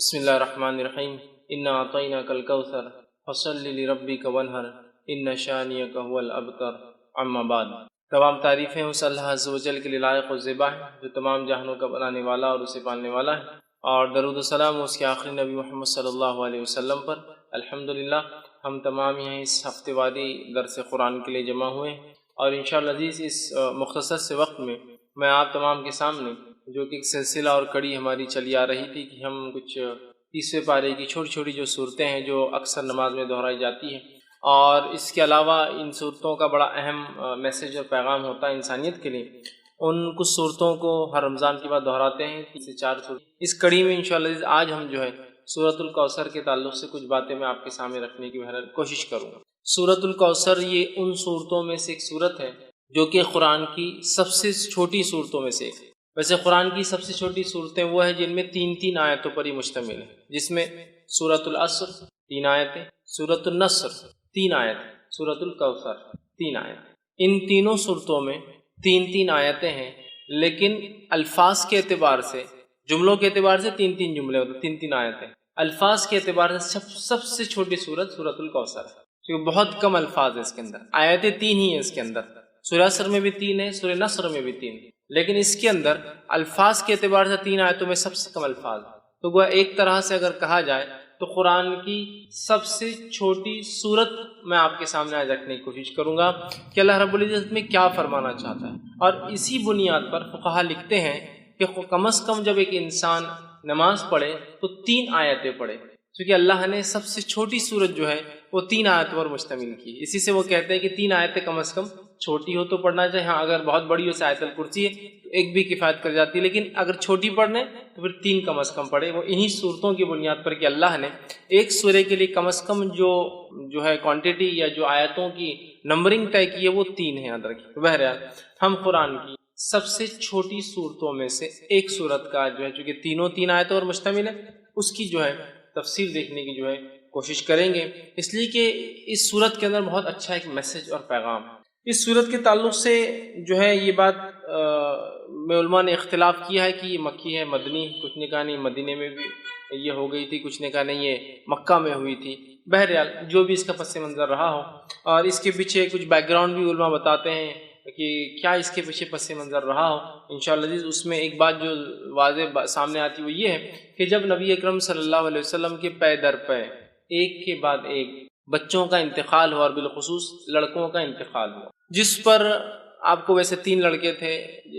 بسم اللہ الرحمن الرحیم انا اعطیناک الکوثر فصل لربک وانحر ان شانئک هو الابتر اما بعد۔ تمام تعریفیں اس اللہ عز و جل کے لیے لائق و زیبا ہے جو تمام جہانوں کا بنانے والا اور اسے پالنے والا ہے، اور درود و سلام اس کے آخری نبی محمد صلی اللہ علیہ وسلم پر۔ الحمدللہ ہم تمام یہاں اس ہفتے واری درس قرآن کے لیے جمع ہوئے ہیں، اور انشاءاللہ عزیز اس مختصر سے وقت میں آپ تمام کے سامنے جو کہ ایک سلسلہ اور کڑی ہماری چلی آ رہی تھی کہ ہم کچھ 30ویں پارے کی چھوٹی چھوٹی جو صورتیں ہیں جو اکثر نماز میں دہرائی جاتی ہیں، اور اس کے علاوہ ان صورتوں کا بڑا اہم میسیج اور پیغام ہوتا ہے انسانیت کے لیے، ان کچھ صورتوں کو ہر رمضان کے بعد دہراتے ہیں 3 سے 4 صورت۔ اس کڑی میں انشاءاللہ آج ہم جو ہے سورۃ الکوثر کے تعلق سے کچھ باتیں میں آپ کے سامنے رکھنے کی بہرحال کوشش کروں گا۔ سورۃ الکوثر یہ ان صورتوں میں سے ایک صورت ہے جو کہ قرآن کی سب سے چھوٹی صورتوں میں سے ایک ہے۔ ویسے قرآن کی سب سے چھوٹی صورتیں وہ ہیں جن میں 3 آیتوں پر ہی مشتمل ہے، جس میں سورۃ العصر 3 آیتیں، سورۃ النصر 3 آیتیں، سورۃ الکوثر 3 آیتیں۔ ان تینوں صورتوں میں 3 آیتیں ہیں، لیکن الفاظ کے اعتبار سے، جملوں کے اعتبار سے 3 جملے ہوتے ہیں، 3 آیتیں۔ الفاظ کے اعتبار سے سب سے چھوٹی صورت سورۃ الکوثر ہے، کیونکہ بہت کم الفاظ ہیں اس کے اندر، آیتیں 3 ہی ہیں اس کے اندر۔ سورہ عصر میں بھی 3 ہیں، سورہ نصر میں بھی 3 ہیں، لیکن اس کے اندر الفاظ کے اعتبار سے 3 آیتوں میں سب سے کم الفاظ ہیں۔ تو گویا ایک طرح سے اگر کہا جائے تو قرآن کی سب سے چھوٹی صورت میں آپ کے سامنے آج رکھنے کی کوشش کروں گا کہ اللہ رب العزت میں کیا فرمانا چاہتا ہے، اور اسی بنیاد پر فقہا لکھتے ہیں کہ کم از کم جب ایک انسان نماز پڑھے تو 3 آیتیں پڑھے، کیونکہ اللہ نے سب سے چھوٹی صورت جو ہے وہ 3 آیتوں پر مشتمل کی۔ اسی سے وہ کہتے ہیں کہ 3 آیتیں کم از کم چھوٹی ہو تو پڑھنا چاہیے، ہاں اگر بہت بڑی ہو آیت الکرسی ہے تو ایک بھی کفایت کر جاتی ہے، لیکن اگر چھوٹی پڑھنے تو پھر 3 کم از کم پڑھے۔ وہ انہی صورتوں کی بنیاد پر کہ اللہ نے ایک سورے کے لیے کم از کم جو ہے کوانٹٹی یا جو آیتوں کی نمبرنگ طے کی ہے وہ 3 ہے، یاد رکھیے۔ تو بہرحال ہم قرآن کی سب سے چھوٹی صورتوں میں سے ایک صورت کا جو ہے چونکہ تینوں 3 آیتوں پر مشتمل ہے، اس کی جو ہے تفسیر دیکھنے کی جو ہے کوشش کریں گے، اس لیے کہ اس صورت کے اندر بہت اچھا ایک میسج اور پیغام ہے۔ اس صورت کے تعلق سے جو ہے یہ بات میں علماء نے اختلاف کیا ہے کہ یہ مکی ہے مدنی، کچھ نے کہا نہیں مدینے میں بھی یہ ہو گئی تھی، کچھ نے کہا نہیں یہ مکہ میں ہوئی تھی۔ بہرحال جو بھی اس کا پس منظر رہا ہو، اور اس کے پیچھے کچھ بیک گراؤنڈ بھی علماء بتاتے ہیں کہ کیا اس کے پیچھے پس منظر رہا ہو، انشاءاللہ اس میں ایک بات جو واضح سامنے آتی وہ یہ ہے کہ جب نبی اکرم صلی اللہ علیہ وسلم کے پے در پے ایک کے بعد ایک بچوں کا انتقال ہوا، اور بالخصوص لڑکوں کا انتقال ہوا، جس پر آپ کو ویسے 3 لڑکے تھے،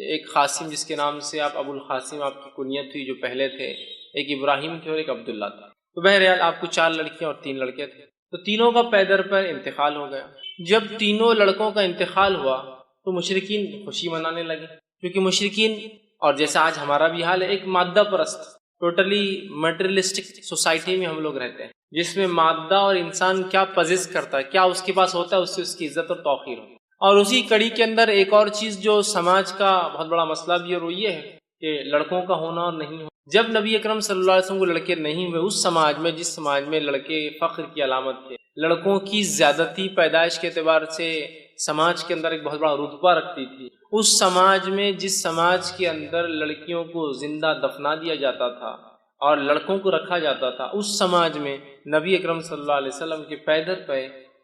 ایک قاسم جس کے نام سے آپ ابو القاسم آپ کی کنیت تھی جو پہلے تھے، ایک ابراہیم تھے اور ایک عبداللہ تھا۔ تو بہرحال آپ کو 4 لڑکیاں اور 3 لڑکے تھے، تو تینوں کا پے در پے انتقال ہو گیا۔ جب تینوں لڑکوں کا انتقال ہوا تو مشرکین خوشی منانے لگے، کیونکہ مشرکین، اور جیسا آج ہمارا بھی حال ہے، ایک مادہ پرست ٹوٹلی میٹریلسٹک سوسائٹی میں ہم لوگ رہتے ہیں، جس میں مادہ اور انسان کیا پزیس کرتا ہے، کیا اس کے پاس ہوتا ہے، اس سے اس کی عزت اور توقیر ہو۔ اور اسی کڑی کے اندر ایک اور چیز جو سماج کا بہت بڑا مسئلہ بھی ہے، اور وہ یہ ہے کہ لڑکوں کا ہونا اور نہیں ہونا۔ جب نبی اکرم صلی اللہ علیہ وسلم کو لڑکے نہیں ہوئے، اس سماج میں جس سماج میں لڑکے فخر کی علامت تھے، لڑکوں کی زیادتی پیدائش کے اعتبار سے سماج کے اندر ایک بہت بڑا رتبہ رکھتی تھی، اس سماج میں جس سماج کے اندر لڑکیوں کو زندہ دفنا دیا جاتا تھا اور لڑکوں کو رکھا جاتا تھا، اس سماج میں نبی اکرم صلی اللہ علیہ وسلم کے پے در پے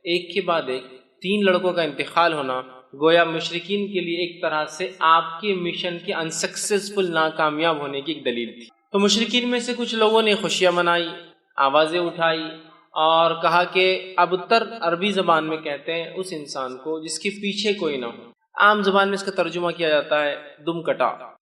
ایک کے بعد ایک 3 لڑکوں کا انتقال ہونا گویا مشرکین کے لیے ایک طرح سے آپ کے مشن کے انسکسیسفل ناکامیاب ہونے کی ایک دلیل تھی۔ تو مشرکین میں سے کچھ لوگوں نے خوشیاں منائی، آوازیں اٹھائی، اور کہا کہ ابتر عربی زبان میں کہتے ہیں اس انسان کو جس کے پیچھے کوئی نہ ہو۔ عام زبان میں اس کا ترجمہ کیا جاتا ہے دم کٹا،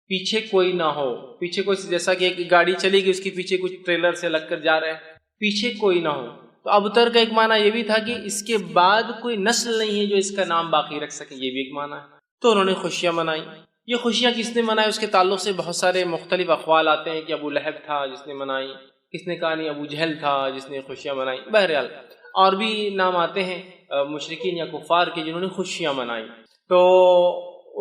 پیچھے کوئی نہ ہو، پیچھے کوئی، جیسا کہ ایک گاڑی چلے گی اس کے پیچھے کچھ ٹریلر سے لگ کر جا رہے ہیں، پیچھے کوئی نہ ہو۔ تو ابتر کا ایک معنی یہ بھی تھا کہ اس کے بعد کوئی نسل نہیں ہے جو اس کا نام باقی رکھ سکے، یہ بھی ایک معنی ہے۔ تو انہوں نے خوشیاں منائی۔ یہ خوشیاں کس نے منائی اس کے تعلق سے بہت سارے مختلف اقوال آتے ہیں کہ ابو لہب تھا جس نے منائی، کس نے کہا نہیں ابو جہل تھا جس نے خوشیاں منائی، بہرحال اور بھی نام آتے ہیں مشرکین یا کفار کے جنہوں نے خوشیاں منائی۔ تو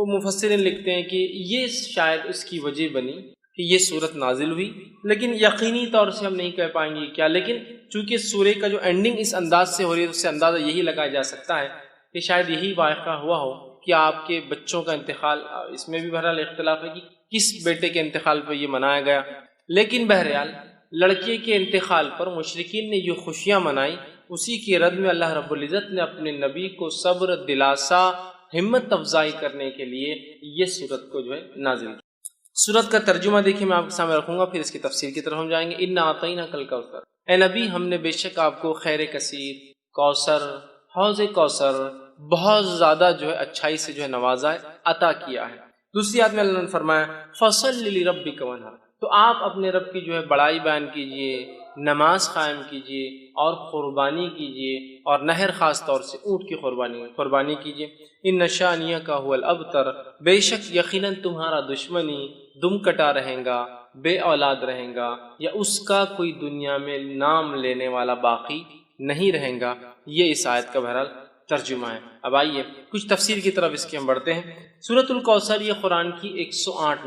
مفسرین لکھتے ہیں کہ یہ شاید اس کی وجہ بنی کہ یہ صورت نازل ہوئی، لیکن یقینی طور سے ہم نہیں کہہ پائیں گے کیا، لیکن چونکہ سورے کا جو اینڈنگ اس انداز سے ہو رہی ہے، اس سے اندازہ یہی لگایا جا سکتا ہے کہ شاید یہی واقعہ ہوا ہو کہ آپ کے بچوں کا انتقال، اس میں بھی بہرحال اختلاف ہے کہ کس بیٹے کے انتقال پہ یہ منایا گیا، لیکن بہرحال لڑکے کے انتقال پر مشرکین نے جو خوشیاں منائی، اسی کی رد میں اللہ رب العزت نے اپنے نبی کو صبر، دلاسا، ہمت افزائی کرنے کے لیے یہ سورت کو نازل کی۔ سورت کا ترجمہ دیکھیے، میں آپ کے سامنے رکھوں گا، پھر اس کی تفسیر کی طرف ہم جائیں گے۔ انا اعطیناک الکوثر، اے نبی ہم نے بے شک آپ کو خیر کثیر، کوثر، حوض کوثر، بہت زیادہ اچھائی سے نوازا ہے، عطا کیا ہے۔ دوسری آیت میں اللہ نے فرمایا فصل لربک وانحر، تو آپ اپنے رب کی بڑائی بیان کیجئے، نماز قائم کیجئے اور قربانی کیجئے، اور نہر خاص طور سے اونٹ کی قربانی کیجئے۔ ان شانیک هو الابتر، بے شک یقیناً تمہارا دشمنی دم کٹا رہے گا، بے اولاد رہے گا، یا اس کا کوئی دنیا میں نام لینے والا باقی نہیں رہے گا۔ یہ اس آیت کا بہرحال ترجمہ ہے۔ اب آئیے کچھ تفسیر کی طرف اس کی ہم بڑھتے ہیں۔ سورۃ الکوثر یہ قرآن کی 108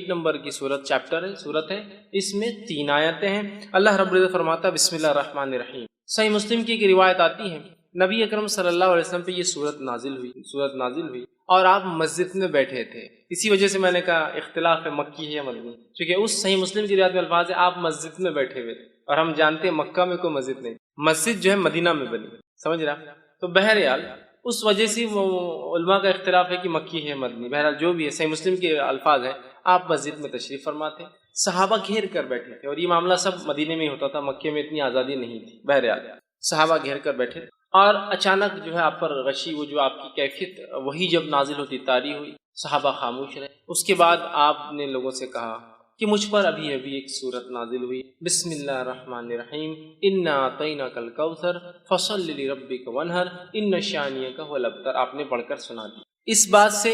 نمبر کی سورت ہے۔ اس میں 3 آیتیں ہیں۔ اللہ رب العزت فرماتا ہے بسم اللہ الرحمن الرحیم۔ صحیح مسلم کی ایک روایت آتی ہے، نبی اکرم صلی اللہ علیہ وسلم پہ یہ سورت نازل ہوئی اور آپ مسجد میں بیٹھے تھے۔ اسی وجہ سے میں نے کہا اختلاف ہے مکی ہے یا مدنی، کیونکہ اس صحیح مسلم کی روایت میں الفاظ ہے آپ مسجد میں بیٹھے ہوئے تھے، اور ہم جانتے ہیں مکہ میں کوئی مسجد نہیں، مسجد مدینہ میں بنی، سمجھ رہا؟ تو بہرحال اس وجہ سے علماء کا اختلاف ہے کہ مکی ہے مدنی، بہرحال جو بھی ہے صحیح مسلم کے الفاظ ہیں، آپ مسجد میں تشریف فرماتے، صحابہ گھیر کر بیٹھے تھے، اور یہ معاملہ سب مدینے میں ہی ہوتا تھا، مکے میں اتنی آزادی نہیں تھی۔ بہرحال صحابہ گھیر کر بیٹھے اور اچانک آپ پر غشی، وہ جو آپ کی کیفیت وہی جب نازل ہوتی طاری ہوئی، صحابہ خاموش رہے۔ اس کے بعد آپ نے لوگوں سے کہا کہ مجھ پر ابھی ایک سورت نازل ہوئی، بسم اللہ الرحمن الرحیم، انا اعطیناک الکوثر فصل لربک وانحر ان شانیک هو الابتر، آپ نے پڑھ کر سنا دی۔ اس بات سے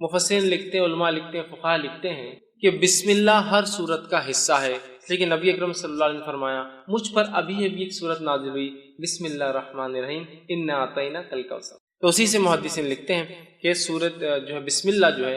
مفسرین لکھتے ہیں، علماء لکھتے ہیں، فقہاء لکھتے ہیں کہ بسم اللہ ہر سورت کا حصہ ہے، لیکن نبی اکرم صلی اللہ علیہ وسلم نے فرمایا مجھ پر ابھی ایک سورت نازل ہوئی، بسم اللہ الرحمن الرحیم انا اعطیناک الکوثر۔ تو اسی سے محدثین لکھتے ہیں کہ سورت بسم اللہ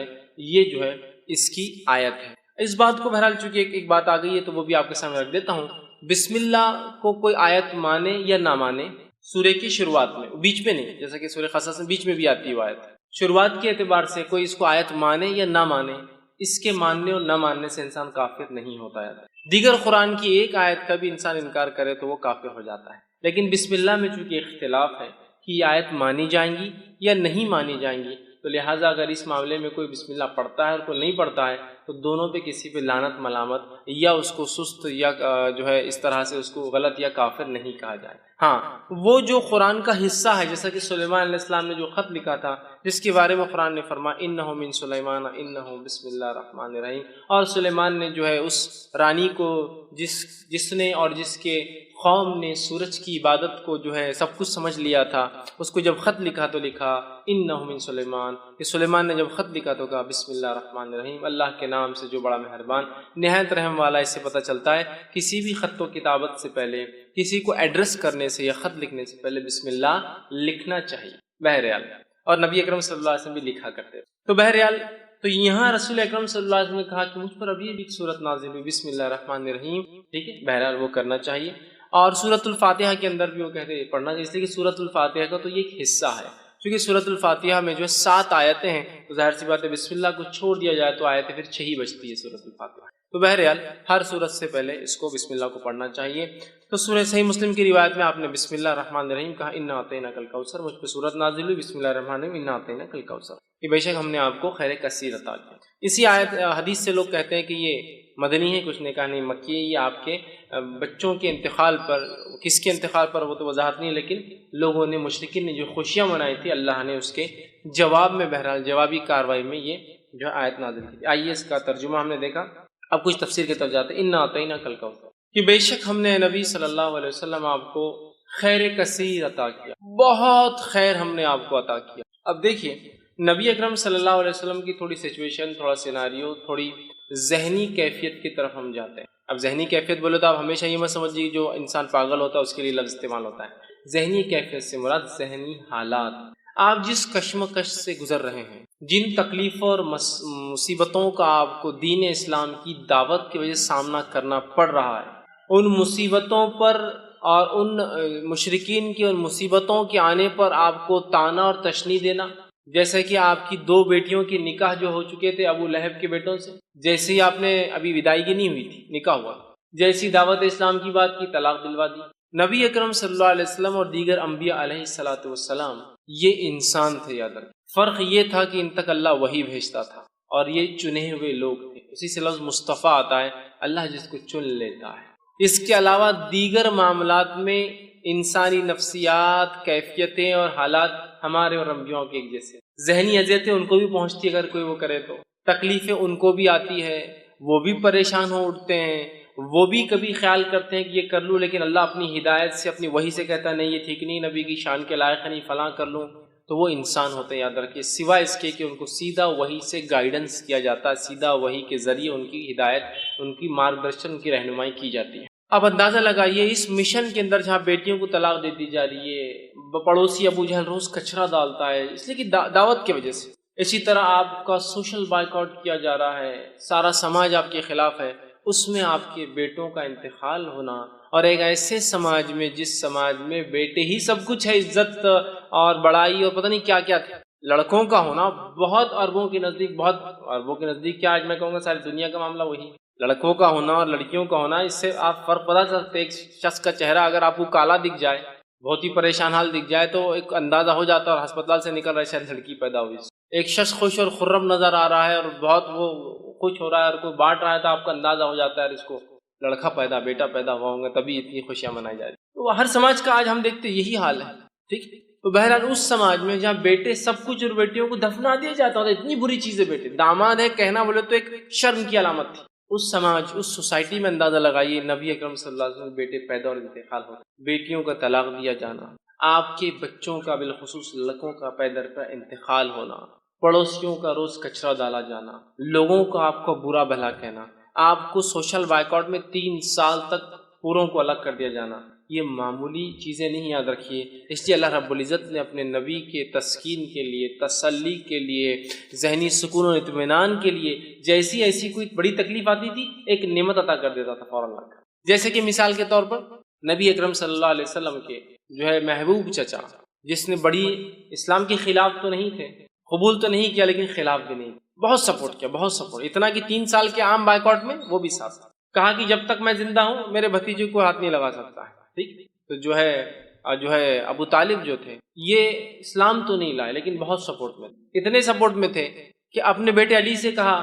یہ اس کی آیت ہے۔ اس بات کو بہرحال چونکہ ایک بات آ گئی ہے تو وہ بھی آپ کے سامنے رکھ دیتا ہوں۔ بسم اللہ کو کوئی آیت مانے یا نہ مانے، سورے کی شروعات میں، بیچ میں نہیں، جیسا کہ سورہ قصص میں بیچ میں بھی آتی ہے وہ آیت، شروعات کے اعتبار سے کوئی اس کو آیت مانے یا نہ مانے، اس کے ماننے اور نہ ماننے سے انسان کافر نہیں ہوتا ہے۔ دیگر قرآن کی ایک آیت کا بھی انسان انکار کرے تو وہ کافر ہو جاتا ہے، لیکن بسم اللہ میں چونکہ اختلاف ہے کہ یہ آیت مانی جائیں گی یا نہیں مانی جائیں گی، تو لہٰذا اگر اس معاملے میں کوئی بسم اللہ پڑھتا ہے اور کوئی نہیں پڑھتا ہے تو دونوں پہ کسی پہ لعنت ملامت یا اس کو سست یا اس طرح سے اس کو غلط یا کافر نہیں کہا جائے۔ ہاں، وہ جو قرآن کا حصہ ہے، جیسا کہ سلیمان علیہ السلام نے جو خط لکھا تھا، جس کے بارے میں قرآن نے فرمایا انہ من سلیمان انہ بسم اللہ الرحمن الرحیم، اور سلیمان نے اس رانی کو جس نے اور جس کے قوم نے سورج کی عبادت کو سب کچھ سمجھ لیا تھا، اس کو جب خط لکھا تو لکھا انہ من سلیمان، کہ سلیمان نے جب خط لکھا تو کہا بسم اللہ الرحمن الرحیم، اللہ کے نام سے جو بڑا مہربان نہایت رحم والا۔ اس سے پتہ چلتا ہے کسی بھی خط و کتابت سے پہلے، کسی کو ایڈریس کرنے سے یا خط لکھنے سے پہلے بسم اللہ لکھنا چاہیے بہرحال، اور نبی اکرم صلی اللہ علیہ وسلم بھی لکھا کرتے۔ تو بہرحال تو یہاں رسول اکرم صلی اللہ علیہ وسلم نے کہا کہ مجھ پر ابھی ایک سورت نازل ہوئی بسم اللہ الرحمن الرحیم، ٹھیک ہے، بہرحال وہ کرنا چاہیے۔ اور سورۃ الفاتحہ کے اندر بھی وہ کہتے ہیں پڑھنا چاہیے، اس لیے کہ سورۃ الفاتحہ کا تو یہ ایک حصہ ہے، کیونکہ سورۃ الفاتحہ میں 7 آیتیں ہیں، تو ظاہر سی بات ہے بسم اللہ کو چھوڑ دیا جائے تو آیتیں پھر 6 ہی بچتی ہے سورۃ الفاتحہ۔ تو بہرحال ہر سورت سے پہلے اس کو بسم اللہ کو پڑھنا چاہیے۔ تو سورہ صحیح مسلم کی روایت میں آپ نے بسم اللہ الرحمن الرحیم کہا انا اعطیناک الکوثر، مجھ پہ سورت نازل ہوئی بسم اللہ الرحمن الرحیم انا اعطیناک الکوثر، کہ بے شک ہم نے آپ کو خیر کثیر عطا کیا۔ اسی حدیث سے لوگ کہتے ہیں کہ یہ مدنی ہے، کچھ نے کہا نہیں مکی ہے، یہ آپ کے بچوں کے انتقال پر، کس کے انتقال پر وہ تو وضاحت نہیں، لیکن لوگوں نے، مشرکین نے جو خوشیاں منائی تھی، اللہ نے اس کے جواب میں، بہرحال جوابی کارروائی میں یہ آیت نازل کی تھی۔ آئیے اس کا ترجمہ ہم نے دیکھا، اب کچھ تفسیر کی طرف جاتے ہیں۔ انا اعطیناک الکوثر، کہ بے شک ہم نے نبی صلی اللہ علیہ وسلم آپ کو خیر کثیر عطا کیا، بہت خیر ہم نے آپ کو عطا کیا۔ اب دیکھیے نبی اکرم صلی اللہ علیہ وسلم کی تھوڑی سچویشن، تھوڑا سیناریو، تھوڑی ذہنی کیفیت کی طرف ہم جاتے ہیں۔ اب ذہنی کیفیت بولے تو آپ ہمیشہ یہ مت سمجھیے جو انسان پاگل ہوتا ہے اس کے لیے لفظ استعمال ہوتا ہے۔ ذہنی کیفیت سے مراد ذہنی حالات، آپ جس کشمکش سے گزر رہے ہیں، جن تکلیفوں اور مصیبتوں کا آپ کو دین اسلام کی دعوت کی وجہ سے سامنا کرنا پڑ رہا ہے، ان مصیبتوں پر اور ان مشرکین کی ان مصیبتوں کے آنے پر آپ کو طعنہ اور تشنیع دینا، جیسے کہ آپ کی 2 بیٹیوں کی نکاح جو ہو چکے تھے ابو لہب کے بیٹوں سے، جیسے ہی آپ نے ابھی ودائیگی نہیں ہوئی تھی، نکاح ہوا، جیسی دعوت اسلام کی بات کی، طلاق دلوا دی۔ نبی اکرم صلی اللہ علیہ وسلم اور دیگر انبیاء علیہ الصلوۃ والسلام یہ انسان تھے، یاد رکھیں۔ فرق یہ تھا کہ ان تک اللہ وحی بھیجتا تھا اور یہ چنے ہوئے لوگ تھے۔ اسی سے لفظ مصطفیٰ آتا ہے، اللہ جس کو چن لیتا ہے۔ اس کے علاوہ دیگر معاملات میں انسانی نفسیات، کیفیتیں اور حالات ہمارے اور انبیاء کے ایک جیسے، ذہنی اذیتیں ان کو بھی پہنچتی ہے، اگر کوئی وہ کرے تو تکلیفیں ان کو بھی آتی ہے، وہ بھی پریشان ہو اٹھتے ہیں، وہ بھی کبھی خیال کرتے ہیں کہ یہ کر لوں، لیکن اللہ اپنی ہدایت سے، اپنی وحی سے کہتا ہے نہیں یہ ٹھیک نہیں، نبی کی شان کے لائق نہیں، فلاں کر لوں، تو وہ انسان ہوتے ہیں، یاد رکھیے، سوائے اس کے کہ ان کو سیدھا وحی سے گائیڈنس کیا جاتا ہے، سیدھا وحی کے ذریعے ان کی ہدایت، ان کی مارگدرشن، ان کی رہنمائی کی جاتی ہے۔ اب اندازہ لگائیے اس مشن کے اندر جہاں بیٹیوں کو طلاق دے دی جا رہی ہے، پڑوسی ابو جہل روز کچرا ڈالتا ہے اس لیے کہ دعوت کی وجہ سے، اسی طرح آپ کا سوشل بائیکاٹ کیا جا رہا ہے، سارا سماج آپ کے خلاف ہے، اس میں آپ کے بیٹوں کا انتقال ہونا، اور ایک ایسے سماج میں جس سماج میں بیٹے ہی سب کچھ ہے، عزت اور بڑائی اور پتہ نہیں کیا کیا تھا، لڑکوں کا ہونا بہت اربوں کے نزدیک، بہت اربوں کے نزدیک کیا، آج میں کہوں گا ساری دنیا کا معاملہ وہی، لڑکوں کا ہونا اور لڑکیوں کا ہونا، اس سے آپ فرق پتہ چل سکتے۔ ایک شخص کا چہرہ اگر آپ کو کالا دکھ جائے، بہت ہی پریشان حال دکھ جائے، تو ایک اندازہ ہو جاتا ہے، اور ہسپتال سے نکل رہا ہے شاید لڑکی پیدا ہوئی۔ ایک شخص خوش اور خرم نظر آ رہا ہے اور بہت وہ خوش ہو رہا ہے اور کوئی بانٹ رہا ہے، تو آپ کا اندازہ ہو جاتا ہے اس کو لڑکا پیدا، بیٹا پیدا ہوا ہوں گا، تبھی اتنی خوشیاں منائی جا رہی۔ تو ہر سماج کا آج ہم دیکھتے یہی حال ہے، ٹھیک۔ تو بہرحال اس سماج میں جہاں بیٹے سب کچھ اور بیٹیوں کو دفنا دیا جاتا ہے، اتنی بری چیزیں، بیٹے داماد ہے کہنا بولے تو ایک شرم کی علامت تھی، اس سماج، اس سوسائٹی میں اندازہ لگائیے نبی اکرم صلی اللہ علیہ وسلم بیٹے پیدا اور انتقال ہوتے، بیٹیوں کا طلاق دیا جانا، آپ کے بچوں کا بالخصوص لڑکوں کا پیدر پہ انتقال ہونا، پڑوسیوں کا روز کچرا ڈالا جانا، لوگوں کا آپ کو برا بھلا کہنا، آپ کو سوشل بائیکاٹ میں 3 سال تک پوروں کو الگ کر دیا جانا، یہ معمولی چیزیں نہیں، یاد رکھیے۔ اس لیے اللہ رب العزت نے اپنے نبی کے تسکین کے لیے، تسلی کے لیے، ذہنی سکون و اطمینان کے لیے جیسی ایسی کوئی بڑی تکلیف آتی تھی، ایک نعمت عطا کر دیتا تھا فوراً لا کر۔ جیسے کہ مثال کے طور پر نبی اکرم صلی اللہ علیہ وسلم کے جو ہے محبوب چچا، جس نے بڑی اسلام کے خلاف تو نہیں تھے، قبول تو نہیں کیا، لیکن خلاف بھی نہیں، بہت سپورٹ کیا، بہت سپورٹ، اتنا کہ 3 سال کے عام بائیکاٹ میں وہ بھی ساتھ، کہا کہ جب تک میں زندہ ہوں میرے بھتیجے کو ہاتھ نہیں لگا سکتا ہے، ٹھیک۔ تو جو ہے ابو طالب جو تھے، یہ اسلام تو نہیں لائے لیکن بہت سپورٹ میں تھے، اتنے سپورٹ میں تھے کہ اپنے بیٹے علی سے کہا،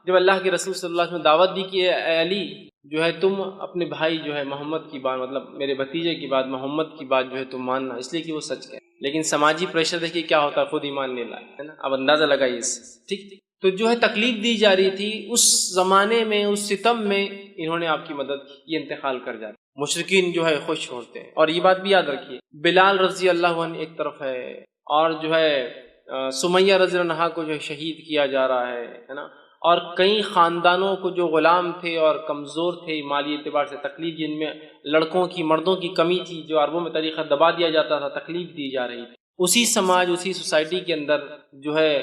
جب اللہ کے رسول صلی اللہ علیہ وسلم نے دعوت دی کہ اے علی جو ہے تم اپنے بھائی جو ہے محمد کی بات، مطلب میرے بھتیجے کی بات، محمد کی بات جو ہے تم ماننا، اس لیے کہ وہ سچ ہے، لیکن سماجی پریشر دیکھیے کیا ہوتا ہے، خود ایمان نہیں لائے، ہے نا، اب اندازہ لگائیے اس سے، ٹھیک۔ تو جو ہے تکلیف دی جا رہی تھی اس زمانے میں، اس ستم میں انہوں نے آپ کی مدد کی، یہ انتقال کر جاتے، مشرکین جو ہے خوش ہوتے ہیں۔ اور یہ بات بھی یاد رکھیے، بلال رضی اللہ عنہ ایک طرف ہے، اور جو ہے سمیہ رضی اللہ عنہا کو جو شہید کیا جا رہا ہے نا، اور کئی خاندانوں کو جو غلام تھے اور کمزور تھے مالی اعتبار سے، تکلیف جن میں لڑکوں کی، مردوں کی کمی تھی، جو عربوں میں طریقہ دبا دیا جاتا تھا، تکلیف دی جا رہی تھی، اسی سماج، اسی سوسائٹی کے اندر جو ہے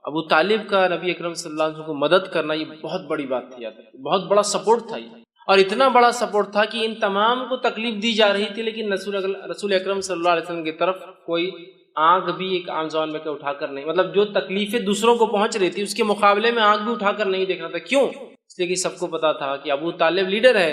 ابو طالب کا نبی اکرم صلی اللہ علیہ وسلم کو مدد کرنا، یہ بہت بڑی بات تھی، بہت بڑا سپورٹ تھا یہ، اور اتنا بڑا سپورٹ تھا کہ ان تمام کو تکلیف دی جا رہی تھی، لیکن رسول اکرم صلی اللہ علیہ وسلم کی طرف کوئی آنکھ بھی، ایک عام زبان میں کہ اٹھا کر نہیں، مطلب جو تکلیفیں دوسروں کو پہنچ رہی تھی اس کے مقابلے میں آنکھ بھی اٹھا کر نہیں دیکھ رہا تھا۔ کیوں؟ اس لیے کہ سب کو پتا تھا کہ ابو طالب لیڈر ہے،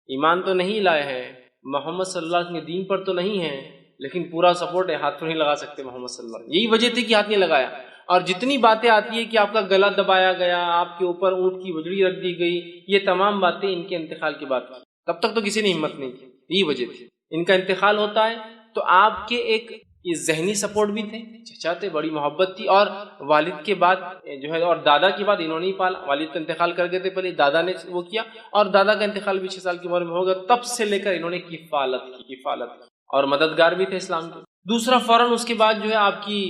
ایمان تو نہیں لائے ہیں، محمد صلی اللہ علیہ وسلم کے دین پر تو نہیں ہے، لیکن پورا سپورٹ ہے، ہاتھ تو نہیں لگا سکتے محمد صلی اللہ علیہ وسلم، یہی وجہ تھی کہ ہاتھ نہیں لگایا۔ اور جتنی باتیں آتی ہے کہ آپ کا گلا دبایا گیا، آپ کے اوپر اونٹ کی بجڑی رکھ دی گئی، یہ تمام باتیں ان کے انتقال کی بات کی، تب تک تو کسی نے ہمت نہیں کی، یہی وجہ تھی۔ ان کا انتقال ہوتا ہے تو آپ کے ایک یہ ذہنی سپورٹ بھی تھے، چچا تھے، بڑی محبت تھی، اور والد کے بعد جو ہے، اور دادا کے بعد انہوں نے ہی پالا، والد تو انتقال کر گئے تھے پہلے، دادا نے وہ کیا، اور دادا کا انتقال بھی 6 سال کی عمر میں ہوگا، تب سے لے کر انہوں نے کفالت کی، اور مددگار بھی تھے اسلام کے۔ دوسرا فوراً اس کے بعد جو ہے آپ کی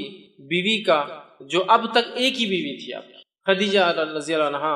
بیوی کا، جو اب تک ایک ہی بیوی تھی آپ کی، خدیجہ رضی اللہ عنہا،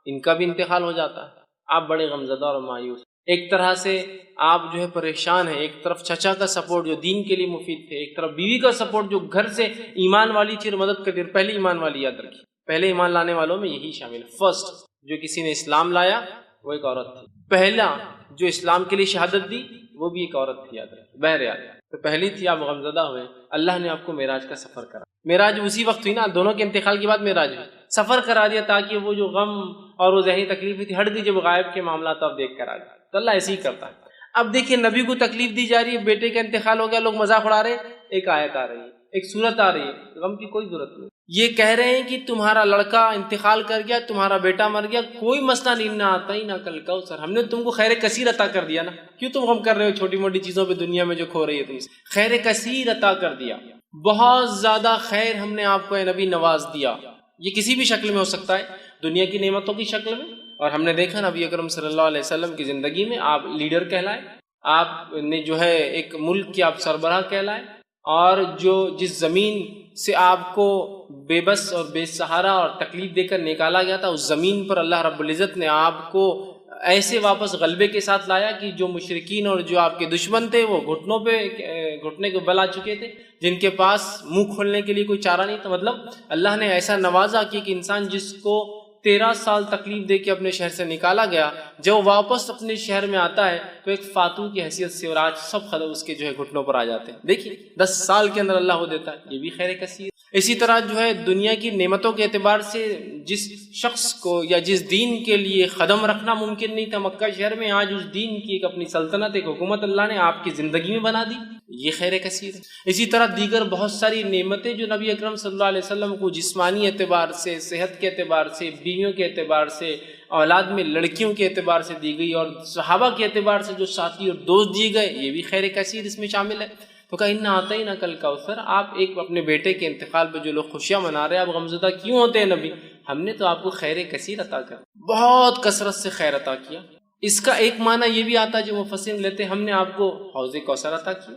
ان کا بھی انتقال ہو جاتا ہے، آپ بڑے غمزدہ اور مایوس، ایک طرح سے آپ جو ہے پریشان ہیں، ایک طرف چچا کا سپورٹ جو دین کے لیے مفید تھے، ایک طرف بیوی کا سپورٹ جو گھر سے ایمان والی تھی اور مدد کرتی، پہلے ایمان والی، یاد رکھیے پہلے ایمان لانے والوں میں یہی شامل، فرسٹ جو کسی نے اسلام لایا وہ ایک عورت تھی، پہلا جو اسلام کے لیے شہادت دی وہ بھی ایک عورت تھی، یاد رکھیے، بہرحال تو پہلی تھی، آپ غمزدہ ہوئے، اللہ نے آپ کو معراج کا سفر کرا، معراج اسی وقت ہوئی نا، دونوں کے انتقال کے بعد معراج ہوئی، سفر کرا دیا تاکہ وہ جو غم اور وہ ذہنی تکلیف تھی ہٹ گئی جب غائب کے معاملات آپ دیکھ کر آ گئے. تو اللہ ایسے ہی کرتا ہے. اب دیکھیے نبی کو تکلیف دی جا رہی ہے، بیٹے کا انتقال ہو گیا، لوگ مذاق اڑا رہے ہیں، ایک آیت آ رہی ہے، ایک صورت آ رہی ہے، غم کی کوئی ضرورت نہیں. یہ کہہ رہے ہیں کہ تمہارا لڑکا انتقال کر گیا، تمہارا بیٹا مر گیا، کوئی مسئلہ نہیں، نہ آتا ہی نہ کل کوثر، ہم نے تم کو خیر کثیر عطا کر دیا نا، کیوں تم غم کر رہے ہو چھوٹی موٹی چیزوں پہ دنیا میں جو کھو رہی ہے تم سے؟ خیر کثیر عطا کر دیا، بہت زیادہ خیر ہم نے آپ کو اے نبی نواز دیا. یہ کسی بھی شکل میں ہو سکتا ہے، دنیا کی نعمتوں کی شکل میں، اور ہم نے دیکھا نبی اکرم صلی اللہ علیہ وسلم کی زندگی میں آپ لیڈر کہلائے، آپ نے جو ہے ایک ملک کے آپ سربراہ کہلائے، اور جو جس زمین سے آپ کو بے بس اور بے سہارا اور تکلیف دے کر نکالا گیا تھا، اس زمین پر اللہ رب العزت نے آپ کو ایسے واپس غلبے کے ساتھ لایا کہ جو مشرکین اور جو آپ کے دشمن تھے وہ گھٹنے کو بل آ چکے تھے، جن کے پاس منہ کھولنے کے لیے کوئی چارہ نہیں تھا. مطلب اللہ نے ایسا نوازا کہ انسان جس کو 13 سال تکلیف دے کے اپنے شہر سے نکالا گیا، جب وہ واپس اپنے شہر میں آتا ہے تو ایک فاتو کی حیثیت سے، اور آج سب خطر اس کے جو ہے گھٹنوں پر آ جاتے ہیں. دیکھیے 10 سال کے اندر اللہ وہ دیتا ہے، یہ بھی خیر کثیر. اسی طرح جو ہے دنیا کی نعمتوں کے اعتبار سے جس شخص کو یا جس دین کے لیے قدم رکھنا ممکن نہیں تھا مکہ شہر میں، آج اس دین کی ایک اپنی سلطنت، ایک حکومت اللہ نے آپ کی زندگی میں بنا دی، یہ خیر کثیر ہے. اسی طرح دیگر بہت ساری نعمتیں جو نبی اکرم صلی اللہ علیہ وسلم کو جسمانی اعتبار سے، صحت کے اعتبار سے، بیویوں کے اعتبار سے، اولاد میں لڑکیوں کے اعتبار سے دی گئی، اور صحابہ کے اعتبار سے جو ساتھی اور دوست دیے گئے، یہ بھی خیر کثیر اس میں شامل ہے. تو کہا اِنَّا أَعْطَيْنَاكَ الْكَوْثَرَ، آپ ایک اپنے بیٹے کے انتقال پہ جو لوگ خوشیاں منا رہے ہیں، آپ غمزدہ کیوں ہوتے ہیں نبی؟ ہم نے تو آپ کو خیر کثیر عطا کر، بہت کثرت سے خیر عطا کیا. اس کا ایک معنی یہ بھی آتا ہے جو مفسرین لیتے ہیں، ہم نے آپ کو حوض کوثر عطا کیا.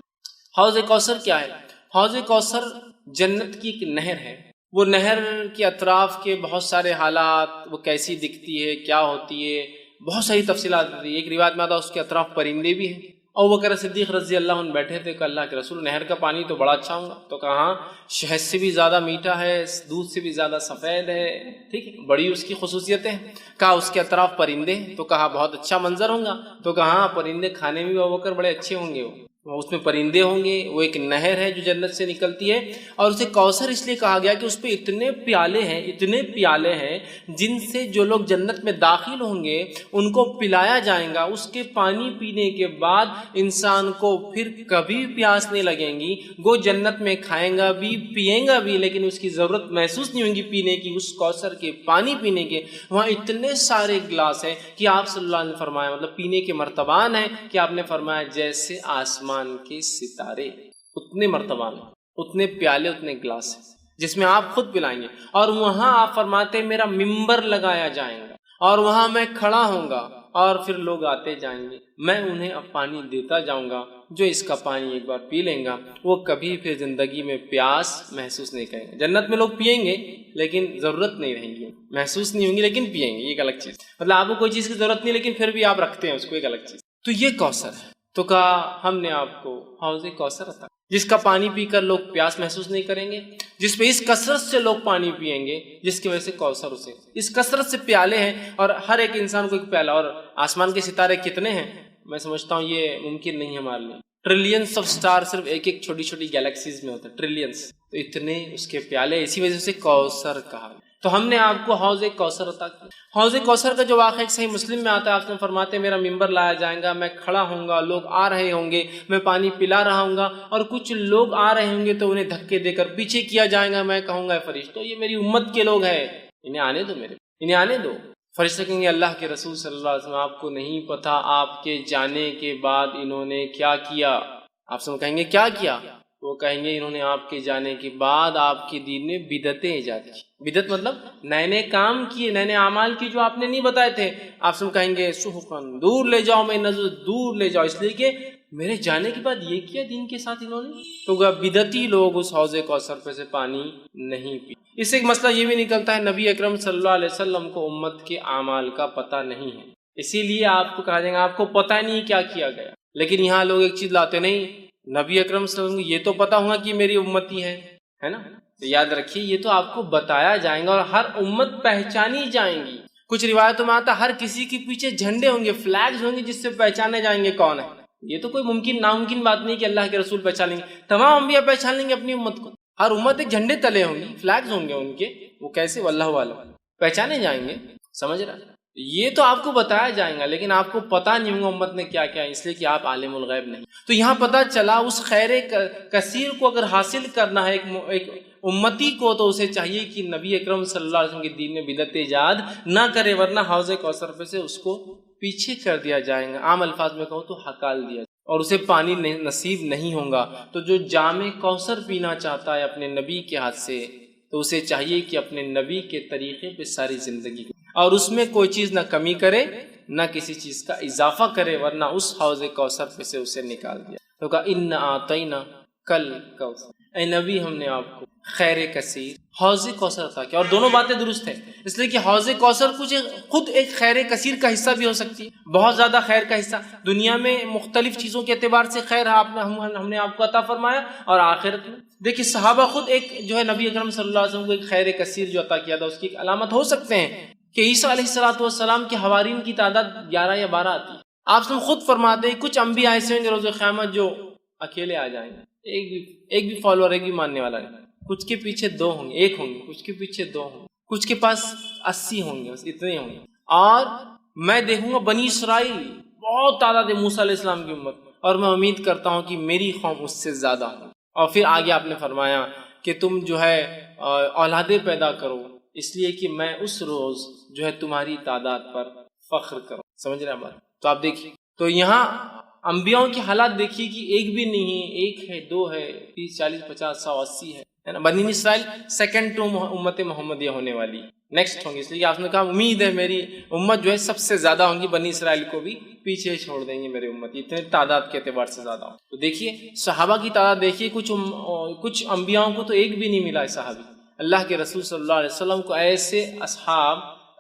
حوض کوثر کیا ہے؟ حوض کوثر جنت کی ایک نہر ہے. وہ نہر کے اطراف کے بہت سارے حالات، وہ کیسی دکھتی ہے، کیا ہوتی ہے، بہت ساری تفصیلات ہوتی ہے. ایک روایت میں آتا ہے اس کے اطراف پرندے بھی ہیں. ابو بکر صدیق رضی اللہ عنہ بیٹھے تھے کہ اللہ کے رسول، نہر کا پانی تو بڑا اچھا ہوگا. تو کہا ہاں، شہد سے بھی زیادہ میٹھا ہے، دودھ سے بھی زیادہ سفید ہے، ٹھیک ہے، بڑی اس کی خصوصیتیں ہیں. کہا اس کے اطراف پرندے، تو کہا بہت اچھا منظر ہوگا. تو کہا ہاں، پرندے کھانے میں بھی ابو بکر بڑے اچھے ہوں گے، وہ اس میں پرندے ہوں گے. وہ ایک نہر ہے جو جنت سے نکلتی ہے، اور اسے کوثر اس لیے کہا گیا کہ اس پہ اتنے پیالے ہیں جن سے جو لوگ جنت میں داخل ہوں گے ان کو پلایا جائے گا. اس کے پانی پینے کے بعد انسان کو پھر کبھی پیاس نہیں لگیں گی. وہ جنت میں کھائیں گا بھی، پیئیں گا بھی، لیکن اس کی ضرورت محسوس نہیں ہوگی پینے کی، اس کوثر کے پانی پینے کے. وہاں اتنے سارے گلاس ہیں کہ آپ صلی اللہ علیہ وسلم نے فرمایا، مطلب پینے کے مرتبان ہیں کہ آپ نے فرمایا جیسے آسمان کے ستارے، اتنے مرتبان ہیں، اتنے پیالے، اتنے گلاس ہیں جس میں آپ خود پلائیں گے. اور وہاں آپ فرماتے ہیں میرا ممبر لگایا جائے گا، اور وہاں میں کھڑا ہوں گا، اور پھر لوگ آتے جائیں گے، میں انہیں اب پانی دیتا جاؤں گا. جو اس کا پانی ایک بار پی لیں گا وہ کبھی پھر زندگی میں پیاس محسوس نہیں کریں گے. جنت میں لوگ پئیں گے لیکن ضرورت نہیں رہیں گی، محسوس نہیں ہوں گی لیکن پئیں گے، یہ ایک الگ چیز. مطلب آپ کو کوئی چیز کی ضرورت نہیں لیکن پھر بھی آپ رکھتے ہیں اس کو، ایک الگ چیز. تو یہ کوثر ہے. تو کہا ہم نے آپ کو حوض کوثر عطا، جس کا پانی پی کر لوگ پیاس محسوس نہیں کریں گے، جس پہ اس کثرت سے لوگ پانی پئیں گے، جس کی وجہ سے کوثر اسے، اس کثرت سے پیالے ہیں، اور ہر ایک انسان کو ایک پیالہ. اور آسمان کے ستارے کتنے ہیں؟ میں سمجھتا ہوں یہ ممکن نہیں ہمارے لیے. ٹریلینس آف سٹار صرف ایک ایک چھوٹی چھوٹی گیلیکسیز میں ہوتا ہے، ٹریلینس. تو اتنے اس کے پیالے، اسی وجہ سے کوثر کہا. تو ہم نے آپ کو حوض کوثر عطا کیا. حوض کوثر کا جو واقعہ ایک صحیح مسلم میں آتا ہے، آپ نے فرماتے ہیں میرا ممبر لایا جائے گا، میں کھڑا ہوں گا، لوگ آ رہے ہوں گے، میں پانی پلا رہا ہوں گا، اور کچھ لوگ آ رہے ہوں گے تو انہیں دھکے دے کر پیچھے کیا جائے گا. میں کہوں گا فرشتوں یہ میری امت کے لوگ ہیں، انہیں آنے دو، انہیں آنے دو. فرشتے کہیں گے اللہ کے رسول صلی اللہ علیہ وسلم آپ کو نہیں پتہ آپ کے جانے کے بعد انہوں نے کیا کیا. آپ سب کہیں گے کیا کیا؟ وہ کہیں گے انہوں نے آپ کے جانے کے بعد آپ کے دین میں بدعتیں ایجاد کی. بدعت مطلب نئے نئے کام کیے، نئے نئے اعمال کیے جو آپ نے نہیں بتائے تھے. آپ سب کہیں گے سحقاً، دور لے جاؤ، میں نظر دور لے جاؤ، اس لیے کہ میرے جانے کے بعد یہ کیا دین کے ساتھ انہوں نے. تو بدعتی لوگ اس حوض کوثر پہ سے پانی نہیں پی. اس سے ایک مسئلہ یہ بھی نکلتا ہے نبی اکرم صلی اللہ علیہ وسلم کو امت کے اعمال کا پتہ نہیں ہے، اسی لیے آپ کو کہا جائے گا آپ کو پتہ نہیں کیا کیا گیا. لیکن یہاں لوگ ایک چیز لاتے نہیں، نبی اکرم صلی اللہ علیہ وسلم کو یہ تو پتہ ہوگا کہ میری امتی ہے نا. تو یاد رکھیے یہ تو آپ کو بتایا جائے گا، اور ہر امت پہچانی جائیں گی. کچھ روایتوں میں آتا ہر کسی کے پیچھے جھنڈے ہوں گے، فلیگز ہوں گے جس سے پہچانے جائیں گے کون ہے. یہ تو کوئی ناممکن بات نہیں کہ اللہ کے رسول پہچان لیں گے. تمام انبیاء پہچان لیں گے اپنی امت کو. ہر امت ایک جھنڈے تلے ہوں گی، فلیگز ہوں گے ان کے، وہ کیسے واللہ عالم، پہچانے جائیں گے. سمجھ رہا؟ یہ تو آپ کو بتایا جائے گا لیکن آپ کو پتہ نہیں ہوگا امت نے کیا کیا، اس لیے کہ آپ عالم الغیب نہیں۔ تو یہاں پتہ چلا اس خیر کثیر کو اگر حاصل کرنا ہے ایک امتی کو، تو اسے چاہیے کہ نبی اکرم صلی اللہ علیہ وسلم کے دین میں بدعت ایجاد نہ کرے، ورنہ حوض کوثر پہ سے اس کو پیچھے کر دیا جائے گا، عام الفاظ میں کہوں تو ہکال دیا جائے اور اسے پانی نصیب نہیں ہوگا۔ تو جو جام کوثر پینا چاہتا ہے اپنے نبی کے ہاتھ سے، تو اسے چاہیے کہ اپنے نبی کے طریقے پہ ساری زندگی اور اس میں کوئی چیز نہ کمی کرے نہ کسی چیز کا اضافہ کرے، ورنہ اس حوض کوثر پہ سے اسے نکال دیا۔ تو کہا اِنَّا أَعْطَيْنَا الْكَوْثَرَ، اے نبی ہم نے آپ کو خیر کثیر حوض کوثر عطا کیا۔ اور دونوں باتیں درست ہیں، اس لیے کہ حوض کوثر خود ایک خیر کثیر کا حصہ بھی ہو سکتی ہے، بہت زیادہ خیر کا حصہ۔ دنیا میں مختلف چیزوں کے اعتبار سے خیر ہم نے آپ کو عطا فرمایا، اور آخرت میں دیکھیے صحابہ خود ایک جو ہے نبی اکرم صلی اللہ علیہ وسلم کو ایک خیر کثیر جو عطا کیا تھا، اس کی ایک علامت ہو سکتے ہیں کہ عیسیٰ علیہ السلام کے حوارین کی تعداد 11 یا 12 آتی ہے۔ آپ سے خود فرماتے ہیں کچھ انبیاء ایسے ہیں جو روز قیامت جو اکیلے آ جائیں گے، ایک بھی فالوور، ایک بھی ماننے والا نہیں، کچھ کے پیچھے 2 ہوں گے، 1 ہوں گے، کچھ کے پیچھے 2 ہوں گے، کچھ کے پاس 80 ہوں گے، بس اتنے ہوں گے۔ اور میں دیکھوں گا بنی اسرائیل بہت تعداد ہے موسیٰ علیہ السلام کی امت، اور میں امید کرتا ہوں کہ میری قوم اس سے زیادہ ہوں۔ اور پھر آگے آپ نے فرمایا کہ تم جو ہے اولادیں پیدا کرو، اس لیے کہ میں اس روز جو ہے تمہاری تعداد پر فخر کروں۔ سمجھ رہے ہیں بات؟ تو آپ دیکھیے، تو یہاں انبیاءوں کی حالات دیکھیے کہ ایک بھی نہیں ہے، 1 ہے، 2 ہے، 30 40 50 100 80 ہے نا۔ بنی اسرائیل سیکنڈ ٹو امت محمدیہ ہونے والی، نیکسٹ ہوں گی، اس لیے آپ نے کہا امید ہے میری امت جو ہے سب سے زیادہ ہوں گی، بنی اسرائیل کو بھی پیچھے چھوڑ دیں گے میرے امت، اتنے تعداد کے اعتبار سے زیادہ ہوں۔ تو دیکھیے صحابہ کی تعداد دیکھیے، کچھ انبیاؤں کو تو ایک بھی نہیں ملا ہے صحابی۔ اللہ کے رسول صلی اللہ علیہ وسلم کو ایسے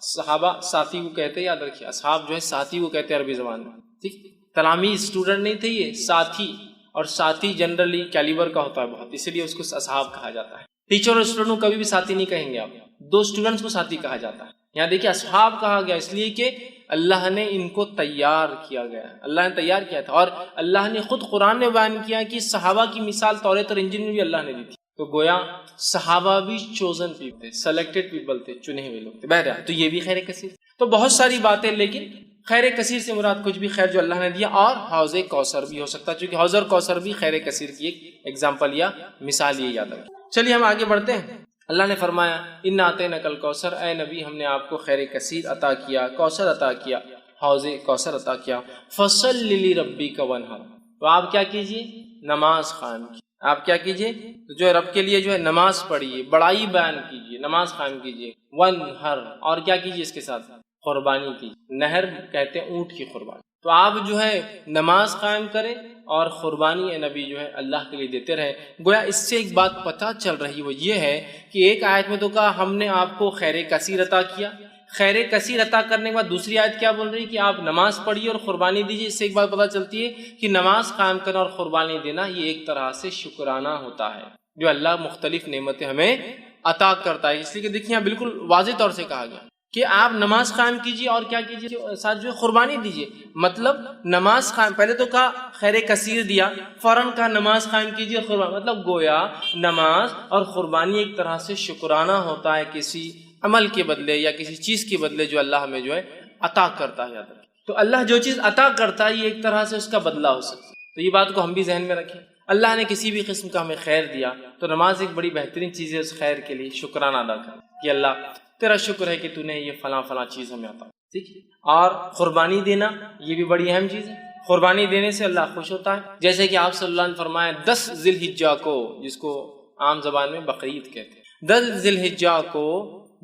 صحابہ ساتھی کو کہتے ہیں، یاد رکھیے اصحاب جو ہے ساتھی کو کہتے ہیں عربی زبان میں، ٹھیک؟ تلامید اسٹوڈنٹ نہیں تھے، یہ ساتھی، اور ساتھی جنرلی کیلیبر کا ہوتا ہے بہت، اسی لیے اس کو اصحاب کہا جاتا ہے۔ ٹیچر اور اسٹوڈنٹ کو کبھی بھی ساتھی نہیں کہیں گے آپ، 2 اسٹوڈنٹس کو ساتھی کہا جاتا ہے۔ یہاں دیکھیے اصحاب کہا گیا اس لیے کہ اللہ نے ان کو تیار کیا گیا، اللہ نے تیار کیا تھا، اور اللہ نے خود قرآن میں بیان کیا کہ صحابہ کی مثال توریت اور انجیل میں بھی اللہ نے دی تھی۔ تو گویا صحابہ بھی چوزن پیپل تھے، سلیکٹڈ پیپل تھے، چنے ہوئے لوگ تھے۔ بہرحال تو یہ بھی خیر کثیر، تو بہت ساری باتیں، لیکن خیر کثیر سے مراد کچھ بھی خیر جو اللہ نے دیا، اور حوض کوثر بھی ہو سکتا ہے، چونکہ حوض کوثر بھی خیر کثیر کی ایک ایگزامپل یا مثال یہ یاد رکھیں۔ چلیے ہم آگے بڑھتے ہیں۔ اللہ نے فرمایا اِنَّا أَعْطَيْنَاكَ الْكَوْثَرَ، اے نبی ہم نے آپ کو خیر کثیر عطا کیا، کوثر عطا کیا، حوض کوثر عطا کیا۔ فَصَلِّ لِرَبِّكَ وَانْحَرْ، تو آپ کیا کیجئے؟ نماز قائم کیجئے۔ آپ کیا کیجئے؟ تو جو رب کے لیے جو ہے نماز پڑھیے، بڑائی بیان کیجئے، نماز قائم کیجئے۔ وَانْحَرْ، اور کیا کیجئے اس کے ساتھ؟ قربانی کی۔ نہر کہتے ہیں اونٹ کی قربانی۔ تو آپ جو ہے نماز قائم کریں اور قربانی اے نبی جو ہے اللہ کے لیے دیتے رہے۔ گویا اس سے ایک بات پتہ چل رہی وہ یہ ہے کہ ایک آیت میں تو کہا ہم نے آپ کو خیر کثیر عطا کیا، خیر کثیر عطا کرنے کے بعد دوسری آیت کیا بول رہی کہ آپ نماز پڑھیے اور قربانی دیجیے۔ اس سے ایک بات پتہ چلتی ہے کہ نماز قائم کرنا اور قربانی دینا یہ ایک طرح سے شکرانہ ہوتا ہے جو اللہ مختلف نعمتیں ہمیں عطا کرتا ہے۔ اس لیے کہ دیکھیے یہاں بالکل واضح طور سے کہا گیا کہ آپ نماز قائم کیجیے اور کیا کیجیے؟ ساتھ جو ہے قربانی دیجیے۔ مطلب نماز قائم، پہلے تو کہا خیر کثیر دیا، فوراً کہا نماز قائم کیجیے اور قربانی، مطلب گویا نماز اور قربانی ایک طرح سے شکرانہ ہوتا ہے کسی عمل کے بدلے یا کسی چیز کے بدلے جو اللہ ہمیں جو ہے عطا کرتا ہے۔ یاد رکھیں، تو اللہ جو چیز عطا کرتا ہے یہ ایک طرح سے اس کا بدلہ ہو سکتا ہے۔ تو یہ بات کو ہم بھی ذہن میں رکھیں، اللہ نے کسی بھی قسم کا ہمیں خیر دیا تو نماز ایک بڑی بہترین چیز ہے اس خیر کے لیے شکرانہ ادا کریں کہ اللہ تیرا شکر ہے کہ تو نے یہ فلاں فلاں چیز ہمیں عطا، ٹھیک ہے۔ اور قربانی دینا یہ بھی بڑی اہم چیز ہے، قربانی دینے سے اللہ خوش ہوتا ہے، جیسے کہ آپ صلی اللہ نے فرمایا 10 ذی الحجہ کو، جس کو عام زبان میں بقرعید کہتے ہیں، 10 ذی الحجہ کو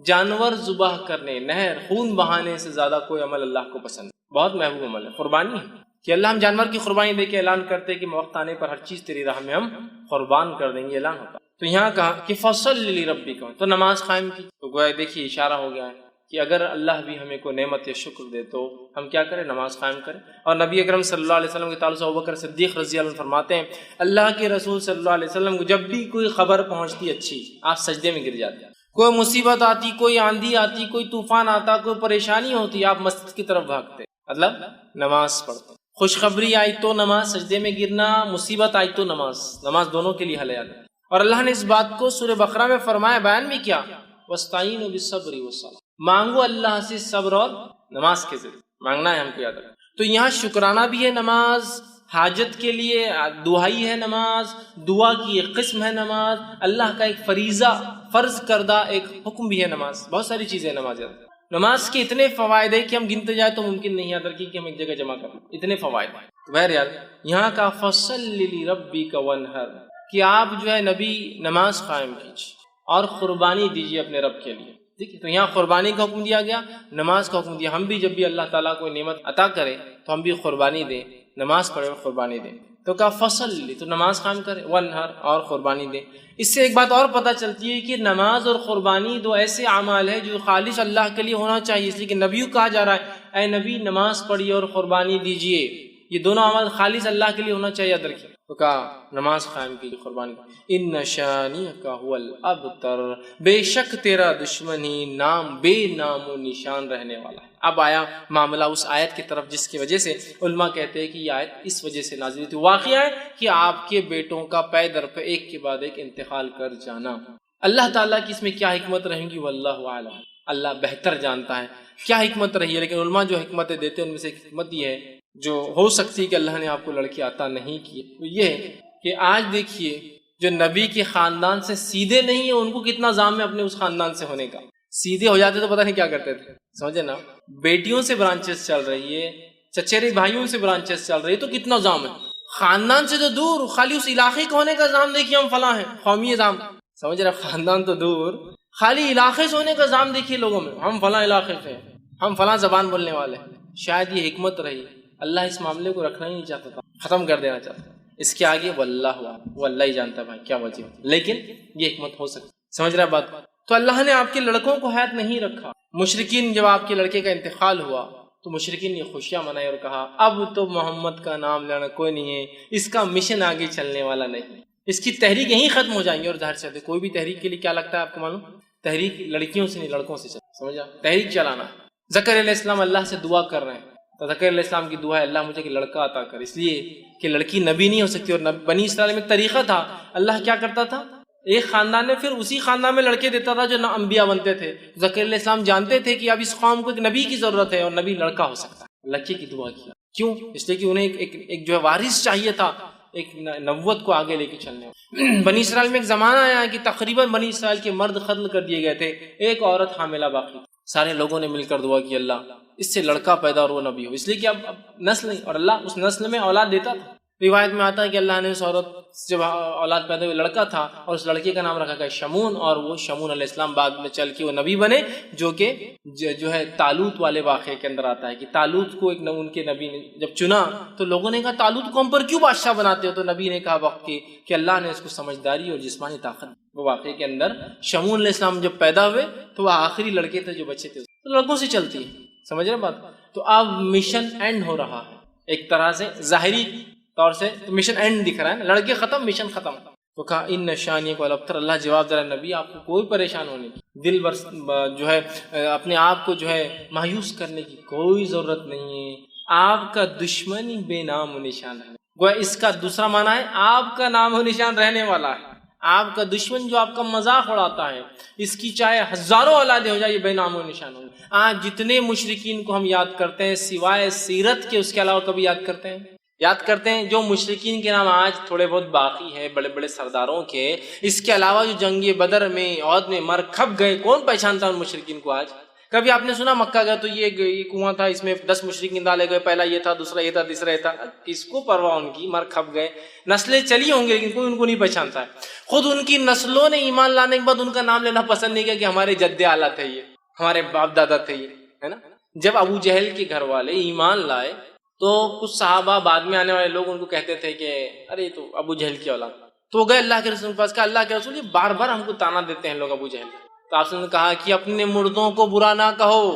جانور ذبح کرنے، نہر خون بہانے سے زیادہ کوئی عمل اللہ کو پسند ہے، بہت محبوب عمل ہے قربانی ہے، کہ اللہ ہم جانور کی قربانی دے کے اعلان کرتے کہ وقت آنے پر ہر چیز تیری راہ میں ہم قربان کر دیں گے، اعلان ہوتا۔ تو یہاں کہا کہ فصل لربک، تو نماز قائم کی۔ تو گویا دیکھیے اشارہ ہو گیا ہے کہ اگر اللہ بھی ہمیں کوئی نعمت یا شکر دے تو ہم کیا کریں؟ نماز قائم کریں۔ اور نبی اکرم صلی اللہ علیہ وسلم کے تعلق سے ابوبکر صدیق رضی اللہ عنہ فرماتے ہیں اللہ کے رسول صلی اللہ علیہ وسلم کو جب بھی کوئی خبر پہنچتی اچھی، آپ سجدے میں گر جاتے ہیں۔ کوئی مصیبت آتی، کوئی آندھی آتی، کوئی طوفان آتا، کوئی پریشانی ہوتی، آپ مسجد کی طرف بھاگتے، مطلب نماز پڑھتے۔ خوشخبری آئی تو نماز، سجدے میں گرنا، مصیبت آئی تو نماز دونوں کے لیے حل ہے۔ اور اللہ نے اس بات کو سورہ بقرہ میں فرمایا، بیان بھی کیا، وَاسْتَعِینُوا بِالصَّبْرِ وَالصَّلَاةِ، مانگو اللہ سے صبر اور نماز کے ذریعے مانگنا ہے ہم کو، یاد رکھنا۔ تو یہاں شکرانہ بھی ہے نماز، حاجت کے لیے دعائی ہے نماز، دعا کی ایک قسم ہے نماز، اللہ کا ایک فریضہ فرض کردہ ایک حکم بھی ہے نماز، بہت ساری چیزیں نماز۔ نماز کے اتنے فوائد ہیں کہ ہم گنتے جائیں تو ممکن نہیں یاد رکھیں کہ ہم ایک جگہ جمع کریں، اتنے فوائد ہیں۔ بہرحال یہاں کا فصلی لربک وانحر کہ آپ جو ہے نبی نماز قائم کیجیے اور قربانی دیجیے اپنے رب کے لیے، ٹھیک ہے؟ تو یہاں قربانی کا حکم دیا گیا، نماز کا حکم دیا۔ ہم بھی جب بھی اللہ تعالیٰ کو نعمت عطا کرے تو ہم بھی قربانی دیں، نماز پڑھے اور قربانی دیں۔ تو کہا فصل، تو نماز قائم کرے، وانحر اور قربانی دیں۔ اس سے ایک بات اور پتہ چلتی ہے کہ نماز اور قربانی دو ایسے اعمال ہیں جو خالص اللہ کے لیے ہونا چاہیے، اس لیے کہ نبی کو کہا جا رہا ہے اے نبی نماز پڑھیے اور قربانی دیجیے، یہ دونوں اعمال خالص اللہ کے لیے ہونا چاہیے، یاد رکھیے۔ تو کہا نماز قائم کیجیے، قربانی کی۔ ان شانئک هو الابتر، بے شک تیرا دشمن ہی نام بے نام و نشان رہنے والا ہے۔ اب آیا معاملہ اس آیت کی طرف جس کی وجہ سے علماء کہتے ہیں کہ یہ آیت اس وجہ سے نازل ہوئی تھی۔ واقعہ ہے کہ آپ کے بیٹوں کا پے در پہ ایک کے بعد ایک انتقال کر جانا، اللہ تعالیٰ کی اس میں کیا حکمت رہیں گی واللہ اعلم، اللہ بہتر جانتا ہے کیا حکمت رہی ہے۔ لیکن علماء جو حکمتیں دیتے ہیں ان میں سے ایک حکمت یہ ہے جو ہو سکتی ہے کہ اللہ نے آپ کو لڑکی عطا نہیں کی، وہ یہ ہے کہ آج دیکھیے جو نبی کے خاندان سے سیدھے نہیں ہیں ان کو کتنا زام ہے اپنے اس خاندان سے ہونے کا، سیدھے ہو جاتے تو پتہ نہیں کیا کرتے تھے، سمجھے نا؟ بیٹیوں سے برانچز چل رہی ہے، چچیرے بھائیوں سے برانچز چل رہی ہے، تو کتنا زام ہے، خاندان سے تو دور، خالی اس علاقے کا ہونے کا زام دیکھیے ہم فلاں ہیں، قومی زام، سمجھ رہے؟ خاندان تو دور، خالی علاقے سے ہونے کا زام دیکھیے لوگوں میں، ہم فلاں علاقے سے ہیں، ہم فلاں زبان بولنے والے ہیں۔ شاید یہ حکمت رہی، اللہ اس معاملے کو رکھنا ہی نہیں چاہتا تھا، ختم کر دینا چاہتا تھا۔ اس کے آگے وہ اللہ ہی جانتا ہے بھائی کیا وجہ ہوتی، لیکن یہ حکمت ہو سکتی، سمجھ رہا ہے بات؟ تو اللہ نے آپ کے لڑکوں کو حیات نہیں رکھا۔ مشرکین جب آپ کے لڑکے کا انتقال ہوا تو مشرکین نے خوشیاں منائی اور کہا اب تو محمد کا نام لینا کوئی نہیں ہے، اس کا مشن آگے چلنے والا نہیں، اس کی تحریک یہیں ختم ہو جائیں گے۔ اور ظاہر سے کوئی بھی تحریک کے لیے کیا لگتا ہے آپ کو معلوم؟ تحریک لڑکیوں سے نہیں لڑکوں سے چلتا، سمجھا؟ تحریک چلانا۔ زکریا علیہ السلام اللہ سے دعا کر رہے ہیں، تو زکریا علیہ السلام کی دعا ہے اللہ مجھے کہ لڑکا عطا کر، اس لیے کہ لڑکی نبی نہیں ہو سکتی، اور بنی اسرائیل میں ایک طریقہ تھا، اللہ کیا کرتا تھا ایک خاندان میں پھر اسی خاندان میں لڑکے دیتا تھا جو انبیاء بنتے تھے۔ زکریا علیہ السلام جانتے تھے کہ اب اس قوم کو ایک نبی کی ضرورت ہے اور نبی لڑکا ہو سکتا ہے، لڑکے کی دعا کیا، کیوں؟ اس لیے کہ انہیں ایک جو ہے وارث چاہیے تھا، ایک نبوت کو آگے لے کے چلنے۔ بنی اسرائیل میں ایک زمانہ آیا کہ تقریباً بنی اسرائیل کے مرد قتل کر دیے گئے تھے، ایک عورت حاملہ باقی، سارے لوگوں نے مل کر دعا کی اللہ اس سے لڑکا پیدا اور وہ نبی ہو، اس لیے کہ اب نسل نہیں، اور اللہ اس نسل میں اولاد دیتا تھا۔ روایت میں آتا ہے کہ اللہ نے اس عورت جب اولاد پیدا ہوئی لڑکا تھا اور اس لڑکے کا نام رکھا گیا شمون، اور وہ شمون علیہ السلام بعد میں چل کے وہ نبی بنے، جو کہ جو ہے طالوت والے واقعے کے اندر آتا ہے کہ طالوت کو ایک ان کے نبی نے جب چنا تو لوگوں نے کہا طالوت کو ہم پر کیوں بادشاہ بناتے ہو؟ تو نبی نے کہا وقت کہ اللہ نے اس کو سمجھداری اور جسمانی طاقت۔ وہ واقعے کے اندر شمون علیہ السلام جب پیدا ہوئے تو وہ آخری لڑکے تھے جو بچے تھے، تو لڑکوں سے چلتی ہے، سمجھ رہے بات؟ تو اب مشن اینڈ ہو رہا ہے ایک طرح سے، ظاہری طور سے مشن اینڈ دکھ رہا ہے نا، لڑکے ختم مشن ختم۔ تو کہا ان شانئک والابتر، اللہ جواب دے رہا ہے نبی آپ کو کوئی پریشان ہونے کی، دل جو ہے اپنے آپ کو جو ہے مایوس کرنے کی کوئی ضرورت نہیں ہے، آپ کا دشمن ہی بے نام و نشان ہے۔ گویا اس کا دوسرا معنی ہے آپ کا نام و نشان رہنے والا ہے، آپ کا دشمن جو آپ کا مذاق اڑاتا ہے اس کی چاہے ہزاروں اولادیں ہو جائے یہ بے نام و نشان ہوں گے۔ آج جتنے مشرکین کو ہم یاد کرتے ہیں سوائے سیرت کے اس کے علاوہ کبھی یاد کرتے ہیں جو مشرکین کے نام آج تھوڑے بہت باقی ہیں بڑے بڑے سرداروں کے، اس کے علاوہ جو جنگ بدر میں عہد میں مر کھپ گئے، کون پہچانتا ان مشرکین کو آج؟ کبھی آپ نے سنا مکہ گئے تو یہ کنواں تھا اس میں 10 مشرکین ڈالے گئے، پہلا یہ تھا، دوسرا یہ تھا، تیسرا یہ تھا، کس کو پرواہ ان کی، مر کھپ گئے، نسلیں چلی ہوں گی لیکن کوئی ان کو نہیں پہچانتا ہے۔ خود ان کی نسلوں نے ایمان لانے کے بعد ان کا نام لینا پسند نہیں کیا کہ ہمارے جد اعلیٰ تھے یہ، ہمارے باپ دادا تھے یہ، ہے نا؟ جب ابو جہل کے گھر والے ایمان لائے تو کچھ صحابہ بعد میں آنے والے لوگ ان کو کہتے تھے کہ ارے تو ابو جہل کی اولاد، تو گئے اللہ کے رسول کے پاس، کہا اللہ کے رسول یہ بار بار ہم کو تانا دیتے ہیں لوگ ابو جہل، تو آپ نے کہا کہ اپنے مردوں کو برا نہ کہو،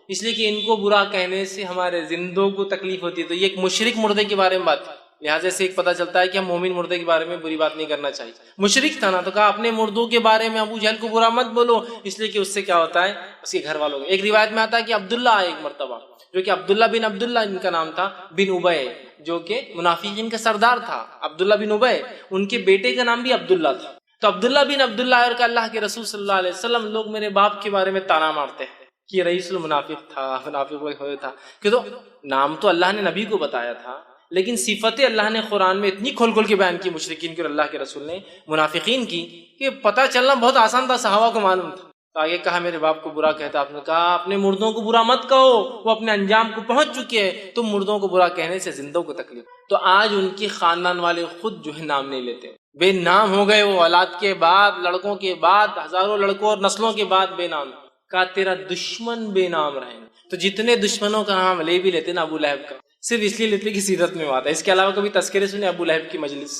اس لیے کہ ان کو برا کہنے سے ہمارے زندوں کو تکلیف ہوتی ہے۔ تو یہ ایک مشرک مردے کے بارے میں بات ہے، لہٰذا سے ایک پتہ چلتا ہے کہ ہم مومن مردے کے بارے میں بری بات نہیں کرنا چاہیے۔ مشرک تھا نا، تو کہا اپنے مردوں کے بارے میں ابو جہل کو برا مت بولو، اس لیے کہ اس سے کیا ہوتا ہے اس کے گھر والوں کو۔ ایک روایت میں آتا ہے کہ عبداللہ آئے ایک مرتبہ، جو کہ عبداللہ بن عبداللہ ان کا نام تھا بن ابے، جو کہ منافقین کا سردار تھا، عبداللہ بن ابے، ان کے بیٹے کا نام بھی عبداللہ تھا۔ تو عبداللہ بن عبداللہ اور کہ اللہ کے رسول صلی اللہ علیہ وسلم لوگ میرے باپ کے بارے میں تانا مارتے ہیں، کہ رئیس المنافق تھا، منافق تھا، کہ تو نام تو اللہ نے نبی کو بتایا تھا، لیکن صفتیں اللہ نے قرآن میں اتنی کھول کھول کے بیان کی مشرکین کی اور اللہ کے رسول نے منافقین کی کہ پتہ چلنا بہت آسان تھا، صحابہ کو معلوم تھا۔ تو آگے کہا میرے باپ کو برا کہتا، آپ نے کہا اپنے مردوں کو برا مت کہو، وہ اپنے انجام کو پہنچ چکے ہیں، تم مردوں کو برا کہنے سے زندوں کو تکلیف۔ تو آج ان کے خاندان والے خود جو ہے نام نہیں لیتے، بے نام ہو گئے، وہ اولاد کے بعد، لڑکوں کے بعد، ہزاروں لڑکوں اور نسلوں کے بعد بے نام۔ کہا تیرا دشمن بے نام رہے۔ تو جتنے دشمنوں کا نام لے بھی لیتے نا ابو لہب کا، صرف اس لیے لیتے کہ سیرت میں بات ہے، اس کے علاوہ کبھی تذکرے سنے ابو لہب کی مجلس،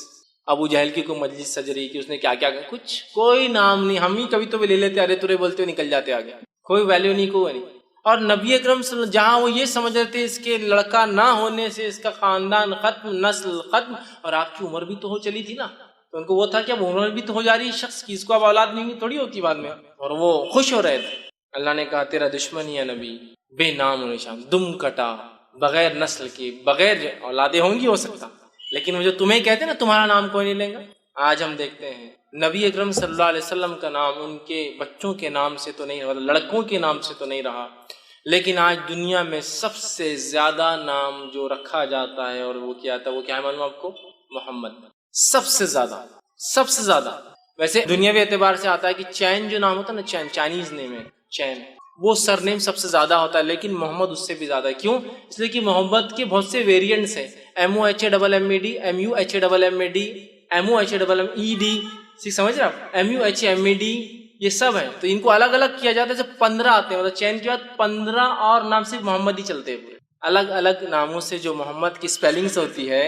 ابو جہل کی کوئی مجلس سج رہی کہ اس نے کیا کیا کہا، کچھ کوئی نام نہیں۔ ہم ہی کبھی تو بھی لے لیتے، ارے تورے بولتے ہوئے نکل جاتے آگے، کوئی ویلیو نہیں، کوئی نہیں۔ اور نبی اکرم صلی اللہ علیہ وسلم جہاں وہ یہ سمجھ رہے تھے اس کے لڑکا نہ ہونے سے اس کا خاندان ختم، نسل ختم، اور آپ کی عمر بھی تو ہو چلی تھی نا، تو ان کو وہ تھا کہ اب عمر بھی تو ہو جا رہی ہے شخص کی، اس کو اب اولاد نہیں تھوڑی ہوتی بعد میں، اور وہ خوش ہو رہے تھے۔ اللہ نے کہا تیرا دشمن یا نبی بے نام و نشان، دم کٹا، بغیر نسل کی، بغیر اولادیں ہوں گی ہو سکتا، لیکن وہ جو تمہیں کہتے ہیں نا تمہارا نام کوئی نہیں لیں گا۔ آج ہم دیکھتے ہیں نبی اکرم صلی اللہ علیہ وسلم کا نام ان کے بچوں کے نام سے تو نہیں رہا، لڑکوں کے نام سے تو نہیں رہا، لیکن آج دنیا میں سب سے زیادہ نام جو رکھا جاتا ہے اور وہ کیا تھا، وہ کیا ہے معلوم آپ کو؟ محمد۔ سب سے زیادہ ویسے دنیاوی اعتبار سے آتا ہے کہ چین جو نام ہوتا ہے نا، چین چائنیز نیم ہے، چین، وہ سر نیم سب سے زیادہ ہوتا ہے، لیکن محمد اس سے بھی زیادہ ہے۔ کیوں؟ اس لیے کہ محمد کے بہت سے ویریئنٹس ہیں، MOHAMMED، MUHAMMED، MOHAMMED، سمجھ رہے آپ؟ MUHMED، یہ سب ہیں، تو ان کو الگ الگ کیا جاتا ہے۔ جب 15 آتے ہیں، مطلب چین کے بعد 15 اور نام صرف محمد ہی چلتے ہیں پورے۔ الگ الگ ناموں سے جو محمد کی سپیلنگز ہوتی ہے،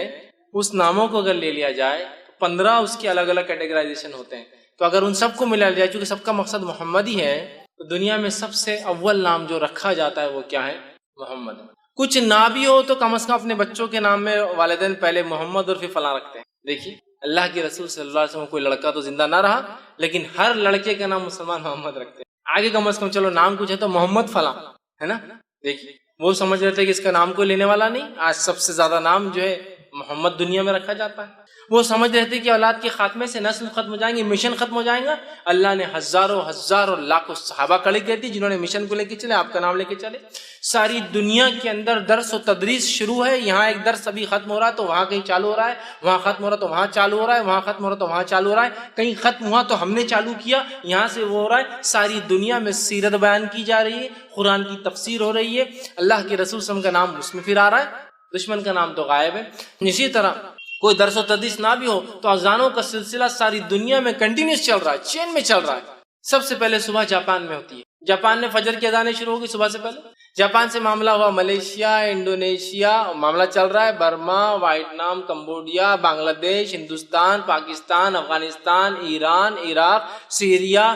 اس ناموں کو اگر لے لیا جائے تو 15 اس کے الگ الگ کیٹیگرائزیشن ہوتے ہیں۔ تو اگر ان سب کو ملا لیا چونکہ سب کا مقصد محمد ہی ہے، تو دنیا میں سب سے اول نام جو رکھا جاتا ہے وہ کیا ہے؟ محمد۔ کچھ نہ بھی ہو تو کم از کم اپنے بچوں کے نام میں والدین پہلے محمد اور پھر فلاں رکھتے ہیں۔ دیکھیے اللہ کے رسول صلی اللہ علیہ وسلم کوئی لڑکا تو زندہ نہ رہا، لیکن ہر لڑکے کا نام مسلمان محمد رکھتے ہیں۔ آگے کم از کم چلو نام کچھ ہے تو محمد فلاں ہے نا۔ دیکھیے وہ سمجھ رہے تھے کہ اس کا نام کوئی لینے والا نہیں، آج سب سے زیادہ نام جو ہے محمد دنیا میں رکھا جاتا ہے۔ وہ سمجھ رہے تھے کہ اولاد کے خاتمے سے نسل ختم ہو جائیں گے، مشن ختم ہو جائیں گا۔ اللہ نے ہزاروں لاکھوں صحابہ کھڑے کر دی جنہوں نے مشن کو لے کے چلے، آپ کا نام لے کے چلے۔ ساری دنیا کے اندر درس و تدریس شروع ہے، یہاں ایک درس ابھی ختم ہو رہا ہے تو وہاں کہیں چالو ہو رہا ہے، وہاں ختم ہو رہا ہے تو وہاں چالو ہو رہا ہے، وہاں ختم ہو رہا ہے تو وہاں چالو ہو رہا ہے، کہیں ختم ہوا تو ہم نے چالو کیا، یہاں سے وہ ہو رہا ہے۔ ساری دنیا میں سیرت بیان کی جا رہی ہے، قرآن کی تفسیر ہو رہی ہے، اللہ کے رسول صلی اللہ علیہ وسلم کا نام اس میں پھر آ رہا ہے، دشمن کا نام تو غائب ہے۔ اسی طرح کوئی درس و تدریس نہ بھی ہو تو اذانوں کا سلسلہ ساری دنیا میں کنٹینیوس چل رہا ہے، چین میں چل رہا ہے۔ سب سے پہلے صبح جاپان میں ہوتی ہے، جاپان میں فجر کی اذانیں شروع ہوگی صبح سے پہلے۔ جاپان سے معاملہ ہوا ملیشیا، انڈونیشیا، معاملہ چل رہا ہے برما، ویتنام، کمبوڈیا، بنگلہ دیش، ہندوستان، پاکستان، افغانستان، ایران، عراق، سیریا،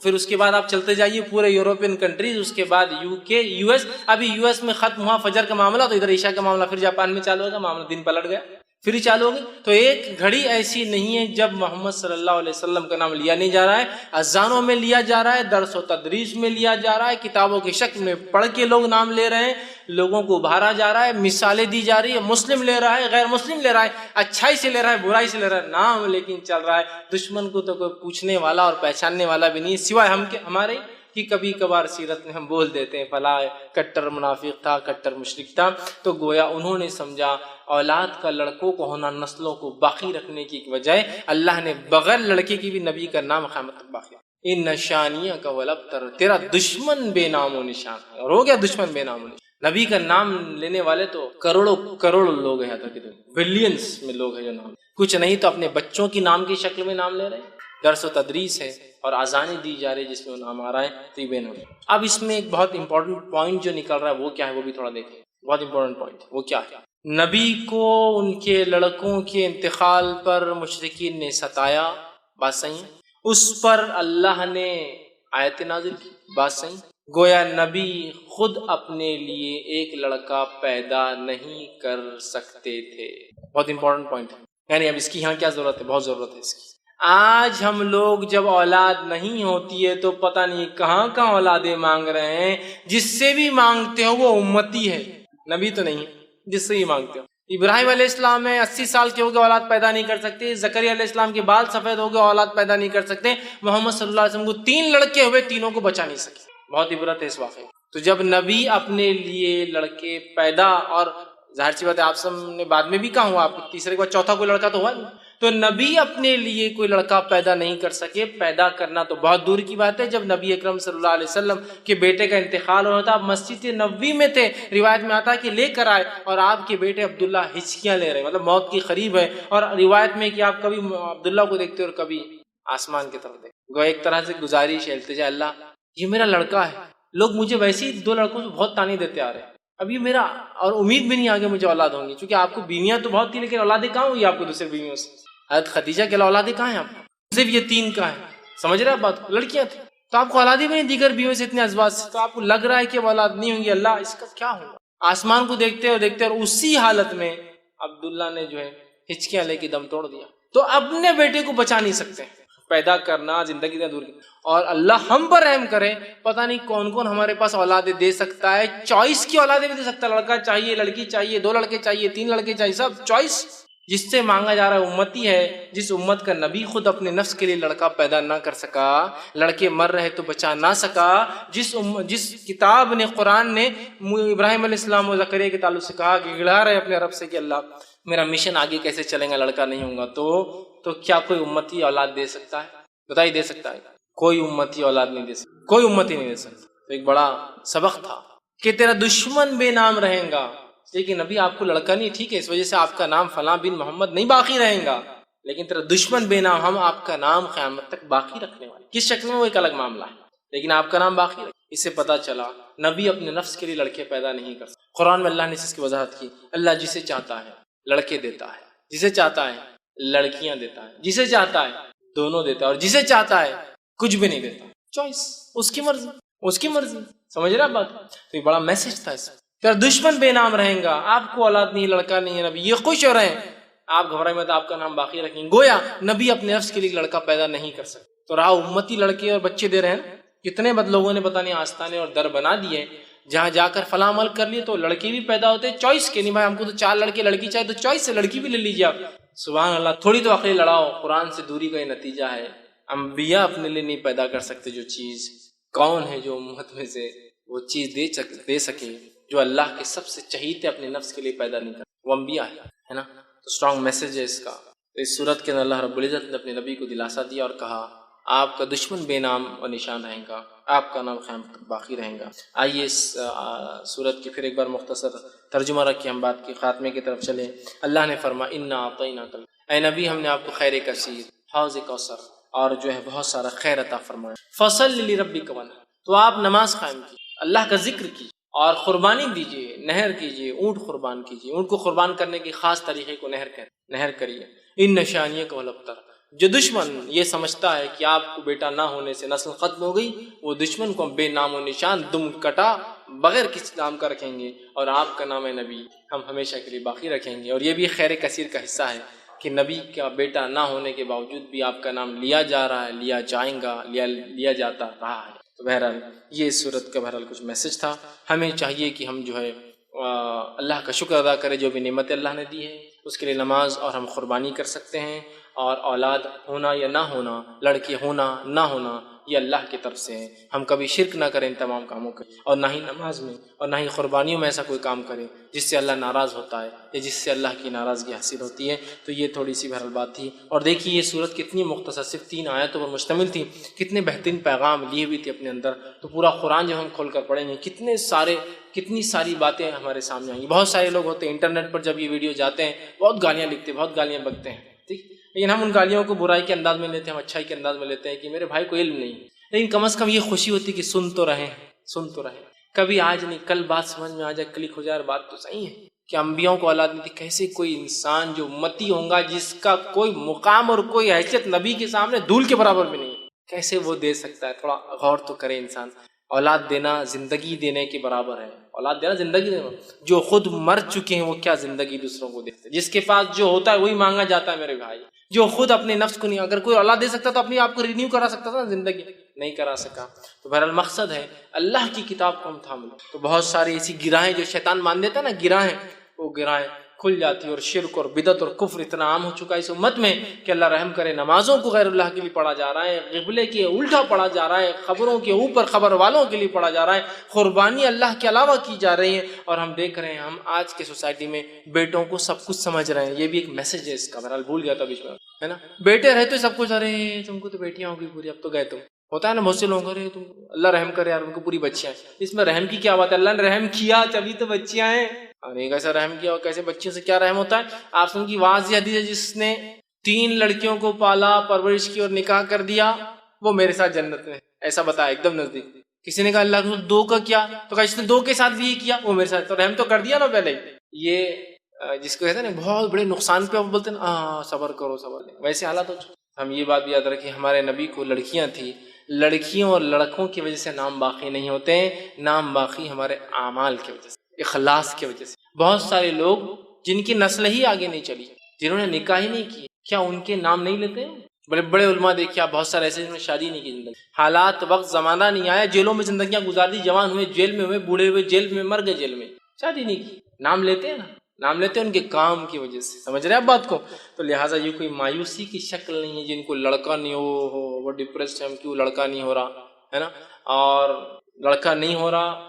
پھر اس کے بعد آپ چلتے جائیے پورے یورپین کنٹریز، اس کے بعد UK، US۔ ابھی US میں ختم ہوا فجر کا معاملہ تو ادھر عشاء کا معاملہ پھر جاپان میں چالو ہوگا، معاملہ دن پلٹ گیا، پھر ہی چالو ہوگی۔ تو ایک گھڑی ایسی نہیں ہے جب محمد صلی اللہ علیہ وسلم کا نام لیا نہیں جا رہا ہے، اذانوں میں لیا جا رہا ہے، درس و تدریس میں لیا جا رہا ہے، کتابوں کی شکل میں پڑھ کے لوگ نام لے رہے ہیں، لوگوں کو ابھارا جا رہا ہے، مثالیں دی جا رہی ہے، مسلم لے رہا ہے، غیر مسلم لے رہا ہے، اچھائی سے لے رہا ہے، برائی سے لے رہا ہے، نام لیکن چل رہا ہے۔ دشمن کو تو کوئی پوچھنے والا اور پہچاننے والا بھی نہیں سوائے ہم کے ہمارے کہ کبھی کبھار سیرت میں ہم بول دیتے ہیں فلاں کٹر منافق تھا، کٹر مشرک تھا، تو گویا انہوں نے سمجھا اولاد کا لڑکوں کو ہونا نسلوں کو باقی رکھنے کی بجائے اللہ نے بغیر لڑکے کی بھی نبی کا نام قیامت تک باقی۔ ان نشانیہ کا ولبتر، تیرا دشمن بے نام و نشان ہے، اور ہو گیا دشمن بے نام و نشان۔ نبی کا نام لینے والے تو کروڑوں لوگ ہیں، بلینز میں لوگ ہیں جو نام، کچھ نہیں تو اپنے بچوں کی نام کی شکل میں نام لے رہے ہیں، درس و تدریس ہے اور اذانیں دی جا رہی جس میں وہ نام آ رہا ہے، تو یہ بے نام۔ اب اس میں ایک بہت امپورٹنٹ پوائنٹ جو نکل رہا ہے وہ کیا ہے، وہ بھی تھوڑا دیکھیں، بہت امپورٹنٹ پوائنٹ وہ کیا ہے۔ نبی کو ان کے لڑکوں کے انتقال پر مشرکین نے ستایا، بات صحیح ہے، اس پر اللہ نے آیت نازل کی، بات صحیح۔ گویا نبی خود اپنے لیے ایک لڑکا پیدا نہیں کر سکتے تھے، بہت امپورٹنٹ پوائنٹ ہے، یعنی اب اس کی یہاں کیا ضرورت ہے، بہت ضرورت ہے اس کی۔ آج ہم لوگ جب اولاد نہیں ہوتی ہے تو پتہ نہیں کہاں کہاں اولادیں مانگ رہے ہیں، جس سے بھی مانگتے ہو وہ امتی ہے، نبی تو نہیں ہے جس سے ہی مانگتے ہو۔ ابراہیم علیہ السلام ہے 80 سال کے ہو گئے اولاد پیدا نہیں کر سکتے، زکریا علیہ السلام کے بال سفید ہو گئے اولاد پیدا نہیں کر سکتے، محمد صلی اللہ علیہ وسلم کو 3 لڑکے ہوئے، تینوں کو بچا نہیں سکے، بہت عبرت ہے اس واقعے۔ تو جب نبی اپنے لیے لڑکے پیدا، اور ظاہر سی بات ہے آپ سب نے بعد میں بھی کہا ہوا، آپ کو تیسرے کے بعد چوتھا کوئی لڑکا تو ہوا نہیں، تو نبی اپنے لیے کوئی لڑکا پیدا نہیں کر سکے، پیدا کرنا تو بہت دور کی بات ہے۔ جب نبی اکرم صلی اللہ علیہ وسلم کے بیٹے کا انتقال ہو رہا تھا، آپ مسجد نبوی میں تھے، روایت میں آتا ہے کہ لے کر آئے، اور آپ کے بیٹے عبداللہ ہچکیاں لے رہے، مطلب موت کی قریب ہے، اور روایت میں کہ آپ کبھی عبداللہ کو دیکھتے اور کبھی آسمان کی طرف دیکھتے، گو ایک طرح سے گزارش ہے، التجا، اللہ یہ میرا لڑکا ہے، لوگ مجھے ویسے ہی 2 لڑکوں سے بہت تانے دیتے آ رہے ہیں، اب یہ میرا، اور امید بھی نہیں آگے مجھے اولاد ہوں گی، چونکہ آپ کو بیویاں تو بہت تھی لیکن اولادیں کہاں ہوئی آپ کو دوسرے بیویوں سے؟ حضرت خدیجہ کے اولادیں کہاں ہیں آپ کو؟ صرف یہ 3 کا ہے، سمجھ رہے آپ بات کو؟ لڑکیاں تھیں تو آپ کو اولادیں بھی نہیں دیگر بیویوں سے اتنے ازواج سے، تو آپ کو لگ رہا ہے کہ وہ اولاد نہیں ہوں گی، اللہ اس کا کیا ہوگا؟ آسمان کو دیکھتے اور دیکھتے، اور اسی حالت میں عبداللہ نے جو ہے ہچکیاں لے کے دم توڑ دیا۔ تو اپنے بیٹے کو بچا نہیں سکتے، پیدا کرنا زندگی سے دور کی، اور اللہ ہم پر رحم کرے، پتہ نہیں کون کون ہمارے پاس اولادیں دے سکتا ہے، چوائس کی اولادیں بھی دے سکتا ہے، لڑکا چاہیے، لڑکی چاہیے، 2 لڑکے چاہیے، 3 لڑکے چاہیے، سب چوائس۔ جس سے مانگا جا رہا ہے امتی ہے، جس امت کا نبی خود اپنے نفس کے لیے لڑکا پیدا نہ کر سکا، لڑکے مر رہے تو بچا نہ سکا، جس کتاب نے، قرآن نے ابراہیم علیہ السلام و زکریا کے تعلق سے کہا کہ گڑا رہے اپنے رب سے کہ اللہ میرا مشن آگے کیسے چلے گا، لڑکا نہیں ہوں گا، تو کیا کوئی امتی اولاد دے سکتا ہے؟ بتائیے دے سکتا ہے؟ کوئی امتی اولاد نہیں دے سکتا، کوئی امتی نہیں دے سکتا۔ تو ایک بڑا سبق تھا کہ تیرا دشمن بے نام رہے گا، لیکن ابھی آپ کو لڑکا نہیں، ٹھیک ہے، اس وجہ سے آپ کا نام فلاں بن محمد نہیں باقی رہے گا، لیکن تیرا دشمن بے نام، ہم آپ کا نام قیامت تک باقی رکھنے والے، کس شکل میں وہ ایک الگ معاملہ ہے، لیکن آپ کا نام باقی رہے۔ اس سے پتہ چلا نبی اپنے نفس کے لیے لڑکے پیدا نہیں کر سکتے۔ قرآن میں اللہ نے اس کی وضاحت کی، اللہ جسے چاہتا ہے لڑکے دیتا ہے، جسے چاہتا ہے لڑکیاں دیتا ہے، جسے چاہتا ہے دونوں دیتا ہے، اور جسے چاہتا ہے کچھ بھی نہیں دیتا، چوائس، اس کی مرضی، اس کی مرضی، سمجھ رہے آپ بات؟ تو یہ بڑا میسج تھا اس میں، تیرا دشمن بے نام رہیں گا، آپ کو اولاد نہیں، لڑکا نہیں ہے، نبی یہ خوش ہو رہے ہیں، آپ گھبرائیں مت، آپ کا نام باقی رکھیں گے، گویا نبی اپنے نفس کے لیے لڑکا پیدا نہیں کر سکتے، تو رہا امتی لڑکے اور بچے دے رہے ہیں، کتنے بد لوگوں نے پتہ نہیں آستانے اور در بنا دیے، جہاں جا کر فلاں عمل کر لیے تو لڑکے بھی پیدا ہوتے، چوائس کے نہیں بھائی ہم کو تو 4 لڑکے لڑکی چاہیے تو چوائس سے لڑکی بھی لے لیجیے آپ، سبحان اللہ، تھوڑی تو عقل لڑاؤ، قرآن سے دوری کا یہ نتیجہ ہے، انبیاء اپنے لیے نہیں پیدا کر سکتے جو چیز، کون ہے جو امت میں سے وہ چیز دے سکے جو اللہ کے سب سے چہیتے اپنے نفس کے لیے پیدا نہیں کرتے، وہ انبیاء ہے نا۔ تو اسٹرانگ میسج ہے اس کا۔ تو اس صورت کے اندر اللہ رب العزت نے اپنے نبی کو دلاسا دیا اور کہا آپ کا دشمن بے نام اور نشان رہے گا، آپ کا نام قیامت تک باقی رہے گا۔ آئیے اس صورت کی پھر ایک بار مختصر ترجمہ رکھ کے ہم بات کی خاتمے کی طرف چلیں۔ اللہ نے فرمایا انا اعطیناک، اے نبی ہم نے آپ کو خیر کثیر، حوض کوثر اور جو ہے بہت سارا خیر عطا فرمایا، فصل لربک وانحر، تو آپ نماز قائم کی، اللہ کا ذکر کیجیے اور قربانی دیجیے، نہر کیجیے، اونٹ قربان کیجیے، اونٹ کو قربان کرنے کے خاص طریقے کو نہر کریے، ان شانیک والابتر، جو دشمن یہ سمجھتا ہے کہ آپ کو بیٹا نہ ہونے سے نسل ختم ہو گئی، وہ دشمن کو ہم بے نام و نشان دم کٹا بغیر کسی نام کا رکھیں گے، اور آپ کا نام نبی ہم ہمیشہ کے لیے باقی رکھیں گے۔ اور یہ بھی خیر کثیر کا حصہ ہے کہ نبی کا بیٹا نہ ہونے کے باوجود بھی آپ کا نام لیا جا رہا ہے، لیا جائیں گا، لیا جاتا رہا ہے۔ تو بہرحال یہ اس صورت کا بہرحال کچھ میسج تھا۔ ہمیں چاہیے کہ ہم جو ہے اللہ کا شکر ادا کریں، جو بھی نعمت اللہ نے دی ہے اس کے لیے نماز اور ہم قربانی کر سکتے ہیں، اور اولاد ہونا یا نہ ہونا، لڑکے ہونا نہ ہونا، یہ اللہ کی طرف سے ہے۔ ہم کبھی شرک نہ کریں ان تمام کاموں کے، اور نہ ہی نماز میں اور نہ ہی قربانیوں میں ایسا کوئی کام کریں جس سے اللہ ناراض ہوتا ہے یا جس سے اللہ کی ناراضگی حاصل ہوتی ہے۔ تو یہ تھوڑی سی بہرحال بات تھی۔ اور دیکھیے یہ صورت کتنی مختصر، صرف 3 آیتوں پر مشتمل تھی، کتنے بہترین پیغام لیے ہوئی تھی اپنے اندر۔ تو پورا قرآن جب ہم کھول کر پڑھیں گے کتنی ساری باتیں ہمارے سامنے آئیں گی۔ بہت سارے لوگ ہوتے ہیں انٹرنیٹ پر جب یہ ویڈیو جاتے ہیں بہت گالیاں لکھتے ہیں، بہت گالیاں بکتے ہیں، ٹھیک، لیکن ہم ان گالیوں کو برائی کے انداز میں لیتے ہیں، ہم اچھائی کے انداز میں لیتے ہیں کہ میرے بھائی کو علم نہیں، لیکن کم از کم یہ خوشی ہوتی کہ سن تو رہے، کبھی آج نہیں کل بات سمجھ میں آ جائے، کلک ہو جائے، بات تو صحیح ہے کہ انبیاءوں کو اولاد نہیں تھی، کیسے کوئی انسان جو امتی ہوگا جس کا کوئی مقام اور کوئی حیثیت نبی کے سامنے دھول کے برابر بھی نہیں ہے، کیسے وہ دے سکتا ہے؟ تھوڑا غور تو کرے انسان۔ اولاد دینا زندگی دینے کے برابر ہے، اولاد دینا زندگی دینا، جو خود مر چکے ہیں وہ کیا زندگی دوسروں کو دیتے ہیں؟ جس کے پاس جو ہوتا ہے وہی مانگا جاتا ہے میرے بھائی، جو خود اپنے نفس کو نہیں، اگر کوئی اولاد دے سکتا تو اپنے آپ کو رینیو کرا سکتا تھا، زندگی نہیں کرا سکا۔ تو بہرحال مقصد ہے اللہ کی کتاب کو ہم تھام لیں۔ تو بہت ساری ایسی گراہیں جو شیطان مان دیتا ہے نا، گراہیں، وہ گراہیں کھل جاتی ہے، اور شرک اور بدعت اور کفر اتنا عام ہو چکا ہے اس امت میں کہ اللہ رحم کرے، نمازوں کو غیر اللہ کے لیے پڑھا جا رہا ہے، قبلے کے الٹا پڑھا جا رہا ہے، خبروں کے اوپر خبر والوں کے لیے پڑھا جا رہا ہے، قربانی اللہ کے علاوہ کی جا رہی ہے، اور ہم دیکھ رہے ہیں ہم آج کے سوسائٹی میں بیٹوں کو سب کچھ سمجھ رہے ہیں۔ یہ بھی ایک میسج ہے اس کا، بہرحال بھول گیا تھا بیچ میں، ہے نا، بیٹے رہتے سب کچھ، ارے تم کو تو بیٹیاں ہوگی پوری، اب تو گئے تم، ہوتا ہے نا بہت سے لوگ، ارے تم اللہ رحم کرے یار ان کو پوری بچیاں ہیں، اس میں رحم کی کیا بات ہے؟ اللہ نے رحم کیا تبھی تو بچیاں ہیں، اور ایک ایسا رحم کیا اور کیسے بچیوں سے کیا رحم ہوتا ہے؟ آپ سن کی واضح حدیث ہے، جس نے 3 لڑکیوں کو پالا پرورش کی اور نکاح کر دیا وہ میرے ساتھ جنت میں، ایسا بتایا ایک دم نزدیک۔ کسی نے کہا اللہ کے رسول 2 کا کیا؟ تو کہا جس نے 2 کے ساتھ بھی کیا وہ میرے ساتھ، تو رحم تو کر دیا نا پہلے ہی۔ یہ جس کو کہتے ہیں نا بہت بڑے نقصان پہ وہ بولتے ہیں نا صبر کرو صبر لے، ویسے حالات ہو چکے۔ ہم یہ بات بھی یاد رکھیں، ہمارے نبی کو لڑکیاں تھیں، لڑکیوں اور لڑکوں کی وجہ سے نام باقی نہیں ہوتے ہیں، نام باقی ہمارے اعمال کی وجہ سے، اخلاص کی وجہ سے۔ بہت سارے لوگ جن کی نسل ہی آگے نہیں چلی، جنہوں نے نکاح ہی نہیں کی، کیا ان کے نام نہیں لیتے ہیں؟ بڑے بڑے علماء دیکھیں آپ، بہت سارے ایسے جنہوں نے شادی نہیں کی، زندگی حالات وقت زمانہ نہیں آیا، جیلوں میں زندگیاں گزار دی، جوان ہوئے جیل میں ہوئے، بوڑھے ہوئے جیل میں، مر گئے جیل میں، شادی نہیں کی، نام لیتے ہیں نا، نام لیتے ہیں ان کے کام کی وجہ سے، سمجھ رہے ہیں آپ بات کو؟ تو لہٰذا یہ کوئی مایوسی کی شکل نہیں ہے جن کو لڑکا نہیں ہو وہ ڈپریسڈ ہے، ہم کیوں لڑکا نہیں ہو رہا ہے نا، اور لڑکا نہیں ہو رہا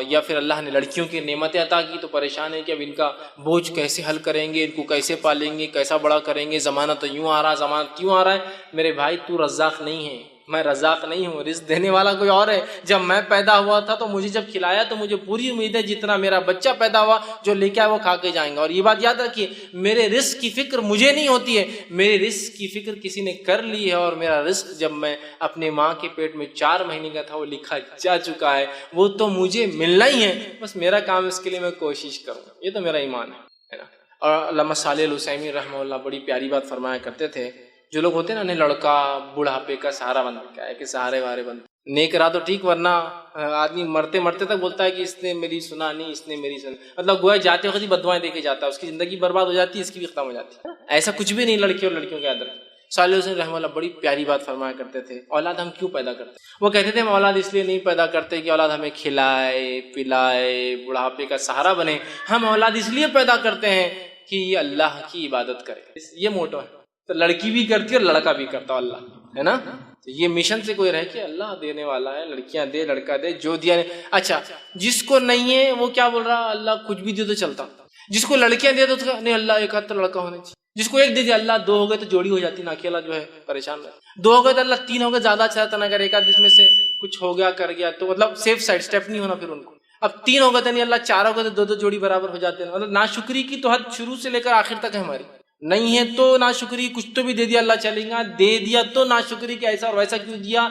یا پھر اللہ نے لڑکیوں کی نعمتیں عطا کی تو پریشان ہے کہ اب ان کا بوجھ کیسے حل کریں گے، ان کو کیسے پالیں گے، کیسا بڑا کریں گے، زمانہ تو یوں آ رہا، زمانہ کیوں آ رہا ہے؟ میرے بھائی تو رزاق نہیں ہے، میں رزاق نہیں ہوں، رزق دینے والا کوئی اور ہے۔ جب میں پیدا ہوا تھا تو مجھے جب کھلایا تو مجھے پوری امید ہے جتنا میرا بچہ پیدا ہوا جو لے کے آئے وہ کھا کے جائیں گا، اور یہ بات یاد رکھیے میرے رزق کی فکر مجھے نہیں ہوتی ہے، میرے رزق کی فکر کسی نے کر لی ہے، اور میرا رزق جب میں اپنے ماں کے پیٹ میں 4 مہینے کا تھا وہ لکھا جا چکا ہے، وہ تو مجھے ملنا ہی ہے، بس میرا کام اس کے لیے میں کوشش کروں، یہ تو میرا ایمان ہے نا۔ اور علامہ صالح العثیمین رحمہ اللہ بڑی پیاری بات فرمایا کرتے تھے، جو لوگ ہوتے ہیں نا انہیں لڑکا بڑھاپے کا سہارا بنتا، کیا ہے کہ سہارے وارے بنتے، نیک رہا تو ٹھیک، ورنہ آدمی مرتے مرتے تک بولتا ہے کہ اس نے میری سنا نہیں، اس نے میری سنا، مطلب گویا جاتے وقت ہی بدوائیں دے کے جاتا ہے، اس کی زندگی برباد ہو جاتی ہے، اس کی بھی ختم ہو جاتی ہے۔ ایسا کچھ بھی نہیں لڑکی اور لڑکیوں کے اندر۔ صالح حسین رحمہ اللہ بڑی پیاری بات فرمایا کرتے تھے، اولاد ہم کیوں پیدا کرتے ہیں؟ وہ کہتے تھے ہم اولاد اس لیے نہیں پیدا کرتے کہ اولاد ہمیں کھلائے پلائے بڑھاپے کا سہارا بنے، ہم اولاد اس لیے پیدا کرتے ہیں کہ یہ اللہ کی عبادت کرے، یہ موٹو ہے۔ تو لڑکی بھی کرتی ہے اور لڑکا بھی کرتا ہے، اللہ ہے نا، تو یہ مشن سے کوئی رہ کہ اللہ دینے والا ہے، لڑکیاں دے لڑکا دے، جو دیا اچھا، جس کو نہیں ہے وہ کیا بول رہا، اللہ کچھ بھی دے تو چلتا، جس کو لڑکیاں دے تو نہیں اللہ ایک ہاتھ تو لڑکا ہونا چاہیے، جس کو ایک دے دیا اللہ 2 ہو گئے تو جوڑی ہو جاتی نا، اکیلا جو ہے پریشان رہے، 2 ہو گئے تو اللہ 3 ہو گئے زیادہ اچھا رہتا نا، اگر ایک آدھ میں سے کچھ ہو گیا کر گیا تو مطلب سیف سائڈ اسٹیپ نہیں ہونا پھر ان کو، اب 3 ہو گئے تو نہیں اللہ 4 ہو گئے تو 2 جوڑی برابر ہو جاتے ہیں، مطلب ناشکری کی تو حد شروع سے لے کر آخر تک ہے ہماری، نہیں ہے تو ناشکری، کچھ تو بھی دے دیا اللہ چلے گا، دے دیا تو ناشکری کہ ایسا اور ویسا کیوں دیا،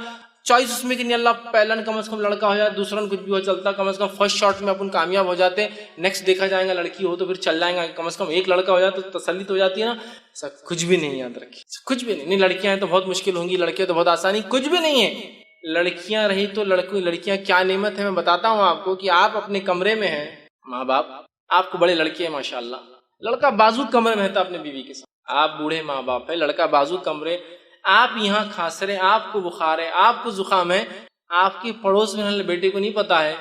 چوائس اس میں کہ نہیں اللہ پہلا کم از کم لڑکا ہو جائے، دوسرا کچھ بھی ہو چلتا، کم از کم فرسٹ شاٹ میں اپن کامیاب ہو جاتے، نیکسٹ دیکھا جائے گا لڑکی ہو تو پھر چل جائیں گا، کم از کم ایک لڑکا ہو جائے تو تسلی تو ہو جاتی ہے نا، سب کچھ بھی نہیں یاد رکھیے، کچھ بھی نہیں، لڑکیاں ہیں تو بہت مشکل ہوں گی، لڑکے تو بہت آسانی، کچھ بھی نہیں ہے، لڑکیاں رہی تو لڑکیاں کیا نعمت ہے میں بتاتا ہوں آپ کو، کہ آپ اپنے کمرے میں ہیں، ماں باپ آپ کو بڑے لڑکے ہیں ماشاءاللہ، لڑکا بازو کمرے میں رہتا اپنے بیوی کے ساتھ، آپ بوڑھے ماں باپ ہے، لڑکا بازو کمرے، آپ یہاں کھانس رہے، آپ کو بخار ہے، آپ کو زکام ہے، آپ کے پڑوس میں بیٹے کو نہیں پتا ہے،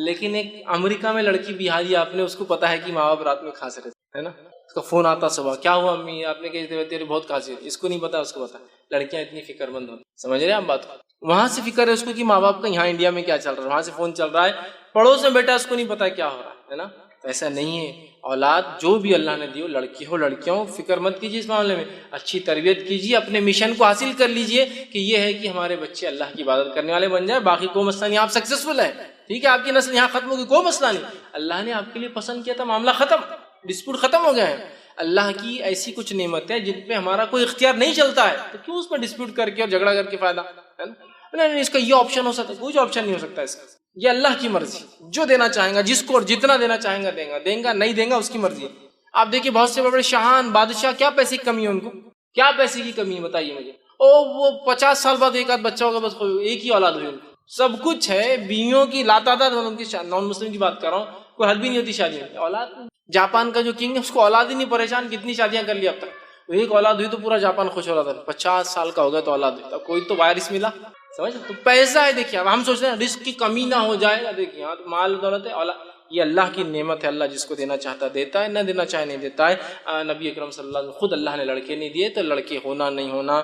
لیکن ایک امریکہ میں لڑکی بہاری آپ نے، اس کو پتا ہے کہ ماں باپ رات میں کھانس رہے ہے نا، اس کا فون آتا صبح، کیا ہوا امی، آپ نے کہتے تیرے بہت کھانسی ہے، اس کو نہیں پتا، اس کو پتا، لڑکیاں اتنی فکر مند ہوتی، سمجھ رہے ہیں آپ بات کو، وہاں سے فکر ہے اس کو کہ ماں باپ کا یہاں انڈیا میں کیا چل رہا ہے، وہاں سے فون چل رہا ہے، پڑوس میں بیٹا اس کو نہیں پتا کیا ہو رہا ہے نا، ایسا نہیں ہے، اولاد جو بھی اللہ نے دی ہو، لڑکی ہو لڑکیاں ہو، فکر مت کیجیے اس معاملے میں، اچھی تربیت کیجیے، اپنے مشن کو حاصل کر لیجیے کہ یہ ہے کہ ہمارے بچے اللہ کی عبادت کرنے والے بن جائیں، باقی کوئی مسئلہ نہیں، آپ سکسیسفل ہیں، ٹھیک ہے، آپ کی نسل یہاں ختم ہوگی، کوئی مسئلہ نہیں، اللہ نے آپ کے لیے پسند کیا تھا، معاملہ ختم، ڈسپیوٹ ختم ہو گیا ہے، اللہ کی ایسی کچھ نعمت ہے جن پہ ہمارا کوئی اختیار نہیں چلتا ہے، تو کیوں اس پہ ڈسپیوٹ کر کے اور جھگڑا کر کے فائدہ ہے نا؟ نہیں، اس کا یہ آپشن ہو سکتا ہے، کوئی آپشن نہیں ہو سکتا اس کا، یہ اللہ کی مرضی، جو دینا چاہیں گا جس کو اور جتنا دینا چاہیں گا دیں گا، نہیں دیں گا اس کی مرضی ہے۔ آپ دیکھیے بہت سے بڑے شاہان بادشاہ، کیا پیسے کی کمی ہے ان کو، کیا پیسے کی کمی ہے بتائیے مجھے، وہ 50 سال بعد ایک آدھ بچہ ہوگا، بس ایک ہی اولاد ہوئی ان کو، سب کچھ ہے، بیویوں کی لاتعداد، ان کی نان مسلم کی بات کر رہا ہوں، کوئی حد بھی نہیں ہوتی شادی میں، اولاد، جاپان کا جو کنگ ہے اس کو اولاد ہی نہیں پریشان، کتنی شادیاں کر لی اب تک، ایک اولاد ہوئی تو پورا جاپان خوش ہو رہا تھا، 50 سال کا ہو گیا تو اولاد ہوئی، کوئی تو وائرس ملا، سمجھ تو پیسہ ہے، دیکھیے اب ہم سوچ رہے ہیں رزق کی کمی نہ ہو جائے گا، دیکھیے مال دولت ہے، یہ اللہ کی نعمت ہے، اللہ جس کو دینا چاہتا دیتا ہے، نہ دینا چاہے نہیں دیتا ہے۔ نبی اکرم صلی اللہ علیہ وسلم خود اللہ نے لڑکے نہیں دیے، تو لڑکے ہونا نہیں ہونا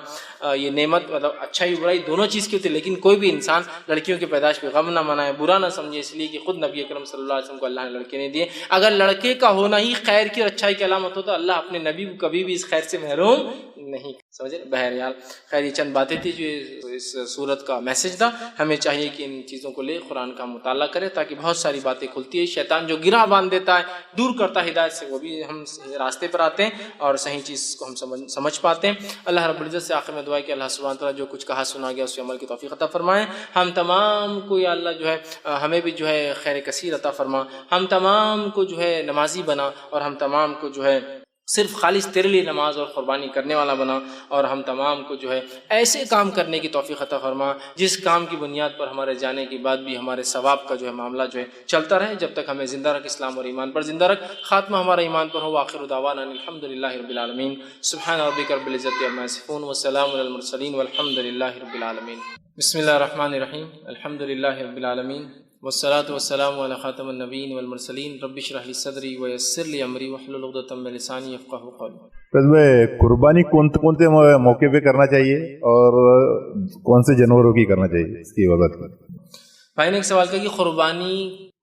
یہ نعمت مطلب اچھائی برائی دونوں چیز کی ہوتی ہے، لیکن کوئی بھی انسان لڑکیوں کی پیدائش پہ غم نہ منائے، برا نہ سمجھے، اس لیے کہ خود نبی اکرم صلی اللہ علیہ وسلم کو اللہ نے لڑکے نہیں دیے۔ اگر لڑکے کا ہونا ہی خیر کی اور اچھائی کی علامت ہو تو اللہ اپنے نبی کو کبھی بھی اس خیر سے محروم نہیں سمجھے۔ بہرحال خیر یہ چند باتیں تھی جو اس سورت کا میسج تھا، ہمیں چاہیے کہ ان چیزوں کو لے قرآن کا مطالعہ کرے تاکہ بہت ساری باتیں کھلتی ہے۔ شیطان جو گرہ باندھ دیتا ہے، دور کرتا ہے ہدایت سے، وہ بھی ہم راستے پر آتے ہیں اور صحیح چیز کو ہم سمجھ پاتے ہیں۔ اللہ رب العزت سے آخر میں دعا ہے کہ اللہ سبحانہ تعالیٰ جو کچھ کہا سنا گیا اس کے عمل کی توفیق عطا فرمائے۔ ہم تمام کو یا اللہ جو ہے ہمیں بھی جو ہے خیر کثیر عطا فرما، ہم تمام کو جو ہے نمازی بنا، اور ہم تمام کو جو ہے صرف خالص تیرے لیے نماز اور قربانی کرنے والا بنا، اور ہم تمام کو جو ہے ایسے کام کرنے کی توفیق عطا فرما جس کام کی بنیاد پر ہمارے جانے کے بعد بھی ہمارے ثواب کا جو ہے معاملہ جو ہے چلتا رہے، جب تک ہمیں زندہ رکھ، اسلام اور ایمان پر زندہ رکھ، خاتمہ ہمارا ایمان پر ہو۔ وآخر دعوانا الحمد للہ رب العالمین۔ سبحان ربک رب العزت عما یصفون وسلام علی المرسلین والحمد للہ رب العالمین۔ بسم اللہ الرحمن الرحیم، الحمد للہ رب العالمین، والصلاة والسلام علی خاتم النبیین والمرسلین، رب اشرح لی صدری ویسر لی امری واحلل عقدۃ من لسانی یفقہوا قولی۔ میں قربانی کون سے موقع پہ کرنا چاہیے اور کون سے جانوروں کی کرنا چاہیے، اس کی وضاحت کریں۔ بھائی نے ایک سوال کیا کہ قربانی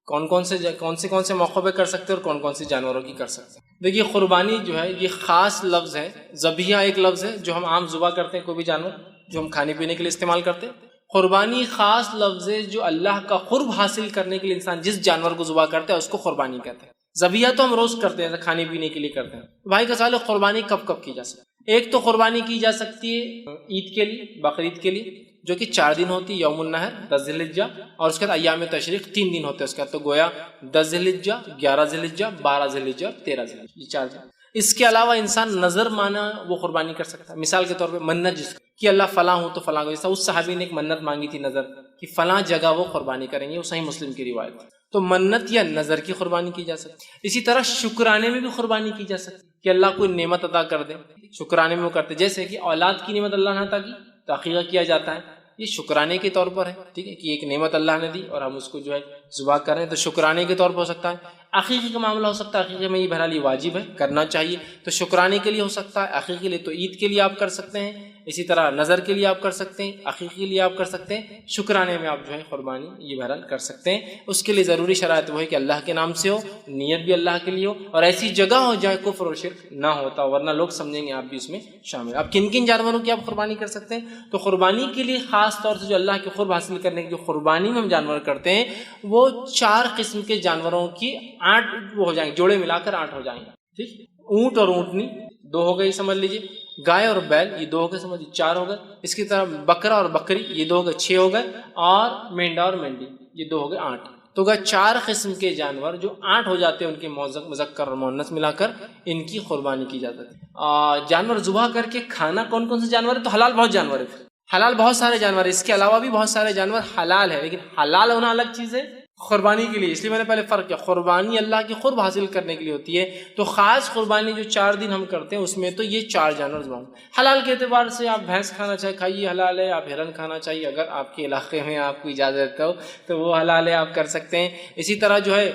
کون سے موقع پہ کر سکتے ہیں اور کون سے جانوروں کی کر سکتے ہیں۔ دیکھیے قربانی جو ہے یہ خاص لفظ ہے، ذبیحہ ایک لفظ ہے جو ہم عام ذبح کرتے ہیں، کوئی بھی جانور جو ہم کھانے پینے کے لیے استعمال کرتے ہیں۔ قربانی خاص لفظ ہے جو اللہ کا قرب حاصل کرنے کے لیے انسان جس جانور کو ذبح کرتا ہے اس کو قربانی کہتے ہیں۔ ذبیحہ تو ہم روز کرتے ہیں، کھانے پینے کے لیے کرتے ہیں۔ بھائی کا سوال ہے قربانی کب کب کی جا سکتی ہے۔ ایک تو قربانی کی جا سکتی ہے عید کے لیے، بقرعید کے لیے، جو کہ 4 دن ہوتی ہے، یوم النحر 10 ذی الحجہ، اور اس کے بعد ایام تشریق 3 دن ہوتے ہیں اس کے بعد، تو گویا 10 ذی الحجہ، 11 ذی الحجہ، 12 ذی الحجہ، 13 ذی الحجہ، یہ 4 دن۔ اس کے علاوہ انسان نظر مانا وہ قربانی کر سکتا ہے، مثال کے طور پہ منت جس کہ اللہ فلاں ہوں تو فلاں، جیسا اس صحابی نے ایک منت مانگی تھی نظر کہ فلاں جگہ وہ قربانی کریں گے، وہ صحیح مسلم کی روایت ہے، تو منت یا نظر کی قربانی کی جا سکتی ہے۔ اسی طرح شکرانے میں بھی قربانی کی جا سکتی ہے کہ اللہ کوئی نعمت عطا کر دے، شکرانے میں وہ کرتے، جیسے کہ اولاد کی نعمت اللہ نے عطا کی تو عقیقہ کیا جاتا ہے، یہ شکرانے کے طور پر ہے، ٹھیک ہے، کہ ایک نعمت اللہ نے دی اور ہم اس کو جو ہے ذبح کر رہے ہیں، تو شکرانے کے طور پر ہو سکتا ہے۔ عقیقے کا معاملہ ہو سکتا ہے، عقیقے میں یہ بہرحال واجب ہے، کرنا چاہیے، تو شکرانے کے لیے ہو سکتا ہے، عقیقے کے لیے تو عید کے لیے آپ کر سکتے ہیں، اسی طرح نظر کے لیے آپ کر سکتے ہیں، عقیقے کے لیے آپ کر سکتے ہیں، شکرانے میں آپ جو ہے قربانی یہ بہرحال کر سکتے ہیں۔ اس کے لیے ضروری شرائط وہ ہے کہ اللہ کے نام سے ہو، نیت بھی اللہ کے لیے ہو، اور ایسی جگہ ہو جہاں کفر اور شرک نہ ہوتا، ورنہ لوگ سمجھیں گے آپ بھی اس میں شامل۔ آپ کن کن جانوروں کی آپ قربانی کر سکتے ہیں، تو قربانی کے لیے خاص طور سے جو اللہ کے قرب حاصل کرنے کی جو قربانی میں ہم جانور کرتے ہیں وہ 4 قسم کے جانوروں کی 8 وہ ہو جائیں گے، جوڑے ملا کر 8 ہو جائیں گے، ٹھیک۔ اونٹ اور اونٹنی 2 ہو گئے سمجھ لیجئے، گائے اور بیل یہ 2 ہو گئے سمجھ لیجیے، 4 ہو گئے۔ اس کی طرح بکرا اور بکری یہ 2 ہو گئے، 6 ہو گئے، اور مینڈا اور مینڈی یہ 2 ہو گئے، 8۔ تو گا 4 قسم کے جانور جو 8 ہو جاتے ہیں، ان کے مذکر اور مؤنث ملا کر ان کی قربانی کی جاتی ہے۔ جانور ذبح کر کے کھانا کون سے جانور ہے، تو حلال بہت جانور ہے، حلال بہت سارے جانور، اس کے علاوہ بھی بہت سارے جانور حلال ہے، لیکن حلال ہونا الگ چیز ہے قربانی کے لیے، اس لیے میں نے پہلے فرق کیا، قربانی اللہ کی قرب حاصل کرنے کے لیے ہوتی ہے، تو خاص قربانی جو 4 دن ہم کرتے ہیں اس میں تو یہ 4 جانور ذبح۔ حلال کے اعتبار سے آپ بھینس کھانا چاہے کھائیے، حلال ہے، آپ ہرن کھانا چاہیے اگر آپ کے علاقے میں آپ کو اجازت ہو تو وہ حلال ہے، آپ کر سکتے ہیں۔ اسی طرح جو ہے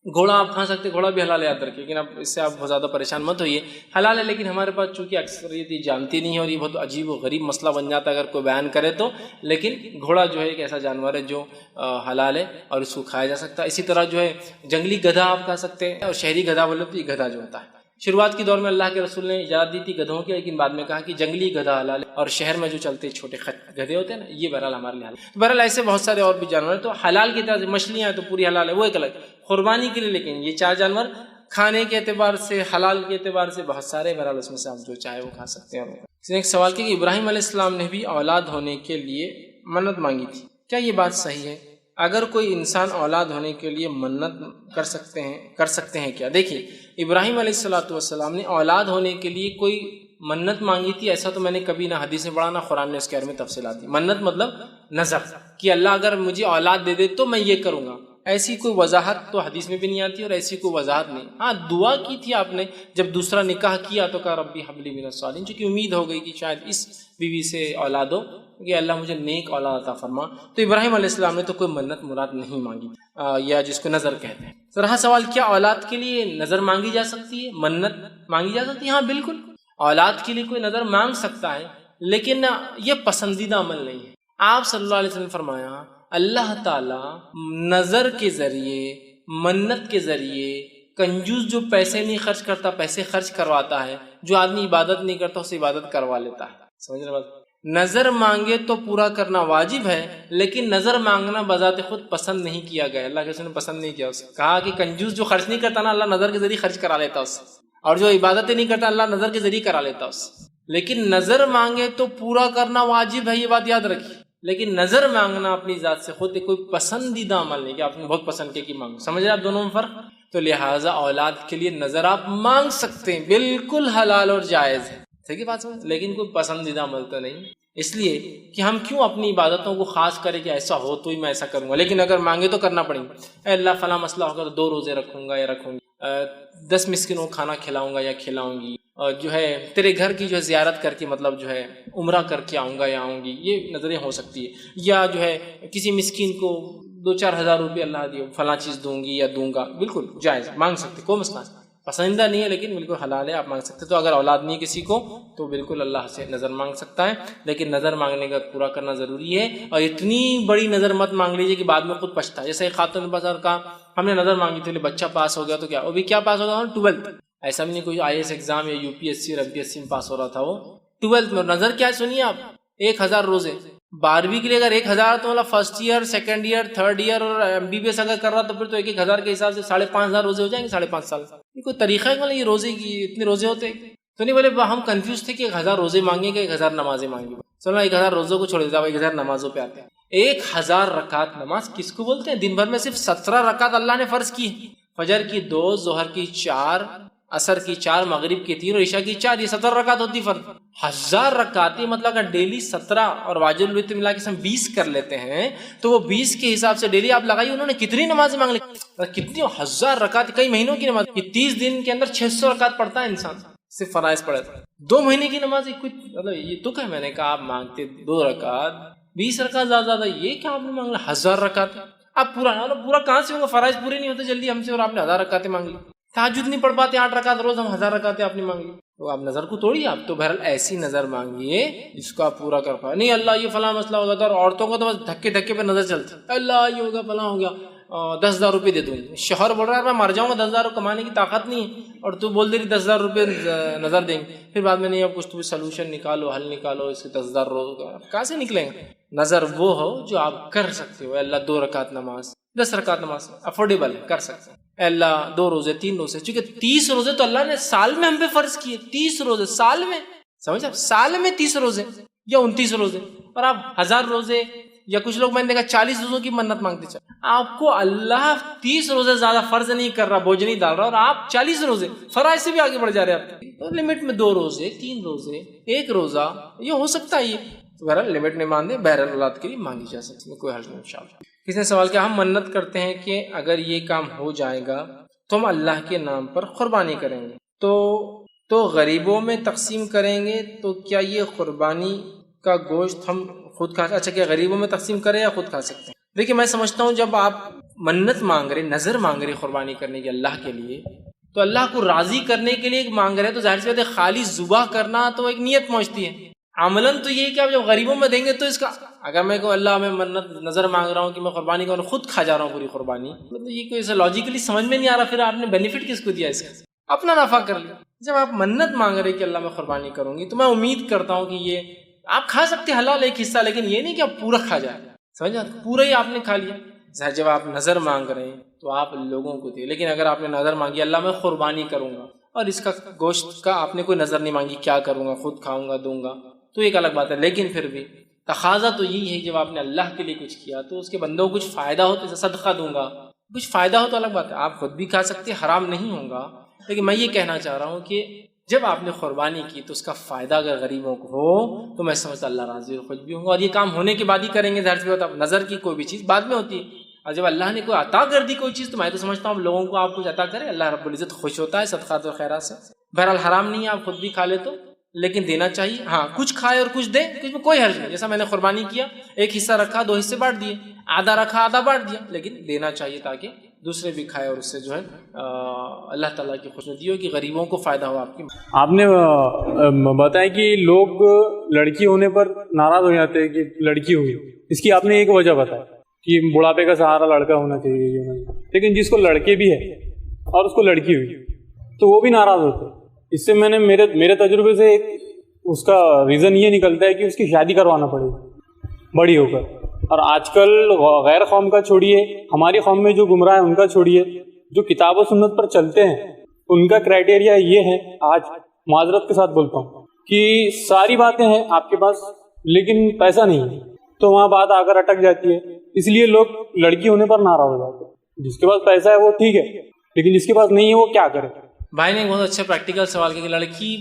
گھوڑا آپ کھا سکتے ہیں، گھوڑا بھی حلال ہے یاد رکھیے، لیکن اب اس سے آپ بہت زیادہ پریشان مت ہوئیے، حلال ہے، لیکن ہمارے پاس چونکہ اکثریت یہ جانتی نہیں ہے اور یہ بہت عجیب و غریب مسئلہ بن جاتا ہے اگر کوئی بیان کرے تو، لیکن گھوڑا جو ہے ایک ایسا جانور ہے جو حلال ہے اور اس کو کھایا جا سکتا ہے۔ اسی طرح جو ہے جنگلی گدھا آپ کھا سکتے ہیں، اور شہری گدھا بولے تو یہ گدھا جو ہوتا ہے، شروعات کے دور میں اللہ کے رسول نے اجازت دی تھی گدھوں کی، لیکن بعد میں کہا کہ جنگلی گدھا حلال ہے، اور شہر میں جو چلتے چھوٹے گدھے ہوتے ہیں نا یہ بہرحال ہمارے لیے حلال ہے۔ بہرحال ایسے بہت سارے اور بھی جانور ہیں، تو حلال کی طرح سے مچھلیاں تو پوری حلال ہے، وہ ایک الگ قربانی کے لیے، لیکن یہ 4 جانور کھانے کے اعتبار سے، حلال کے اعتبار سے بہت سارے، بہرحال اس میں سے آپ جو چاہے وہ کھا سکتے ہیں۔ اس نے ایک سوال کیا کہ ابراہیم علیہ السلام نے بھی اولاد ہونے کے لیے منت مانگی تھی، کیا یہ بات صحیح ہے؟ اگر کوئی انسان اولاد ہونے کے لیے منت کر سکتے ہیں کیا؟ دیکھیے ابراہیم علیہ السلام نے اولاد ہونے کے لیے کوئی منت مانگی تھی ایسا تو میں نے کبھی نہ حدیث میں پڑھا نہ قرآن نے اس کے بارے میں تفصیلات دی۔ منت مطلب نظر کہ اللہ اگر مجھے اولاد دے دے تو میں یہ کروں گا، ایسی کوئی وضاحت تو حدیث میں بھی نہیں آتی اور ایسی کوئی وضاحت نہیں. ہاں دعا کی تھی آپ نے جب دوسرا نکاح کیا تو کہا ربی حبلی من الصالحین، چونکہ امید ہو گئی کہ شاید اس بیوی سے اولاد ہو کہ اللہ مجھے نیک اولاد عطا فرما. تو ابراہیم علیہ السلام نے تو کوئی منت مراد نہیں مانگی، یا جس کو نظر کہتے ہیں. تو رہا سوال کیا اولاد کے لیے نظر مانگی جا سکتی ہے، منت مانگی جا سکتی ہے؟ ہاں بالکل، اولاد کے لیے کوئی نظر مانگ سکتا ہے، لیکن یہ پسندیدہ عمل نہیں ہے. آپ صلی اللہ علیہ وسلم نے فرمایا اللہ تعالی نظر کے ذریعے، منت کے ذریعے، کنجوس جو پیسے نہیں خرچ کرتا پیسے خرچ کرواتا ہے، جو آدمی عبادت نہیں کرتا اسے عبادت کروا لیتا ہے. سمجھ رہے بات؟ نظر مانگے تو پورا کرنا واجب ہے، لیکن نظر مانگنا بذات خود پسند نہیں کیا گیا. اللہ کے رسول نے پسند نہیں کیا. اسے کہا کہ کنجوس جو خرچ نہیں کرتا نا، اللہ نظر کے ذریعے خرچ کرا لیتا اسے، اور جو عبادتیں نہیں کرتا اللہ نظر کے ذریعے کرا لیتا اسے. لیکن نظر مانگے تو پورا کرنا واجب ہے، یہ بات یاد رکھیے. لیکن نظر مانگنا اپنی ذات سے خود کوئی پسندیدہ عمل نہیں کہ آپ نے بہت پسند کیا کہ مانگو. سمجھ رہے آپ دونوں میں فرق؟ تو لہٰذا اولاد کے لیے نظر آپ مانگ سکتے ہیں، بالکل حلال اور جائز ہے. ٹھیک ہے بات سمجھ؟ لیکن کوئی پسندیدہ عمل تو نہیں. اس لیے کہ ہم کیوں اپنی عبادتوں کو خاص کریں کہ ایسا ہو تو ہی میں ایسا کروں گا، لیکن اگر مانگے تو کرنا پڑیں گا. اے اللہ فلاں مسئلہ ہوگا تو 2 روزے رکھوں گا یا رکھوں گی، 10 مسکینوں کو کھانا کھلاؤں گا یا کھلاؤں گی، اور جو ہے تیرے گھر کی جو ہے زیارت کر کے مطلب جو ہے عمرہ کر کے آؤں گا یا آؤں گی. یہ نظریں ہو سکتی ہے. یا جو ہے کسی مسکین کو 2-4 ہزار روپے اللہ دیو فلاں چیز دوں گی یا دوں گا، بالکل جائز، مانگ سکتے، کوئی مسئلہ نہیں. پسندیدہ نہیں ہے لیکن بالکل حلال ہے، آپ مانگ سکتے. تو اگر اولاد نہیں کسی کو تو بالکل اللہ سے نظر مانگ سکتا ہے، لیکن نظر مانگنے کا پورا کرنا ضروری ہے. اور اتنی بڑی نظر مت مانگ لیجیے کہ بعد میں خود پچھتا ہے. جیسے ایک خاتون نے بازار کہا ہم نے نظر مانگی تھی بچہ پاس ہو گیا تو کیا، وہ بھی کیا پاس ہوگا، 12th. ایسا بھی نہیں کوئی IAS ایگزام یا UPSC اور MPSC میں پاس ہو رہا تھا، وہ 12th میں. نظر کیا سنیے آپ، 1000 روزے. 12ویں کے لیے اگر 1000 تو مطلب first year, second year, third year اور MBBS اگر کر رہا تو پھر تو 1000 کے حساب سے 5500 روزے ہو جائیں گے 5.5 سال. یہ کوئی طریقہ ہے کہ یہ روزے کی اتنے روزے ہوتے تو نہیں. بولے ہم کنفیوز تھے کہ 1000 روزے مانگیں گے 1000 نمازیں مانگیں گے. چلو 1000 روزوں کو چھوڑ دیتا ہوں، 1000 نمازوں پہ آتے ہیں. 1000 رکعت نماز کس کو بولتے ہیں؟ دن بھر میں صرف 17 رکعت اللہ نے فرض کی ہے. فجر کی 2، ظہر کی 4، عصر کی 4، مغرب کی 3 اور عشاء کی 4، یہ 17 رکعت ہوتی فرض. 1000 رکعتیں مطلب اگر ڈیلی 17 اور واجب الوتر ملا کے ہم 20 کر لیتے ہیں تو وہ 20 کے حساب سے ڈیلی آپ لگائیے انہوں نے کتنی نمازیں مانگ لی، کتنی 1000 رکعت، کئی مہینوں کی نماز. 30 دن کے اندر 600 رکعت پڑھتا ہے انسان، صرف فرائض پڑھے تھا. 2 مہینے کی نماز کچھ مطلب یہ تو کہ میں نے کہا آپ مانگتے 2 رکعت 20 رکعت زیادہ، یہ کیا آپ نے مانگ لیا 1000 رکعت. آپ پورا کہاں سے ہوگا، فرائض پورے نہیں ہوتے جلدی ہم سے اور آپ نے 1000 رکعتیں مانگ لی. تہجد نہیں پڑھ پاتے 8 رکعت روز، ہم 1000 رکعتیں آپ نے مانگ لی. تو آپ نظر کو توڑیے. آپ تو بہرحال ایسی نظر مانگیے جس کو آپ پورا کر پائے. نہیں اللہ یہ فلاں مسئلہ ہو جاتا ہے، اور عورتوں کو تو بس دھکے پہ نظر چلتی، اللہ یہ ہوگا فلاں ہو گیا 10,000 روپے دے دوں گی. شوہر بول رہا ہے میں مر جاؤں گا، 10,000 کمانے کی طاقت نہیں ہے، اور تو بول دے رہی 10,000 روپے نظر دیں گے. پھر بعد میں نہیں اب کچھ تو سلوشن نکالو، حل نکالو، اس کے 10,000 روز کہاں سے نکلیں گے. نظر وہ ہو جو آپ کر سکتے ہو. اللہ 2 رکعت نماز، 10 رکعت نماز افورڈیبل ہے، کر سکتے ہیں. اللہ 2 روزے، 3 روزے، چونکہ 30 روزے تو اللہ نے سال میں ہم پہ فرض کیے. 30 روزے سال میں، سمجھ آپ، سال میں 30 روزے یا 29 روزے، اور آپ 1000 روزے یا کچھ لوگ میں نے دیکھا 40 روزوں کی منت مانگتے. چل آپ کو اللہ 30 روزے زیادہ فرض نہیں کر رہا، بوجھ نہیں ڈال رہا، اور آپ 40 روزے فرائض سے بھی آگے بڑھ جا رہے ہیں. آپ لمٹ میں 2 روزے، 3 روزے، 1 روزہ، یہ ہو سکتا ہے. یہ بہرحال لمٹ نہیں ماندے، بہرحال اولاد کے لیے مانگی جا سکتی ہے، کوئی حرج نہیں انشاءاللہ. کسی نے سوال کیا ہم منت کرتے ہیں کہ اگر یہ کام ہو جائے گا تو ہم اللہ کے نام پر قربانی کریں گے تو غریبوں میں تقسیم کریں گے، تو کیا یہ قربانی کا گوشت ہم خود کھا، اچھا کیا غریبوں میں تقسیم کریں یا خود کھا سکتے ہیں؟ دیکھیے میں سمجھتا ہوں جب آپ منت مانگ رہے، نظر مانگ رہے قربانی کرنے کی اللہ کے لیے، تو اللہ کو راضی کرنے کے لیے مانگ رہے، تو ظاہر سی بات ہے خالی ذبح کرنا تو ایک نیت پہنچتی ہے. عملاً تو یہ کہ آپ جب غریبوں میں دیں گے تو اس کا، اگر میں کو اللہ میں منت نظر مانگ رہا ہوں کہ میں قربانی کروں، خود کھا جا رہا ہوں پوری قربانی، مطلب یہ کوئی ایسا لاجیکلی سمجھ میں نہیں آ رہا. پھر آپ نے بینیفٹ کس کو دیا اس کا؟ اپنا نفع کر لیا. جب آپ منت مانگ رہے کہ اللہ میں قربانی کروں گی تو میں امید کرتا ہوں کہ یہ آپ کھا سکتے حلال ایک حصہ، لیکن یہ نہیں کہ آپ پورا کھا جائیں. سمجھا، پورا ہی آپ نے کھا لیا. جب آپ نظر مانگ رہے ہیں تو آپ لوگوں کو دیں، لیکن اگر آپ نے نظر مانگی اللہ میں قربانی کروں گا اور اس کا گوشت کا آپ نے کوئی نظر نہیں مانگی کیا کروں گا، خود کھاؤں گا، دوں گا، تو ایک الگ بات ہے. لیکن پھر بھی تقاضا تو یہی ہے جب آپ نے اللہ کے لیے کچھ کیا تو اس کے بندوں کو کچھ فائدہ ہو تو صدقہ دوں گا، کچھ فائدہ ہو تو الگ بات ہے. آپ خود بھی کھا سکتے، حرام نہیں ہوگا. لیکن میں یہ کہنا چاہ رہا ہوں کہ جب آپ نے قربانی کی تو اس کا فائدہ اگر غریبوں کو ہو تو میں سمجھتا اللہ راضی اور خوش بھی ہوں گا. اور یہ کام ہونے کے بعد ہی کریں گے. ظاہر سی بات ہے نظر کی کوئی بھی چیز بعد میں ہوتی ہے. اور جب اللہ نے کوئی عطا کر دی کوئی چیز تو میں تو سمجھتا ہوں لوگوں کو آپ کچھ عطا کرے، اللہ رب العزت خوش ہوتا ہے صدقات و خیرات سے. بہرحال حرام نہیں ہے آپ خود بھی کھا لے تو، لیکن دینا چاہیے. ہاں کچھ کھائے اور کچھ دے، کچھ میں کوئی حرج نہیں. جیسا میں نے قربانی کیا، ایک حصہ رکھا 2 حصے بانٹ دیے، آدھا رکھا آدھا بانٹ دیا، لیکن دینا چاہیے تاکہ دوسرے بھی کھائے اور اس سے جو ہے اللہ تعالیٰ کی خوشنودی ہو کہ غریبوں کو فائدہ ہو. آپ نے بتایا کہ لوگ لڑکی ہونے پر ناراض ہو جاتے ہیں کہ لڑکی ہوئی، اس کی آپ نے ایک وجہ بتائی کہ بڑھاپے کا سہارا لڑکا ہونا چاہیے، لیکن جس کو لڑکے بھی ہے اور اس کو لڑکی ہوئی تو وہ بھی ناراض ہوتے. اس سے میں نے میرے تجربے سے اس کا ریزن یہ نکلتا ہے کہ اس کی شادی کروانا پڑے گی بڑی ہو کر. اور آج کل غیر قوم کا چھوڑیے، ہماری قوم میں جو گمراہ ہیں ان کا چھوڑیے، جو کتاب و سنت پر چلتے ہیں ان کا کرائٹیریا یہ ہے، آج معذرت کے ساتھ بولتا ہوں کہ ساری باتیں ہیں آپ کے پاس لیکن پیسہ نہیں ہے، تو وہاں بات آ کر اٹک جاتی ہے. اس لیے لوگ لڑکی ہونے پر ناراض ہو جاتے ہیں. جس کے پاس پیسہ ہے وہ ٹھیک ہے، لیکن جس کے پاس نہیں ہے وہ کیا کرے. بھائی نے بہت اچھا پریکٹیکل سوال کیا کہ لڑکی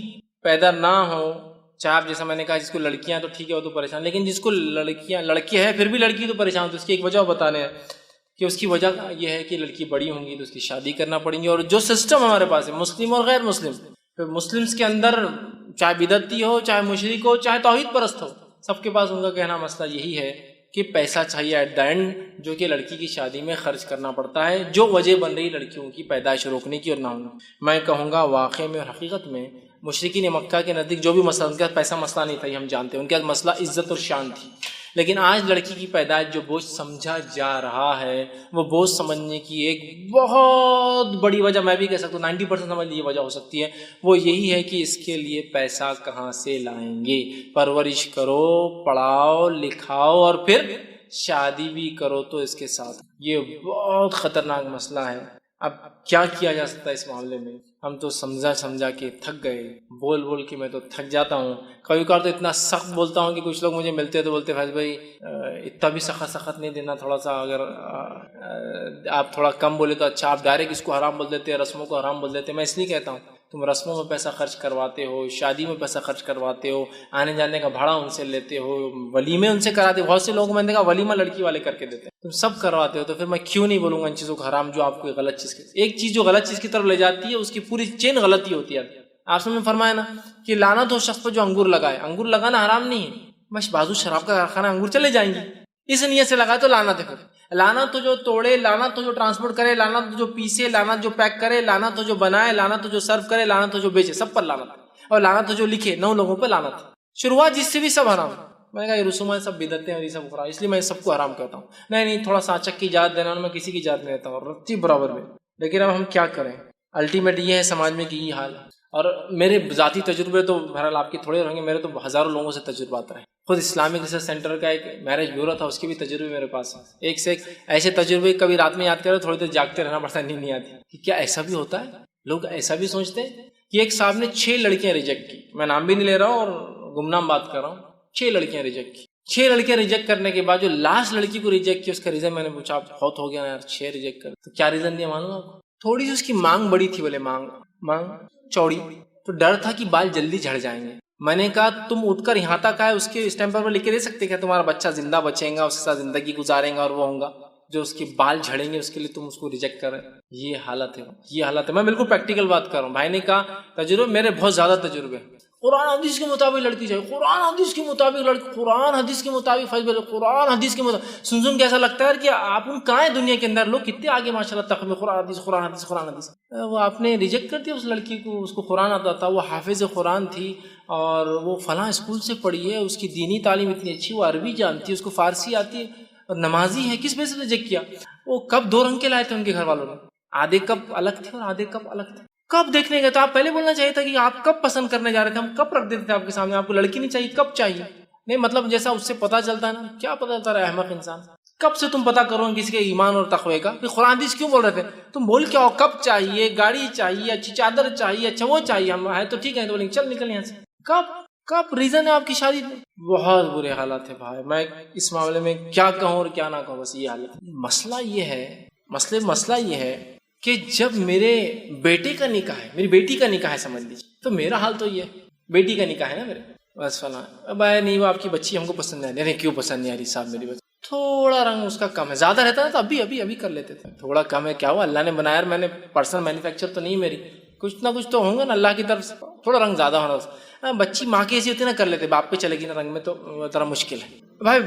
پیدا نہ ہو، چاہے آپ جیسا میں نے کہا جس کو لڑکیاں تو ٹھیک ہے وہ تو پریشان، لیکن جس کو لڑکی ہے پھر بھی لڑکی تو پریشان. تو اس کی ایک وجہ بتانے ہیں کہ اس کی وجہ یہ ہے کہ لڑکی بڑی ہوں گی تو اس کی شادی کرنا پڑیں گی. اور جو سسٹم ہمارے پاس ہے مسلم اور غیر مسلم، مسلمس کے اندر چاہے بدعتی ہو، چاہے مشرک ہو، چاہے توحید پرست ہو، سب کے پاس ان کا کہنا مسئلہ یہی ہے کہ پیسہ چاہیے ایٹ دا اینڈ، جو کہ لڑکی کی شادی میں خرچ کرنا پڑتا ہے، جو وجہ بن رہی لڑکیوں کی پیدائش روکنے کی اور نہ ہونا. میں کہوں گا واقع میں اور حقیقت میں مشرکین مکہ کے نزدیک جو بھی مسئلہ، ان کے پاس پیسہ مسئلہ نہیں تھا، یہ ہم جانتے ہیں، ان کے پاس مسئلہ عزت اور شان تھی. لیکن آج لڑکی کی پیدائش جو بوجھ سمجھا جا رہا ہے، وہ بوجھ سمجھنے کی ایک بہت بڑی وجہ میں بھی کہہ سکتا ہوں 90% سمجھ لیجیے وجہ ہو سکتی ہے، وہ یہی ہے کہ اس کے لیے پیسہ کہاں سے لائیں گے. پرورش کرو، پڑھاؤ لکھاؤ اور پھر شادی بھی کرو تو اس کے ساتھ. یہ بہت خطرناک مسئلہ ہے. اب کیا کیا جا سکتا ہے اس معاملے میں؟ ہم تو سمجھا کے تھک گئے، بول کے میں تو تھک جاتا ہوں. کبھی کبھار تو اتنا سخت بولتا ہوں کہ کچھ لوگ مجھے ملتے ہیں تو بولتے فیض بھائی اتنا بھی سخت نہیں دینا، تھوڑا سا اگر آپ تھوڑا کم بولے تو اچھا. آپ ڈائریکٹ اس کو حرام بول دیتے ہیں، رسموں کو حرام بول دیتے ہیں. میں اس لیے کہتا ہوں تم رسموں میں پیسہ خرچ کرواتے ہو، شادی میں پیسہ خرچ کرواتے ہو، آنے جانے کا بھاڑا ان سے لیتے ہو، ولیمے ان سے کراتے ہو. بہت سے لوگ میں نے کہا ولیمہ لڑکی والے کر کے دیتے ہیں، تم سب کرواتے ہو. تو پھر میں کیوں نہیں بولوں گا ان چیزوں کو حرام جو آپ کو غلط چیز کی. ایک چیز جو غلط چیز کی طرف لے جاتی ہے اس کی پوری چین غلطی ہوتی ہے. آپ نے فرمایا نا کہ لعنت ہو شخص پر جو انگور لگائے. انگور لگانا حرام نہیں ہے، بس بازو شراب کا کارخانہ انگور چلے جائیں گی، اس نیت سے لگائے تو لعنت ہے. پھر لعنت تو جو توڑے، لعنت تو جو ٹرانسپورٹ کرے، لعنت تو جو پیسے، لعنت جو پیک کرے، لعنت تو جو بنائے، لعنت تو جو سرو کرے، لعنت تو جو بیچے، سب پر لعنت. اور لعنت تو جو لکھے 9 لوگوں پہ لعنت. شروعات جس سے بھی سب حرام. میں نے کہا یہ رسومات سب بدعتیں اور یہ سب حرام، اس لیے میں سب کو حرام کہتا ہوں. نہیں تھوڑا سا اچک کی اجازت دینا، میں کسی کی اجازت نہیں دیتا ہوں رتی برابر میں. لیکن اب ہم کیا کریں، الٹیمیٹ یہ ہے سماج میں کہ یہ حال ہے. اور میرے ذاتی تجربے تو بہرحال آپ کے تھوڑے رہیں گے، میرے تو ہزاروں لوگوں سے تجربات رہے. خود اسلامک ریسرچ سینٹر کا ایک میرج بیورو تھا، اس کے بھی تجربے میرے پاس ہیں، ایک سے ایک ایسے تجربے. کبھی رات میں یاد کرے تھوڑی دیر جاگتے رہنا پڑتا ہے، نیند نہیں آتی کہ کیا ایسا بھی ہوتا ہے. لوگ ایسا بھی سوچتے ہیں کہ ایک صاحب نے 6 لڑکیاں ریجیکٹ کی. میں نام بھی نہیں لے رہا ہوں اور گمنام بات کر رہا ہوں. 6 لڑکیاں ریجیکٹ کی. 6 لڑکیاں ریجیکٹ کرنے کے بعد جو لاسٹ لڑکی کو ریجیکٹ کی اس کا ریزن میں نے پوچھا، بہت ہو گیا یار 6 ریجیکٹ کر. تو کیا ریزن دیا معلوم آپ کو؟ تھوڑی سی اس کی مانگ بڑی تھی. بولے مانگ چوڑی، تو ڈر تھا کہ بال جلدی جھڑ جائیں گے. میں نے کہا تم اٹھ کر یہاں تک آئے، اس کے اسٹیمپر پر لکھ کے دے سکتے کہ تمہارا بچہ زندہ بچیں گا، اس کے ساتھ زندگی گزاریں گا اور وہ ہوں گا. جو اس کے بال جھڑیں گے اس کے لیے تم اس کو ریجیکٹ کر رہے. یہ حالت ہے. میں بالکل پریکٹیکل بات کر رہا ہوں. بھائی نے کہا تجربے میرے بہت زیادہ تجربے. قرآن حدیث کے مطابق لڑکی چاہیے، قرآن حدیث کے مطابق لڑکی، قرآن حدیث کے مطابق قرآن حدیث کے مطابق. سن کے ایسا لگتا ہے کہ آپ ان کہاں ہیں دنیا کے اندر، لوگ کتنے آگے ماشاء اللہ تخمین قرآن حدیث قرآن حدیث قرآن حدیث. وہ آپ نے ریجیکٹ کر دیا اس لڑکی کو. اس کو قرآن آتا تھا، وہ حافظ قرآن تھی اور وہ فلاں اسکول سے پڑھی ہے، اس کی دینی تعلیم اتنی اچھی، وہ عربی جانتی ہے، اس کو فارسی آتی ہے اور نمازی ہے. کس وجہ سے ریجیکٹ کیا؟ وہ کب 2 رنگ کے لائے تھے ان کے گھر والوں نے، آدھے کپ الگ تھے اور آدھے کپ الگ تھے. کب دیکھنے گئے تو آپ پہلے بولنا چاہیے تھا کہ آپ کب پسند کرنے جا رہے تھے. ہم کب رکھ دیتے تھے آپ کے سامنے، آپ کو لڑکی نہیں چاہیے کب چاہیے. نہیں مطلب جیسا اس سے پتا چلتا ہے نا، کیا پتا چلتا رہا احمق انسان. کب سے تم پتا کرو کسی کے ایمان اور تقوی کا کہ قرآن حدیث کیوں بول رہے تھے. تم بول کیا ہو، کب چاہیے، گاڑی چاہیے، اچھی چادر چاہیے، اچھا وہ چاہیے. ہم ہے تو ٹھیک ہے تو بولیں چل نکل یہاں سے. کب ریزن ہے آپ کی شادی میں. بہت برے حالات ہے بھائی. میں اس معاملے میں کیا کہوں اور کیا نہ کہوں، بس یہ حالت. مسئلہ یہ ہے کہ جب میرے بیٹے کا نکاح ہے، میری بیٹی کا نکاح ہے سمجھ لیجیے، تو میرا حال تو یہ ہے، بیٹی کا نکاح ہے نا میرے، بس فلاں اب نہیں وہ آپ کی بچی ہم کو پسند نہیں آ رہی. کیوں پسند نہیں آ رہی صاحب میری بچی؟ تھوڑا رنگ اس کا کم ہے. زیادہ رہتا ہے تو ابھی کر لیتے تھے. تھوڑا کم ہے کیا ہوا, اللہ نے بنایا, میں نے پرسنل مینوفیکچر تو نہیں میری, کچھ نہ کچھ تو ہوں گا نا اللہ کی طرف سے, تھوڑا رنگ زیادہ ہونا. بچی ماں کی ایسی ہوتی ہے نا, کر لیتے, باپ پہ چلے گی نا رنگ میں تو ذرا مشکل ہے. بھائی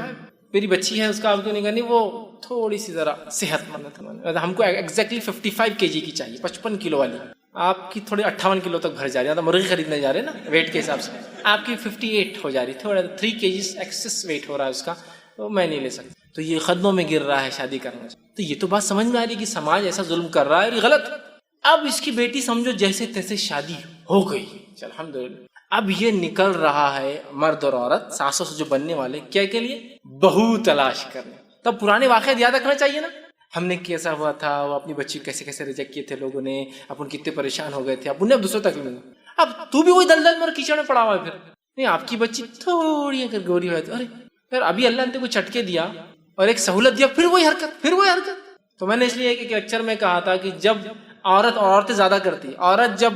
میری بچی ہے, اس کا آپ کیوں نہیں کرنی, وہ تھوڑی سی ذرا صحت مند ہے. ہم کو ایگزیکٹلی 55 kg کی چاہیے, 55 کلو والی. آپ کی تھوڑی 58 کلو تک بھر جا رہی ہے, تو مرغی خریدنے جا رہے ہیں نا ویٹ کے حساب سے, آپ کی 58 ہو جا رہی ہے, تھوڑا 3 kg ایکسس ویٹ ہو رہا ہے اس کا, تو میں نہیں لے سکتا. تو یہ قدموں میں گر رہا ہے شادی کرنا. تو یہ تو بات سمجھ میں آ رہی ہے کہ سماج ایسا ظلم کر رہا ہے, یہ غلط. اب اس کی بیٹی سمجھو جیسے تیسے شادی ہو گئی, الحمدللہ. اب یہ نکل رہا ہے مرد اور عورت ساسوں سے جو بننے والے, کیا کے لیے, بہو تلاش کرنے. تب پرانے واقعات یاد رکھنا چاہیے نا, ہم نے کیسا ہوا تھا, وہ اپنی بچی کیسے کیسے ریجیکٹ کیے تھے لوگوں نے, اپن کتنے پریشان ہو گئے تھے, اپن نے اب دوسروں تک ملے. اب تو بھی وہی دلدل میں اور کیچڑ میں پڑا ہوا ہے. پھر نہیں, آپ کی بچی تھوڑی اگر گوری ہوئی تو ارے پھر ابھی اللہ نے کو چٹکے دیا اور ایک سہولت دیا, پھر وہی حرکت. تو میں نے اس لیے ایک لیکچر میں کہا تھا کہ جب عورتیں زیادہ کرتی, عورت جب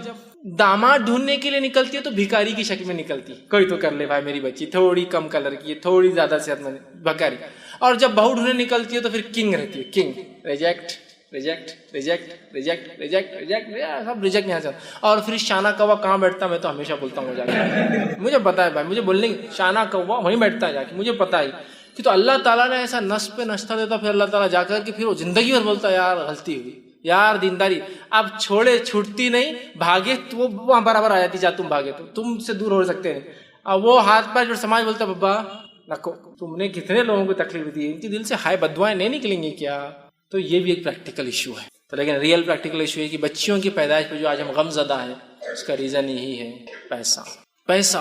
داماد ڈھونڈنے کے لیے نکلتی ہے تو بھکاری کی شکل میں نکلتی ہے, کوئی تو کر لے بھائی میری بچی تھوڑی کم کلر کی ہے, تھوڑی زیادہ صحت مند, بھکاری. اور جب بہو ڈھونڈنے نکلتی ہے تو پھر کنگ رہتی ہے, کنگ, ریجیکٹ سب ریجیکٹ نہیں. اور پھر شانہ کوا کہاں بیٹھتا, میں تو ہمیشہ بولتا ہوں جا کے, مجھے پتا ہے بھائی, مجھے بولنے کی شانہ کوا وہیں بیٹھتا ہے جا کے, مجھے پتا ہی کہ تو اللہ تعالیٰ نے ایسا نس پہ نشتہ دیتا, پھر اللہ تعالیٰ جا کر کے پھر وہ زندگی بھر بولتا ہے یار غلطی ہوئی, یار دینداری, اب چھوڑے چھوٹتی نہیں, بھاگے تو وہ وہاں برابر آ جاتی, جا تم بھاگے تو تم سے دور ہو سکتے نہیں. اب وہ ہاتھ پیر جو سماج بولتا بابا رکھو, تم نے کتنے لوگوں کو تکلیف دی, ان کے دل سے ہائے بدوائیں نہیں نکلیں گی کیا. تو یہ بھی ایک پریکٹیکل ایشو ہے. تو لیکن ریئل پریکٹیکل ایشو ہے کہ بچیوں کی پیدائش پہ جو آج ہم غم زدہ ہیں, اس کا ریزن یہی ہے پیسہ.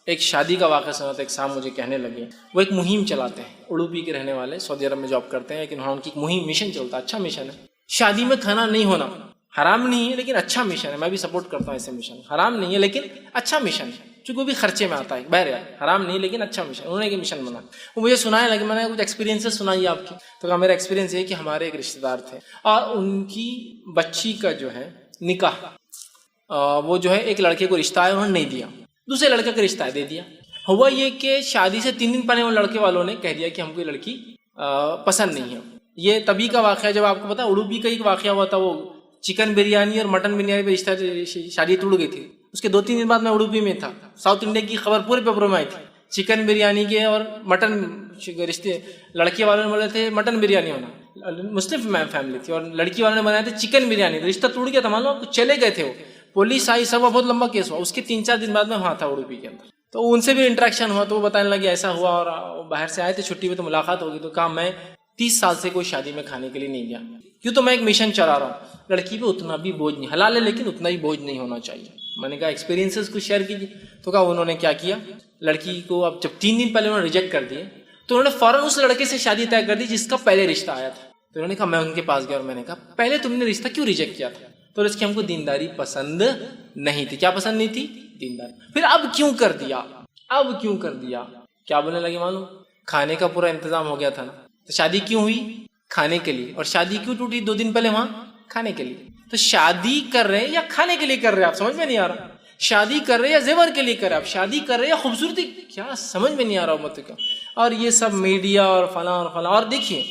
ایک شادی کا واقعہ سنا تھا, ایک صاحب مجھے کہنے لگے, وہ ایک مہم چلاتے ہیں, اڑوپی کے رہنے والے, سعودی عرب میں جاب کرتے ہیں, لیکن ان کی ایک مہم مشن چلتا ہے, اچھا مشن ہے. شادی میں کھانا نہیں ہونا حرام نہیں ہے, لیکن اچھا مشن ہے, میں بھی سپورٹ کرتا ہوں ایسے مشن. حرام نہیں ہے لیکن اچھا مشن ہے, چونکہ وہ بھی خرچے میں آتا ہے, بہرحال حرام نہیں لیکن اچھا مشن. انہوں نے ایک مشن بنا, وہ مجھے سنانے لگے, میں نے کچھ ایکسپیرینسز سنائی آپ کی. تو کہا میرا ایکسپیرینس یہ ہے کہ ہمارے ایک رشتے دار تھے, اور ان کی بچی کا جو ہے نکاح, وہ جو ہے ایک لڑکے کو رشتہ ہے, انہوں نے نہیں دیا, دوسرے لڑکے کو رشتہ دے دیا. ہوا یہ کہ شادی سے 3 دن پہلے ان لڑکے والوں نے کہہ دیا کہ ہم کو یہ لڑکی پسند نہیں ہے. یہ تبھی کا واقعہ جب آپ کو پتا اڑوپی کا ایک واقعہ ہوا تھا, وہ چکن بریانی اور مٹن بریانی پہ رشتہ شادی ٹوٹ گئی تھی. اس کے 2-3 دن بعد میں اڑوپی میں تھا, ساؤتھ انڈیا کی خبر پورے پیپروں میں آئی تھی, چکن بریانی کے اور مٹن رشتے, لڑکے والوں نے بولے تھے مٹن بریانی ہونا, مسلم فیملی تھی, اور لڑکی والوں نے بنایا تھا چکن بریانی. رشتہ ٹوٹ گیا تھا, مان لو چلے گئے تھے, وہ پولیس آئی, سب بہت لمبا کیس ہوا. اس کے 3-4 دن بعد میں وہاں تھا اڑوپی کے اندر, تو ان سے بھی انٹریکشن ہوا, تو وہ بتانے لگے ایسا ہوا, اور باہر سے آئے تھے چھٹی میں, تو ملاقات ہوگی. تو کہا میں 30 سال سے کوئی شادی میں کھانے کے لیے نہیں گیا, کیوں, تو میں ایک مشن چلا رہا ہوں, لڑکی پہ اتنا بھی بوجھ نہیں, حلال ہے لیکن اتنا ہی بوجھ نہیں ہونا چاہیے. میں نے کہا ایکسپیرینسز کچھ شیئر کیجیے. تو کہا انہوں نے کیا کیا, لڑکی کو اب جب 3 دن پہلے انہوں نے ریجیکٹ کر دیے, تو انہوں نے فوراً اس لڑکے سے شادی طے کر دی جس کا پہلے رشتہ آیا تھا. تو انہوں نے کہا, میں ان کے پاس گیا اور میں نے کہا پہلے تم نے رشتہ کیوں ریجیکٹ کیا تھا؟ تو اس کی ہم کو دینداری پسند نہیں تھی. کیا پسند نہیں تھی؟ دینداری. پھر اب کیوں کر دیا, کیا بولنے لگے معلوم, کھانے کا پورا انتظام ہو گیا تھا نا, تو شادی کیوں ہوئی؟ کھانے کے لیے. اور شادی کیوں ٹوٹی 2 دن پہلے وہاں؟ کھانے کے لیے. تو شادی کر رہے ہیں یا کھانے کے لیے کر رہے ہیں, آپ سمجھ میں نہیں آ رہا. شادی کر رہے ہیں یا زیور کے لیے کر رہے ہیں, آپ شادی کر رہے ہیں یا خوبصورتی, کیا سمجھ میں نہیں آ رہا امت کا. اور یہ سب میڈیا اور فلاں اور فلاں. اور دیکھیے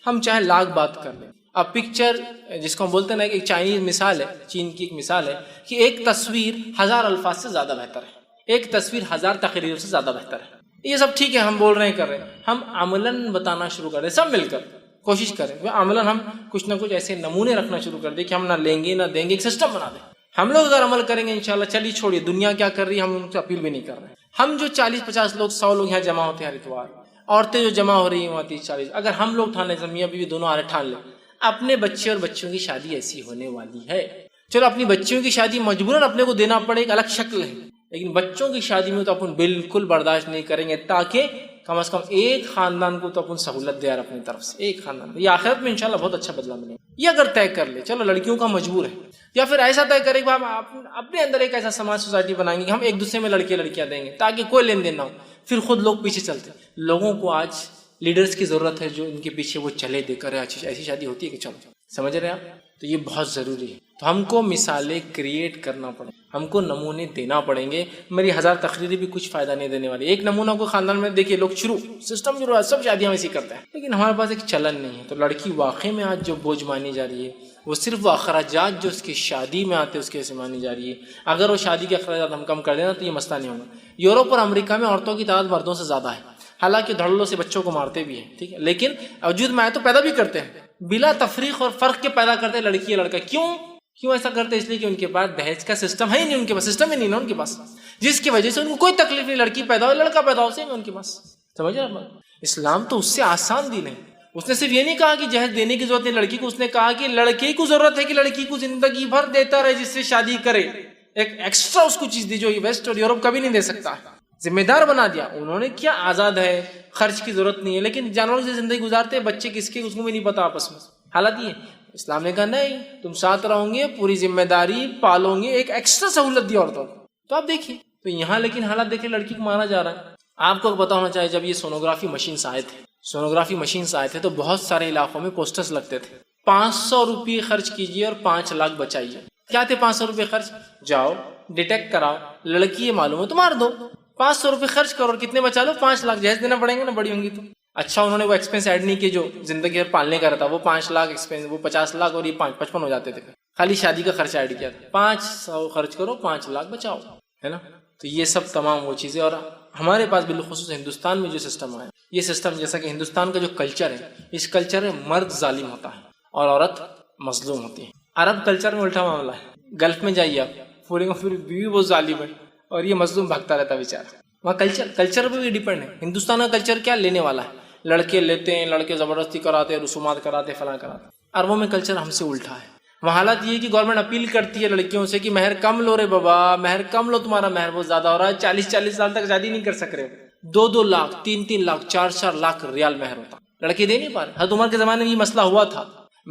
ہم چاہے لاکھ بات کر لیں, اب پکچر جس کو ہم بولتے ہیں نا, ایک چائنیز مثال ہے, چین کی ایک مثال ہے کہ ایک تصویر 1000 الفاظ سے زیادہ بہتر ہے, ایک تصویر 1000 تقریروں سے زیادہ بہتر ہے. یہ سب ٹھیک ہے, ہم بول رہے ہیں کر رہے ہیں, ہم عملاً بتانا شروع کر رہے ہیں, سب مل کر کوشش کریں, عملاً ہم کچھ نہ کچھ ایسے نمونے رکھنا شروع کر دیں کہ ہم نہ لیں گے نہ دیں گے, ایک سسٹم بنا دیں. ہم لوگ اگر عمل کریں گے انشاءاللہ, چلیے چھوڑیے دنیا کیا کر رہی ہے, ہم ان سے اپیل بھی نہیں کر رہے ہیں. ہم جو 40-50 لوگ 100 لوگ یہاں جمع ہوتے ہیں ہر اتوار, عورتیں جو جمع ہو رہی ہیں وہاں 30-40, اگر ہم لوگ ٹھان لیں, میاں بیوی دونوں آرے ٹھان لیں, اپنے بچے اور بچیوں کی شادی ایسی ہونے والی ہے. چلو اپنی بچیوں کی شادی مجبوراً اپنے کو دینا پڑے, ایک الگ شکل ہے, لیکن بچوں کی شادی میں تو اپن بالکل برداشت نہیں کریں گے, تاکہ کم از کم ایک خاندان کو تو اپن سہولت دے اپنی طرف سے, ایک خاندان. یہ آخرت میں انشاءاللہ بہت اچھا بدلہ ملے. یہ اگر طے کر لے, چلو لڑکیوں کا مجبور ہے, یا پھر ایسا طے کرے کہ ہم اپنے اندر ایک ایسا سماج سوسائٹی بنائیں گے کہ ہم ایک دوسرے میں لڑکے لڑکیاں دیں گے تاکہ کوئی لین دین نہ ہو, پھر خود لوگ پیچھے چلتے. لوگوں کو آج لیڈرز کی ضرورت ہے جو ان کے پیچھے وہ چلے, دے کر ایسی شادی ہوتی ہے کہ چلو سمجھ رہے ہیں آپ؟ تو یہ بہت ضروری ہے. تو ہم کو مثالیں کریٹ کرنا پڑے, ہم کو نمونے دینا پڑیں گے. میری 1000 تقریریں بھی کچھ فائدہ نہیں دینے والی. ایک نمونہ کو خاندان میں دیکھیے, لوگ سسٹم شروع ہے, سب شادیاں ویسی کرتے ہیں, لیکن ہمارے پاس ایک چلن نہیں ہے. تو لڑکی واقعی میں آج جو بوجھ مانی جا رہی ہے وہ صرف وہ اخراجات جو اس کی شادی میں آتے ہیں اس کی وجہ سے مانی جا رہی ہے. اگر وہ شادی کے اخراجات ہم کم کر دینا تو یہ مسئلہ نہیں ہوگا. یورپ اور امریکہ میں عورتوں کی تعداد مردوں سے زیادہ ہے, حالانکہ دھڑلوں سے بچوں کو مارتے بھی ہیں, ٹھیک ہے, لیکن وجود میں آئے تو پیدا بھی کرتے ہیں بلا تفریق اور فرق کے پیدا کرتے ہیں لڑکی یا لڑکا. کیوں ایسا کرتے ہیں؟ اس لیے کہ ان کے پاس دہیج کا سسٹم ہے ہی نہیں, ان کے پاس سسٹم ہی نہیں نا ان کے پاس, جس کی وجہ سے ان کو کوئی تکلیف نہیں. لڑکی پیدا ہو لڑکا پیدا ہو, سیم ان کے پاس. سمجھ رہے ہیں؟ اسلام تو اس سے آسان دین ہے. اس نے صرف یہ نہیں کہا کہ جہیز دینے کی ضرورت نہیں لڑکی کو, اس نے کہا کہ لڑکے کو ضرورت ہے کہ لڑکی کو زندگی بھر دیتا رہے جس سے شادی کرے. ایک ایکسٹرا اس کو چیز دی جو ویسٹ اور یورپ کبھی نہیں دے سکتا. ذمہ دار بنا دیا انہوں نے. کیا آزاد ہے, خرچ کی ضرورت نہیں ہے, لیکن جانوروں سے زندگی گزارتے, بچے کس کے اس کو بھی نہیں پتا آپس میں. حالت یہ اسلام نے کہا نہیں, تم ساتھ رہو گے, پوری ذمہ داری پالو گے, ایک ایکسٹرا سہولت دی عورتوں کو. تو آپ دیکھیے, تو یہاں لیکن حالات دیکھیں, لڑکی کو مارا جا رہا ہے. آپ کو پتا ہونا چاہیے جب یہ سونوگرافی مشینز آئے تھے تو بہت سارے علاقوں میں پوسٹرز لگتے تھے, 500 روپے خرچ کیجیے اور 5 لاکھ بچائیے. کیا تھے 500 روپے خرچ؟ جاؤ ڈیٹیکٹ کراؤ, لڑکی یہ معلوم ہے تو مار دو. 500 روپے خرچ کرو اور کتنے بچا لو؟ 5 لاکھ. جہیز دینا پڑیں گے نا, بڑی ہوں گی تو. اچھا انہوں نے وہ ایکسپینس ایڈ نہیں کیے جو زندگی بھر پالنے کا رہتا, وہ 5 لاکھ ایکسپینس, وہ 50 لاکھ اور یہ 55 ہو جاتے تھے. خالی شادی کا خرچہ ایڈ کیا تھا. 500 خرچ کرو 5 لاکھ بچاؤ, ہے نا. تو یہ سب تمام وہ چیزیں. اور ہمارے پاس بالخصوص ہندوستان میں جو سسٹم ہے, یہ سسٹم جیسا کہ ہندوستان کا جو کلچر ہے, اس کلچر میں مرد ظالم ہوتا ہے اور عورت مظلوم ہوتی ہے. عرب کلچر میں الٹا معاملہ ہے. گلف میں جائیے آپ, پوری بیوی وہ ظالم ہے اور یہ مظلوم بھاگتا رہتا بیچارہ. وہاں کلچر پہ بھی ڈیپینڈ ہے. ہندوستان کا کلچر کیا لینے والا ہے, لڑکے لیتے ہیں, لڑکے زبردستی کراتے ہیں, رسومات کراتے, فلاں کراتے. عربوں میں کلچر ہم سے الٹا ہے. وہاں حالات یہ ہے کہ گورنمنٹ اپیل کرتی ہے لڑکیوں سے کہ مہر کم لو رے بابا, مہر کم لو, تمہارا مہر بہت زیادہ ہو رہا ہے, 40 سال تک شادی نہیں کر سک رہے, 2 لاکھ 3 لاکھ 4 لاکھ ریال مہر ہوتا, لڑکے دے نہیں پا رہے. حضرت عمر کے زمانے میں یہ مسئلہ ہوا تھا,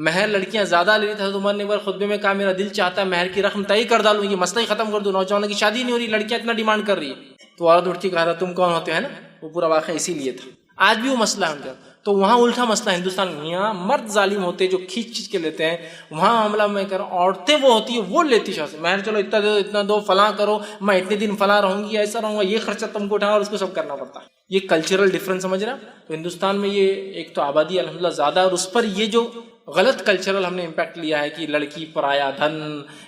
مہر لڑکیاں زیادہ لے رہی تھی. حضرت عمر نے ایک بار خطبے میں کہا میرا دل چاہتا ہے مہر کی رقم طے کر ڈالوں, یہ مسئلہ ہی ختم کر دوں, نوجوانوں کی شادی نہیں ہو رہی, لڑکیاں اتنا ڈیمانڈ کر رہی ہے. تو عورت اٹھ کے کہا تھا تم کون ہوتے ہیں نا, وہ پورا واقعہ اسی لیے تھا. آج بھی وہ مسئلہ ہے ان کا. تو وہاں الٹا مسئلہ ہے ہندوستان میں. یہاں مرد ظالم ہوتے ہیں جو کھینچ کے لیتے ہیں, وہاں معاملہ میں کر عورتیں وہ ہوتی ہیں وہ لیتی شاہ سے مہر, چلو اتنا دے دو, اتنا دو, فلاں کرو, میں اتنے دن فلاں رہوں گی, ایسا رہوں گا, یہ خرچہ تم کو اٹھانا اور اس کو سب کرنا پڑتا ہے. یہ کلچرل ڈفرینس سمجھ رہا. تو ہندوستان میں یہ ایک تو آبادی الحمدللہ زیادہ, اور اس پر یہ جو غلط کلچرل ہم نے امپیکٹ لیا ہے کہ لڑکی پرایا دھن,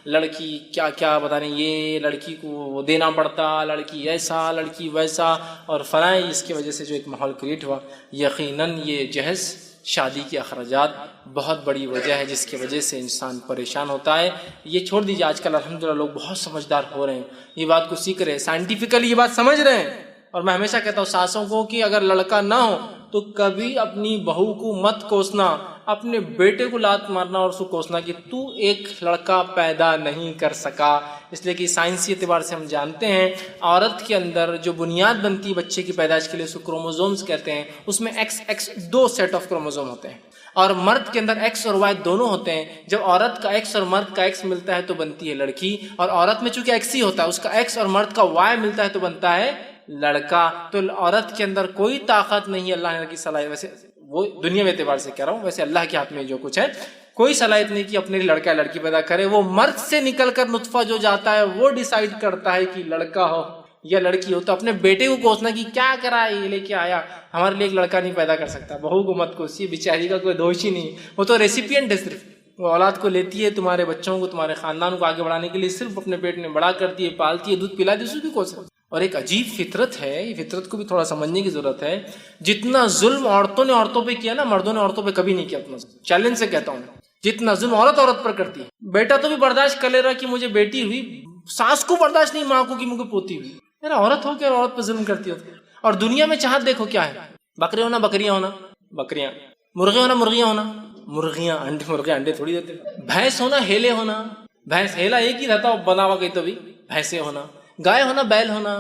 لڑکی کیا کیا بتا رہے, یہ لڑکی کو دینا پڑتا, لڑکی ایسا لڑکی ویسا اور فلاں, اس کی وجہ سے جو ایک ماحول کریٹ ہوا. یقیناً یہ جہیز شادی کے اخراجات بہت بڑی وجہ ہے جس کی وجہ سے انسان پریشان ہوتا ہے. یہ چھوڑ دیجیے, آج کل الحمدللہ لوگ بہت سمجھدار ہو رہے ہیں, یہ بات کو سیکھ رہے ہیں, سائنٹیفکلی یہ بات سمجھ رہے ہیں. اور میں ہمیشہ کہتا ہوں ساسوں کو کہ اگر لڑکا نہ ہو تو کبھی اپنی بہو کو مت کوسنا, اپنے بیٹے کو لات مارنا اور اس کو کوسنا کہ تو ایک لڑکا پیدا نہیں کر سکا. اس لیے کہ سائنسی اعتبار سے ہم جانتے ہیں عورت کے اندر جو بنیاد بنتی ہے بچے کی پیدائش کے لیے, اس کو کروموزومز کہتے ہیں. اس میں ایکس 2 سیٹ آف کروموزوم ہوتے ہیں, اور مرد کے اندر ایکس اور وائی دونوں ہوتے ہیں. جب عورت کا ایکس اور مرد کا ایکس ملتا ہے تو بنتی ہے لڑکی, اور عورت میں چونکہ ایکس ہی ہوتا ہے, اس کا ایکس اور مرد کا وائی ملتا ہے تو بنتا ہے لڑکا. تو عورت کے اندر کوئی طاقت نہیں ہے, اللہ نے کی صلاحیت, ویسے وہ دنیا میں اعتبار سے کہہ رہا ہوں, ویسے اللہ کے ہاتھ میں جو کچھ ہے کوئی صلاحیت نہیں کہ اپنے لڑکا لڑکی پیدا کرے. وہ مرد سے نکل کر نطفہ جو جاتا ہے وہ ڈیسائیڈ کرتا ہے کہ لڑکا ہو یا لڑکی ہو. تو اپنے بیٹے کو کوسنا کہ کیا کرا یہ لے کے آیا, ہمارے لیے ایک لڑکا نہیں پیدا کر سکتا. بہو کو مت کوسی, بیچاری کا کوئی دوش ہی نہیں, وہ تو ریسیپینٹ ہے, صرف وہ اولاد کو لیتی ہے, تمہارے بچوں کو تمہارے خاندان کو آگے بڑھانے کے لیے صرف اپنے پیٹ میں بڑا کرتی ہے, پالتی ہے, دودھ پلاتی ہے, اس کو کوسے. اور ایک عجیب فطرت ہے, یہ فطرت کو بھی تھوڑا سمجھنے کی ضرورت ہے. جتنا ظلم عورتوں نے عورتوں پہ کیا نا, مردوں نے عورتوں پہ کبھی نہیں کیا. اتنا چیلنج سے کہتا ہوں, جتنا ظلم عورت پر کرتی ہے. بیٹا تو بھی برداشت کر لے رہا کہ مجھے بیٹی ہوئی, ساس کو برداشت نہیں ماں کو کہ مجھے پوتی ہوئی. میرا عورت ہو کیا عورت پہ ظلم کرتی ہوتی. اور دنیا میں چاہت دیکھو کیا ہے, بکرے ہونا بکریاں ہونا بکریاں, مرغے ہونا مرغیاں ہونا مرغیاں, مرغے انڈے تھوڑی دیتے. بھینس ہونا ہیلے ہونا, بھینس ہیلا ایک ہی رہتا بنا ہوا کہیں تو بھی بھینسے ہونا. گائے ہونا بیل ہونا,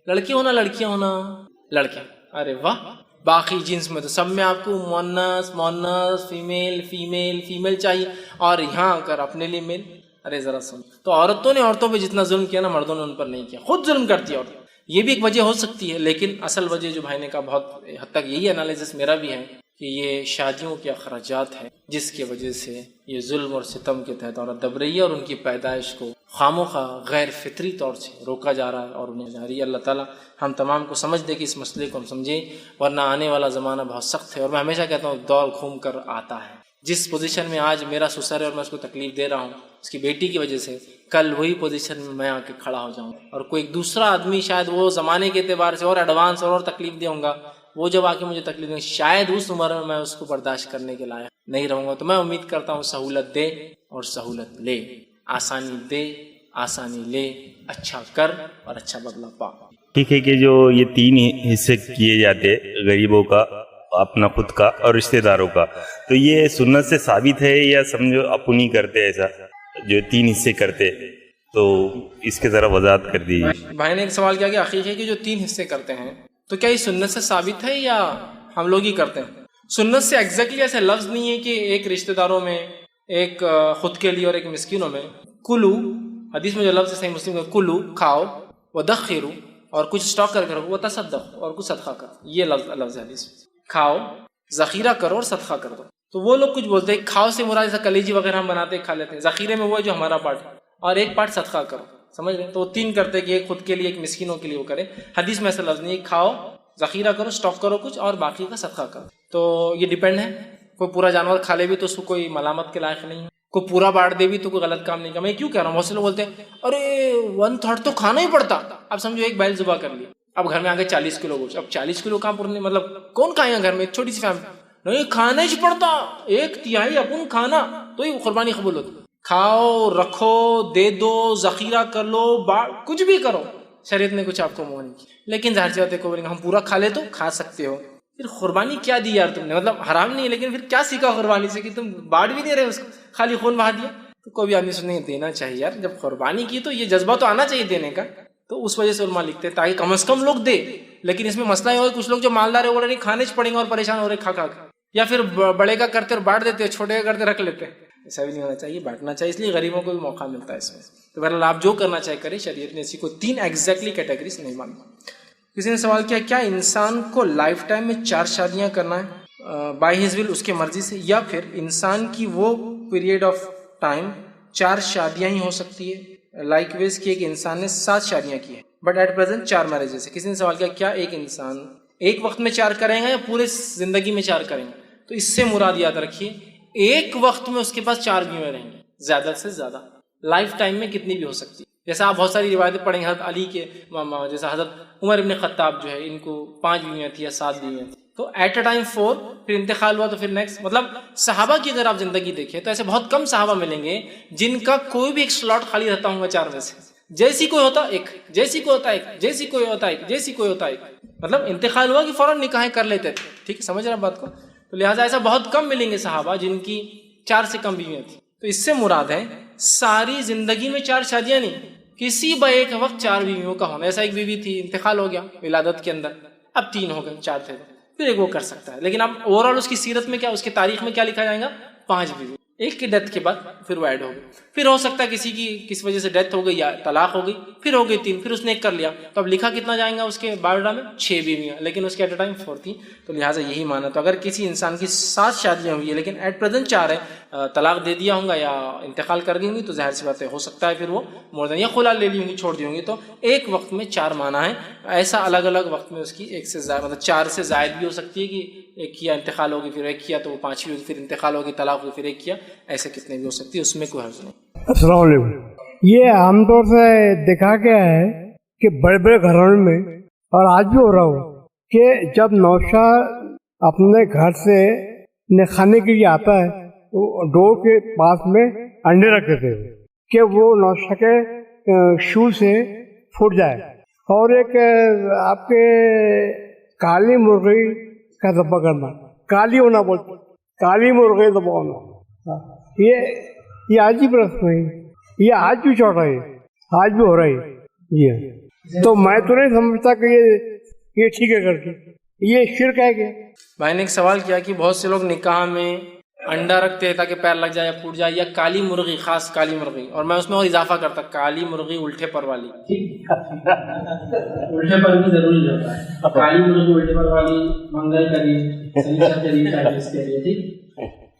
لڑکی ہونا لڑکیاں ہونا لڑکے. ارے واہ, باقی جنس میں تو سب میں آپ کو مونس فیمیل چاہیے, اور یہاں اگر اپنے لیے میل. ارے ذرا سن, تو عورتوں نے عورتوں پہ جتنا ظلم کیا نا مردوں نے ان پر نہیں کیا, خود ظلم کرتی ہے عورت. یہ بھی ایک وجہ ہو سکتی ہے, لیکن اصل وجہ جو بھائی نے کہا بہت حد تک یہی انالیسس میرا بھی ہے کہ یہ شادیوں کے اخراجات ہیں جس کی وجہ سے یہ ظلم اور ستم کے تحت عورت دب رہی ہے اور ان کی پیدائش کو خاموخواہ غیر فطری طور سے روکا جا رہا ہے اور انہیں جاری ہے۔ اللہ تعالیٰ ہم تمام کو سمجھ دے کہ اس مسئلے کو ہم سمجھیں، ورنہ آنے والا زمانہ بہت سخت ہے۔ اور میں ہمیشہ کہتا ہوں دور گھوم کر آتا ہے۔ جس پوزیشن میں آج میرا سسر ہے اور میں اس کو تکلیف دے رہا ہوں اس کی بیٹی کی وجہ سے، کل وہی پوزیشن میں آ کے کھڑا ہو جاؤں اور کوئی ایک دوسرا آدمی شاید وہ زمانے کے اعتبار سے اور ایڈوانس اور تکلیف دے ہوں گا، وہ جب آ کے مجھے تکلیف دیں شاید اس عمر میں میں اس کو برداشت کرنے کے لائق نہیں رہوں گا۔ تو میں امید کرتا ہوں سہولت دے اور سہولت لے، آسانی دے آسانی لے، اچھا کر اور اچھا بدلہ پا۔ ٹھیک ہے کہ جو یہ 3 حصے کیے جاتے غریبوں کا، اپنا خود کا اور رشتہ داروں کا، تو یہ سنت سے ثابت ہے یا سمجھو اپنی کرتے ایسا جو 3 حصے کرتے؟ تو اس کے ذرا وضاحت کر دیجیے۔ بھائی نے ایک سوال کیا کہ عقیقے کے جو 3 حصے کرتے ہیں تو کیا یہ سنت سے ثابت ہے یا ہم لوگ ہی کرتے ہیں؟ سنت سے ایگزیکٹلی ایسے لفظ نہیں ہے کہ ایک رشتہ داروں میں، ایک خود کے لیے اور ایک مسکینوں میں۔ کلو، حدیث میں جو لفظ ہے صحیح مسلم میں، کلو کھاؤ، ودخرو اور کچھ اسٹاک کر کے رکھو، وتصدق اور کچھ صدقہ کرو، یہ لفظ ہے حدیث میں۔ کھاؤ، ذخیرہ کرو اور صدقہ کر دو۔ تو وہ لوگ کچھ بولتے ہیں کھاؤ سے مراد جیسا کلیجی وغیرہ ہم بناتے کھا لیتے ہیں، ذخیرے میں وہ ہے جو ہمارا پارٹ ہے، اور ایک پارٹ صدقہ کرو، سمجھ رہے ہیں؟ تو وہ 3 کرتے کہ ایک خود کے لیے، ایک مسکینوں کے لیے وہ کرے۔ حدیث میں ایسا لفظ نہیں ہے، کھاؤ، ذخیرہ کرو، اسٹاک کرو کچھ، اور باقی کا صدقہ کرو۔ تو یہ ڈیپینڈ ہے، کوئی پورا جانور کھا لے بھی تو اس کو کوئی ملامت کے لائق نہیں ہے، کوئی پورا بانٹ دے بھی تو کوئی غلط کام نہیں کرا۔ میں کیوں کہہ رہا ہوں، بہت سے لوگ بولتے ہیں ارے 1/3 تو کھانا ہی پڑتا۔ اب سمجھو ایک بیل ذبح کر لیا، اب گھر میں آگے 40 کلو گوشت، اب 40 کلو کہاں پورنے، مطلب کون کھائے گا گھر میں، ایک چھوٹی سی فیملی، نہیں کھانا ہی پڑتا، 1/3 اپن کھانا تو ہی قربانی قبول ہوتی۔ کھاؤ، رکھو، دے دو، ذخیرہ کر لو، کچھ بھی کرو، شریعت نے کچھ آپ کو منع نہیں کی۔ لیکن ظاہر سی بات ہے، کو بولیں گے ہم پورا کھا لے تو کھا سکتے ہو، پھر قربانی کیا دی یار تم نے، مطلب حرام نہیں ہے لیکن پھر کیا سیکھا قربانی سے کہ تم بانٹ بھی نہیں رہے اس کو، خالی خون بہا دیا۔ تو کوئی بھی آدمی سنیں دینا چاہیے یار، جب قربانی کی تو یہ جذبہ تو آنا چاہیے دینے کا۔ تو اس وجہ سے علماء لکھتے ہیں تاکہ کم از کم لوگ دے۔ لیکن اس میں مسئلہ یہ ہو کچھ لوگ جو مالدار ہے وہ نہیں کھانے پڑیں گے اور پریشان ہو رہے کھا کھا کے، یا پھر بڑے کا کرتے اور بانٹ دیتے، چھوٹے کا کرتے رکھ لیتے۔ ایسا بھی نہیں ہونا چاہیے، بانٹنا چاہیے، اس لیے غریبوں کو بھی موقع ملتا ہے اس میں۔ تو بہرحال آپ جو کرنا چاہے کریں، شریعت نے اسی کو 3 ایگزیکٹلی کیٹیگریز نہیں مانی۔ کسی نے سوال کیا کیا انسان کو لائف ٹائم میں 4 شادیاں کرنا ہے بائی ہز ول، اس کے مرضی سے، یا پھر انسان کی وہ پیریڈ آف ٹائم 4 شادیاں ہی ہو سکتی ہے؟ لائک ویز کہ ایک انسان نے 7 شادیاں کی ہیں بٹ ایٹ پریزنٹ 4 میرجز ہے۔ کسی نے سوال کیا کیا ایک انسان ایک وقت میں 4 کریں گا یا پورے زندگی میں 4 کریں گے؟ تو اس سے مراد یاد رکھیے ایک وقت میں اس کے پاس 4 بیویاں رہیں گی، زیادہ سے زیادہ لائف ٹائم میں کتنی بھی ہو سکتی ہے۔ جیسا آپ بہت ساری روایتیں پڑھیں گے، حضرت علی کے جیسا حضرت عمر ابن خطاب جو ہے ان کو 5 بیویاں تھیں یا 7 بیویاں تھیں، تو ایٹ اے ٹائم 4، پھر انتقال ہوا تو پھر نیکسٹ۔ مطلب صحابہ کی اگر آپ زندگی دیکھیں تو ایسے بہت کم صحابہ ملیں گے جن کا کوئی بھی ایک سلاٹ خالی رہتا ہوں گا 4 میں سے، جیسی کوئی ہوتا ایک، جیسی کوئی ہوتا ایک، جیسی کوئی ہوتا ایک، جیسی کوئی ہوتا ایک، مطلب انتقال ہوا کہ فوراً نکاحیں کر لیتے تھے۔ ٹھیک ہے، سمجھ رہے ہیں بات کو؟ تو لہٰذا ایسا بہت کم ملیں گے صحابہ جن کی 4 سے کم بیویاں تھیں۔ تو اس سے مراد ہے ساری زندگی میں 4 شادیاں نہیں، کسی ایک وقت 4 بیویوں کا ہونا۔ ایسا ایک بیوی تھی، انتقال ہو گیا ولادت کے اندر، اب 3 ہو گئے، 4 تھے، پھر ایک وہ کر سکتا ہے۔ لیکن اب اوور آل اس کی سیرت میں کیا، اس کی تاریخ میں کیا لکھا جائے گا؟ 5 بیوی، ایک کی ڈیتھ کے بعد پھر وہ ایڈ ہو گئی۔ پھر ہو سکتا ہے کسی کی کس وجہ سے ڈیتھ ہو گئی یا طلاق ہو گئی، پھر ہو گئی 3، پھر اس نے ایک کر لیا، تو اب لکھا کتنا جائیں گا اس کے بایوڈاٹا میں؟ 6 بیویاں، لیکن اس کے ایٹ اے ٹائم 4 تھیں۔ تو لہٰذا یہی مانا، تو اگر کسی انسان کی 7 شادیاں ہوئی ہیں لیکن ایٹ پریزنٹ 4 ہے، طلاق دے دیا ہوں گا یا انتقال کر گئی ہوں گی، تو ظاہر سی بات ہے ہو سکتا ہے پھر وہ مور دین یا خلا لے لی ہوں گی، چھوڑ دی ہوں گی۔ تو ایک وقت میں 4 مانا ہے، ایسا الگ الگ وقت میں اس کی 1 سے زائد، مطلب 4 سے زائد بھی ہو سکتی ہے کہ ایک کیا انتقال ہوگی پھر ایک کیا تو وہ 5ویں ہوگی، پھر انتقال ہوگی طلاق ہوگی پھر ایک کیا، ایسے کتنے بھی ہو سکتی ہے، اس میں کوئی حرج نہیں۔ السلام علیکم۔ یہ عام طور سے دیکھا گیا ہے کہ بڑے بڑے گھروں میں، اور آج بھی ہو رہا ہو، کہ جب نوشا اپنے گھر سے کھانے کے لیے آتا ہے تو ڈور کے پاس میں انڈے رکھ دیتے ہیں کہ وہ نوشا کے شو سے پھوٹ جائے، اور ایک آپ کے کالی مرغی کا ذبح کرنا، کالی ہونا بولتے، کالی مرغی ذبح ہونا، یہ عجیب رسم ہے، یہ آج بھی چل رہی ہے، آج بھی ہو رہی ہے یہ۔ تو میں تو نہیں سمجھتا کہ یہ ٹھیک ہے کر کے، یہ شرک ہے کہ۔ بھائی نے ایک سوال کیا کہ بہت سے لوگ نکاح میں انڈا رکھتے ہیں تاکہ پیر لگ جائے یا پھوٹ جائے, یا کالی مرغی, خاص کالی مرغی, اور میں اس میں اور اضافہ کرتا کالی مرغی الٹے پر والی, الٹے پر بھی ضروری ہوتا ہے, کالی مرغی الٹے پر والی منگل کریم اس کے لیے, ٹھیک.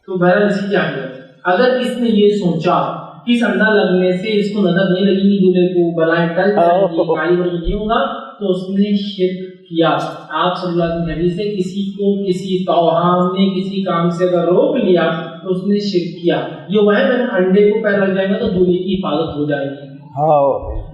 تو بہرحال اسی کی اہمیت. اگر کس نے یہ سوچا اس انڈا لگنے سے اس کو نظر نہیں لگیں گی دولہے کو, بلائیں ٹل جائیں گی, کالی مرغی نہیں ہوگا, تو اس نے شرک کیا. آپ صلی اللہ علیہ وسلم حدیث سے کسی کو کسی توہام نے کسی کام سے اگر روک لیا تو اس نے شرک کیا. یہ وہ ہے انڈے کو پیر لگ جائے گا تو دولہے کی حفاظت ہو جائے گی.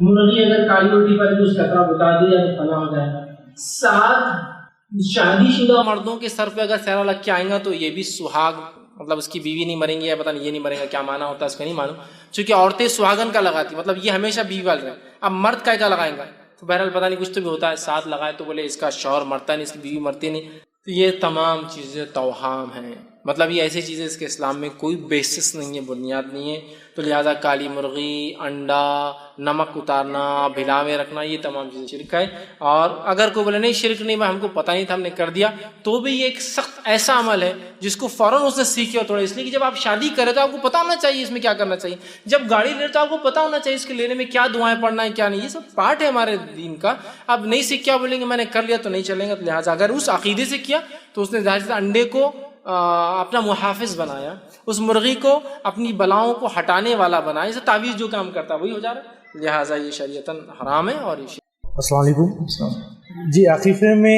مرغی اگر کالی الٹی پر اس خطرہ بتا دے یا تو فنا ہو جائے گا. 7 شادی شدہ مردوں کے سر پہ اگر سہرا لگ کے آئیں گا تو یہ بھی سہاگ, مطلب اس کی بیوی نہیں مریں گی, یا پتہ نہیں یہ نہیں مریں گا, کیا معنی ہوتا ہے اس کا نہیں معلوم, چونکہ عورتیں سہاگن کا لگاتی, مطلب یہ ہمیشہ بیوی والے ہیں. اب مرد کا لگائیں گا تو بہرحال پتہ نہیں کچھ تو بھی ہوتا ہے, 7 لگائے تو بولے اس کا شوہر مرتا نہیں, اس کی بیوی مرتی نہیں. تو یہ تمام چیزیں توہام ہیں, مطلب یہ ایسی چیزیں اس کے اسلام میں کوئی بیسس نہیں ہے, بنیاد نہیں ہے. تو لہٰذا کالی مرغی, انڈا, نمک اتارنا, بھلا میں رکھنا, یہ تمام چیزیں شرک ہے. اور اگر کوئی بولے نہیں شرک نہیں, ہم کو پتہ نہیں تھا ہم نے کر دیا, تو بھی یہ ایک سخت ایسا عمل ہے جس کو فوراً اس نے سیکھے ہو تھوڑا, اس لیے کہ جب آپ شادی کرے تو آپ کو پتہ ہونا چاہیے اس میں کیا کرنا چاہیے. جب گاڑی لے تو آپ کو پتہ ہونا چاہیے اس کے لینے میں کیا دعائیں پڑھنا ہے کیا نہیں, یہ سب پارٹ ہے ہمارے دین کا. اب نہیں سیکھ کیا بولیں گے میں نے کر لیا تو نہیں چلیں گا. لہٰذا اگر اس عقیدے سے کیا تو اس نے ظاہر سے انڈے کو اپنا محافظ بنایا, اس مرغی کو اپنی بلاؤں کو ہٹانے والا بنایا, اسے تعویذ جو کام کرتا ہے وہی ہو جا رہا ہے. لہٰذا یہ شریعتاً حرام ہے. اور یہ السلام علیکم جی. عقیقے میں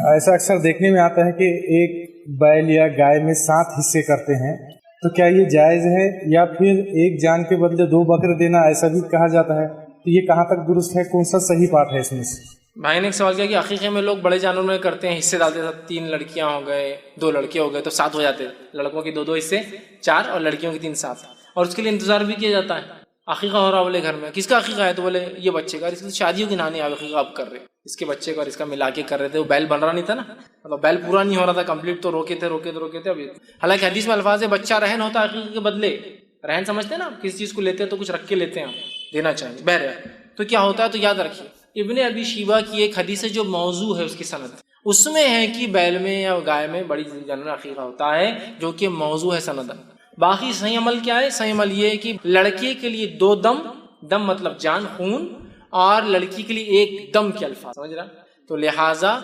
ایسا اکثر دیکھنے میں آتا ہے کہ ایک بیل یا گائے میں 7 حصے کرتے ہیں, تو کیا یہ جائز ہے, یا پھر ایک جان کے بدلے 2 بکرے دینا ایسا بھی کہا جاتا ہے, تو یہ کہاں تک درست ہے, کون سا صحیح پارٹ ہے اس میں سے؟ بھائی نے ایک سوال کیا کہ عقیقے میں لوگ بڑے جانوروں میں کرتے ہیں, حصے ڈالتے ہیں, 3 لڑکیاں ہو گئے, 2 لڑکے ہو گئے تو 7 ہو جاتے ہیں, لڑکوں کے 2 حصے 4 اور لڑکیوں کے 3 7, اور اس کے لیے انتظار بھی کیا جاتا ہے. عقیقہ ہو رہا بولے گھر میں, کس کا عقیقہ ہے تو بولے یہ بچے کا, اس کی شادیوں کی نانی عقیقہ اب کر رہے, اس کے بچے کا اور اس کا ملا کے کر رہے تھے. وہ بیل بن رہا نہیں تھا نا, مطلب بیل پورا نہیں ہو رہا تھا کمپلیٹ, تو روکے تھے ابھی. حالانکہ حدیث میں الفاظ ہے بچہ رہن ہوتا ہے عقیقے کے بدلے. رہن سمجھتے ہیں نا, کسی چیز کو لیتے ہیں تو کچھ رکھ کے لیتے ہیں, دینا چاہیے. بہرحال تو کیا ہوتا ہے تو یاد رکھیے, ابن ابی شیبہ کی ایک حدیث ہے جو موضوع ہے, اس کی سند اس میں ہے کہ بیل میں یا گائے میں بڑی جانور عقیقہ ہوتا ہے, جو کہ موضوع ہے سندن. باقی صحیح عمل کیا ہے؟ صحیح عمل یہ ہے کہ لڑکے کے لیے 2 دم مطلب جان خون, اور لڑکی کے لیے 1 دم کے الفاظ, سمجھ رہا. تو لہٰذا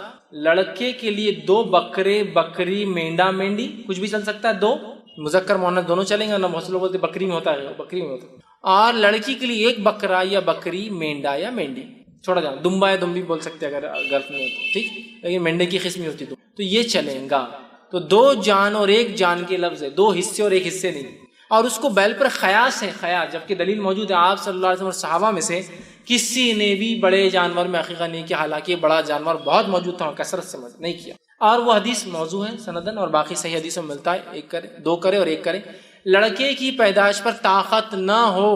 لڑکے کے لیے 2 بکرے, بکری, مینڈا, مینڈی, کچھ بھی چل سکتا ہے, 2 مذکر مؤنث دونوں چلیں گے نا. بہت سے لوگ بولتے بکری میں ہوتا ہے, بکری میں ہوتا ہے. اور لڑکی کے لیے 1 بکرا یا بکری, مینڈا یا مینڈی, چھوڑا جانا دمبا یا دمبی بول سکتے ہیں اگر گلف میں ہوتا, ٹھیک, لیکن مینڈے کی قسم ہوتی تو یہ چلیں گا. تو 2 جان اور 1 جان کے لفظ ہے, 2 حصے اور 1 حصے نہیں. اور اس کو بیل پر خیاس ہے, خیاس, جبکہ دلیل موجود ہے آپ صلی اللہ علیہ وسلم اور صحابہ میں سے کسی نے بھی بڑے جانور میں عقیقہ نہیں کیا, حالانکہ بڑا جانور بہت موجود تھا, کثرت سے نہیں کیا. اور وہ حدیث موضوع ہے سندن, اور باقی صحیح حدیثوں میں ملتا ہے 1 کرے, 2 کرے اور 1 کرے. لڑکے کی پیدائش پر طاقت نہ ہو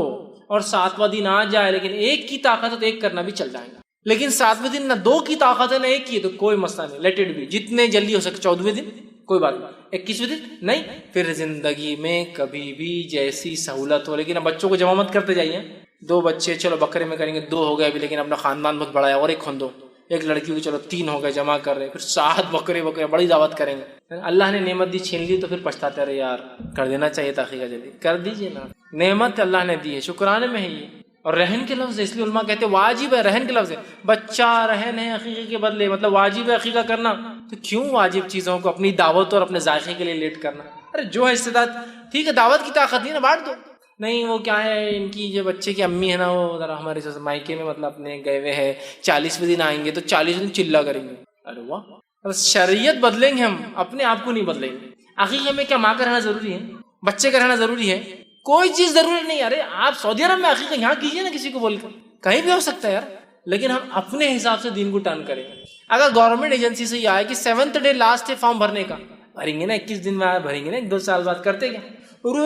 اور 7واں دن آ جائے, لیکن 1 کی طاقت ہے تو 1 کرنا بھی چل جائے گا. لیکن 7ویں دن نہ 2 کی طاقت ہے نہ 1 کی, تو کوئی مسئلہ نہیں, لیٹ اٹ بی, جتنے جلدی ہو سکے. 14ویں دن کوئی بات نہیں, 21ویں دن نہیں. پھر زندگی میں کبھی بھی جیسی سہولت ہو, لیکن اب بچوں کو جمع مت کرتے جائیے. 2 بچے چلو بکرے میں کریں گے, 2 ہو گئے ابھی, لیکن اپنا خاندان بہت بڑا ہے, اور 1 کھندو. 1 لڑکی کی چلو 3 ہو گئے, جمع کر رہے, پھر 7 بکرے بڑی دعوت کریں گے. اللہ نے نعمت دی, چھین لی تو پھر پچھتاتے رہے, یار کر دینا چاہیے تھا عقیقہ, جلدی کر دیجیے نا. نعمت اللہ نے دی ہے, شکرانے میں ہے یہ. اور رہن کے لفظ ہے, اس لیے علماء کہتے ہیں واجب ہے, رہن کے لفظ ہے. بچہ رہن ہے عقیقے کے بدلے, مطلب واجب ہے عقیقہ کرنا. تو کیوں واجب چیزوں کو اپنی دعوت اور اپنے ذائقے کے لیے لیٹ کرنا؟ ارے جو ہے استعداد, ٹھیک ہے, دعوت کی طاقت نہیں نا, بانٹ دو. نہیں وہ کیا ہے, ان کی جو بچے کی امی ہے نا, وہ ذرا ہمارے مائکے میں مطلب اپنے گئے ہوئے ہیں, 40ویں دن آئیں گے تو 40 دن چلا کریں گے. ارے واہ, شریعت بدلیں گے ہم, اپنے آپ کو نہیں بدلیں گے. عقیقے میں کیا ماں کا رہنا ضروری ہے, بچے کا رہنا ضروری ہے؟ کوئی چیز ضروری نہیں. ارے آپ سعودی عرب میں عقیقہ یہاں کیجیے نا, کسی کو بول کر, کہیں بھی ہو سکتا ہے یار, لیکن ہم اپنے حساب سے دین کو ٹرن کریں گے. اگر گورنمنٹ ایجنسی سے یہ آئے کہ 7th ڈے لاسٹ ہے فارم بھرنے کا, بھریں گے نا 21 دن میں, بھریں گے نا 1-2 سال بعد, کرتے کیا,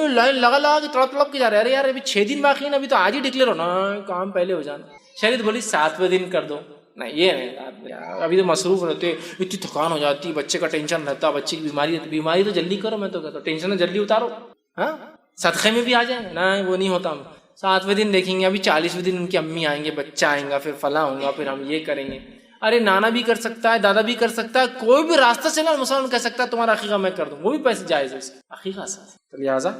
لائن لگا کے تڑپ کے جا رہے. ارے یار ابھی 6 دن باقی ہے نا, ابھی تو آج ہی ڈکلیئر ہونا, کام پہلے ہو جانا. شریعت بولی 7ویں دن کر دو. نہیں یہ نہیں, ابھی تو مصروف رہتے, اتنی تھکان ہو جاتی, بچے کا ٹینشن رہتا, بچے کی بیماری تو جلدی کرو. میں تو کہتا ہوں ٹینشن جلدی اتارو, ہاں صدقے میں بھی آ جائیں. نہ وہ نہیں ہوتا, 7ویں دن دیکھیں گے, ابھی 40ویں دن ان کی امی آئیں گے, بچہ آئیں گا, پھر فلاں ہوں گا, پھر ہم یہ کریں گے. ارے نانا بھی کر سکتا ہے، دادا بھی کر سکتا ہے، کوئی بھی راستہ سے نا مسلمان کہہ سکتا ہے تمہارا عقیقہ میں کر دوں، وہ بھی پیسے جائز ہے اس کا، عقیقہ اساس ہے۔ لہٰذا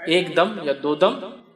ایک دم یا دو دم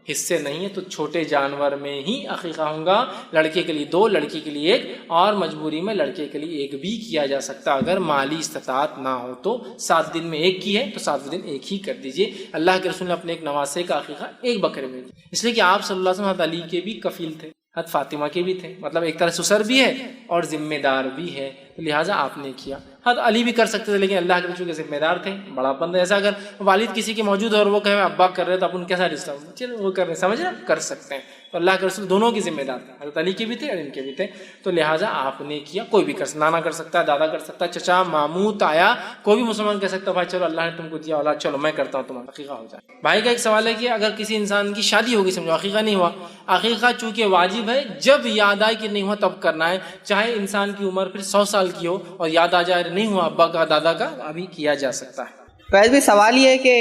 حصے نہیں ہے، تو چھوٹے جانور میں ہی عقیقہ ہوگا، لڑکے کے لیے 2، لڑکی کے لیے 1، اور مجبوری میں لڑکے کے لیے 1 بھی کیا جا سکتا اگر مالی استطاعت نہ ہو تو۔ 7 دن میں 1 کی ہے تو 7 دن 1 ہی کر دیجئے۔ اللہ کے رسول نے اپنے ایک نواسے کا عقیقہ 1 بکرے میں دیا، اس لیے کہ آپ صلی اللہ علیہ وسلم حضرت علی کے بھی کفیل تھے، حضرت فاطمہ کے بھی تھے، مطلب ایک طرح سسر بھی ہے اور ذمہ دار بھی ہے، لہٰذا آپ نے کیا۔ حضرت علی بھی کر سکتے تھے لیکن اللہ کے رسول کے ذمہ دار تھے، بڑا بندہ، ایسا اگر والد کسی کے موجود ہے اور وہ کہے ابا کر رہے تو اپن کیسا رشتہ، چلو وہ کر رہے، سمجھ رہے، کر سکتے ہیں۔ تو اللہ کے رسول دونوں کی ذمہ دار تھے، حضرت علی کے بھی تھے اور ان کے بھی تھے، تو لہٰذا آپ نے کیا۔ کوئی بھی کر سکتا، نانا کر سکتا ہے، دادا کر سکتا ہے، چچا، ماموں، تایا، کوئی بھی مسلمان کہہ سکتا ہے بھائی چلو اللہ نے تم کو دیا اولاد، چلو میں کرتا ہوں، تمہارا عقیقہ ہو جائے۔ بھائی کا ایک سوال ہے کہ اگر کسی انسان کی شادی ہوگی، سمجھو عقیقہ نہیں ہوا، عقیقہ چونکہ واجب ہے، جب یاد آئے کہ نہیں ہوا تب کرنا ہے، چاہے انسان کی عمر پھر 100 سال کی ہو اور یاد آ جائے نہیں ہوا ابا کا دادا کا، ابھی کیا جا سکتا ہے۔ فیض بھی سوال یہ ہے کہ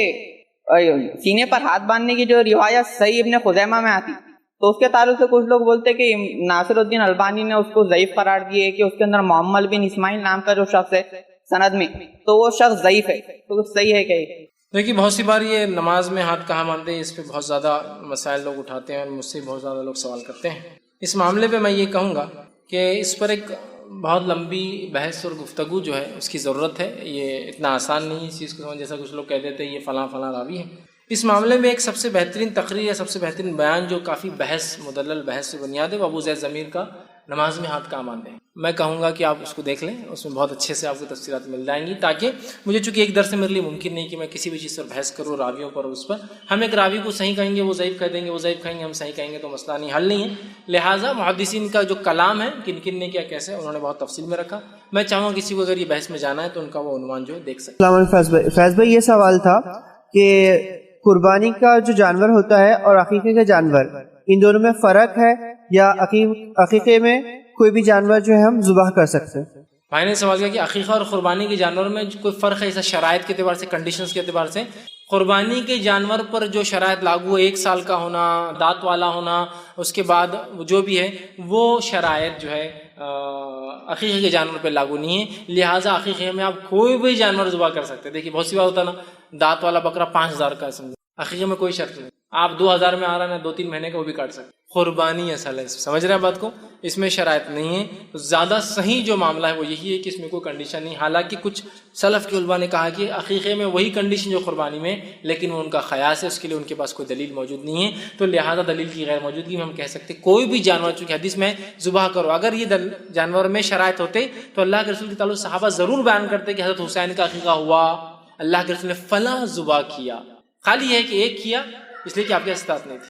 سینے پر ہاتھ باندھنے کی جو روایت صحیح ابن خزیمہ میں آتی، تو اس کے تعلق سے کچھ لوگ بولتے کہ ناصر الدین البانی نے اس کو ضعیف قرار دیے کہ اس کے اندر محمد بن اسماعیل نام کا جو شخص ہے سند میں، تو وہ شخص ضعیف ہے، تو صحیح ہے کہ؟ دیکھیے بہت سی بار یہ نماز میں ہاتھ کہاں باندھتے ہیں، اس پہ بہت زیادہ مسائل لوگ اٹھاتے ہیں اور مجھ سے بہت زیادہ لوگ سوال کرتے ہیں۔ اس معاملے پہ میں یہ کہوں گا کہ اس پر ایک بہت لمبی بحث اور گفتگو جو ہے اس کی ضرورت ہے، یہ اتنا آسان نہیں ہے اس چیز کو سمجھ، جیسا کچھ لوگ کہہ دیتے ہیں یہ فلاں فلاں راوی ہے۔ اس معاملے میں ایک سب سے بہترین تقریر یا سب سے بہترین بیان جو کافی بحث، مدلل بحث سے بنیاد ہے، وہ ابو زید ضمیر کا نماز میں ہاتھ کہاں باندھیں۔ میں کہوں گا کہ آپ اس کو دیکھ لیں، اس میں بہت اچھے سے آپ کو تفصیلات مل جائیں گی، تاکہ مجھے چونکہ ایک درس سے میرے لیے ممکن نہیں کہ میں کسی بھی چیز پر بحث کروں راویوں پر، اس پر ہم ایک راوی کو صحیح کہیں گے وہ ضعیف کہہ دیں گے، وہ ضعیف کہیں گے ہم صحیح کہیں گے، تو مسئلہ نہیں، حل نہیں ہے۔ لہٰذا محدثین کا جو کلام ہے کن کن نے کیا کیسے، انہوں نے بہت تفصیل میں رکھا۔ میں چاہوں گا کسی کو اگر یہ بحث میں جانا ہے تو ان کا وہ عنوان جو دیکھ سکتے ہیں۔ السلام علیکم فیض بھائی، یہ سوال تھا کہ قربانی کا جو جانور ہوتا ہے اور عقیقے کا جانور، ان دونوں میں فرق ہے یا عقیقے میں کوئی بھی جانور جو ہے ہم ذبح کر سکتے ہیں؟ بھائی نے سوال کیا کہ عقیقہ اور قربانی کے جانور میں کوئی فرق ہے، ایسا شرائط کے اعتبار سے، کنڈیشنز کے اعتبار سے؟ قربانی کے جانور پر جو شرائط لاگو ہے، 1 سال کا ہونا، دانت والا ہونا، اس کے بعد جو بھی ہے وہ شرائط جو ہے عقیقے کے جانور پہ لاگو نہیں ہے، لہٰذا عقیقے میں آپ کوئی بھی جانور ذبح کر سکتے ہیں۔ دیکھیے بہت سی بات ہوتا ہے نا، دانت والا بکرا 5000 کا ہے، سمجھو عقیقے میں کوئی شرط نہیں، آپ 2000 میں آ رہا ہے نا 2-3 مہینے کا وہ بھی کاٹ سکتے۔ قربانی اصل ہے، سمجھ رہے ہیں بات کو، اس میں شرائط نہیں ہے۔ زیادہ صحیح جو معاملہ ہے وہ یہی ہے کہ اس میں کوئی کنڈیشن نہیں، حالانکہ کچھ سلف کے علماء نے کہا کہ عقیقے میں وہی کنڈیشن جو قربانی میں، لیکن وہ ان کا خیاس ہے، اس کے لیے ان کے پاس کوئی دلیل موجود نہیں ہے، تو لہٰذا دلیل کی غیر موجودگی میں ہم کہہ سکتے کوئی بھی جانور، چونکہ حدیث میں ذبح کرو، اگر یہ جانور میں شرائط ہوتے تو اللہ کے رسول کے تعلق صحابہ ضرور بیان کرتے کہ حضرت حسین کا عقیقہ ہوا، اللہ کے رسول نے فلاں ذبح کیا، خالی ہے کہ ایک کیا اس لیے کہ آپ کے استطاعت نہیں تھی۔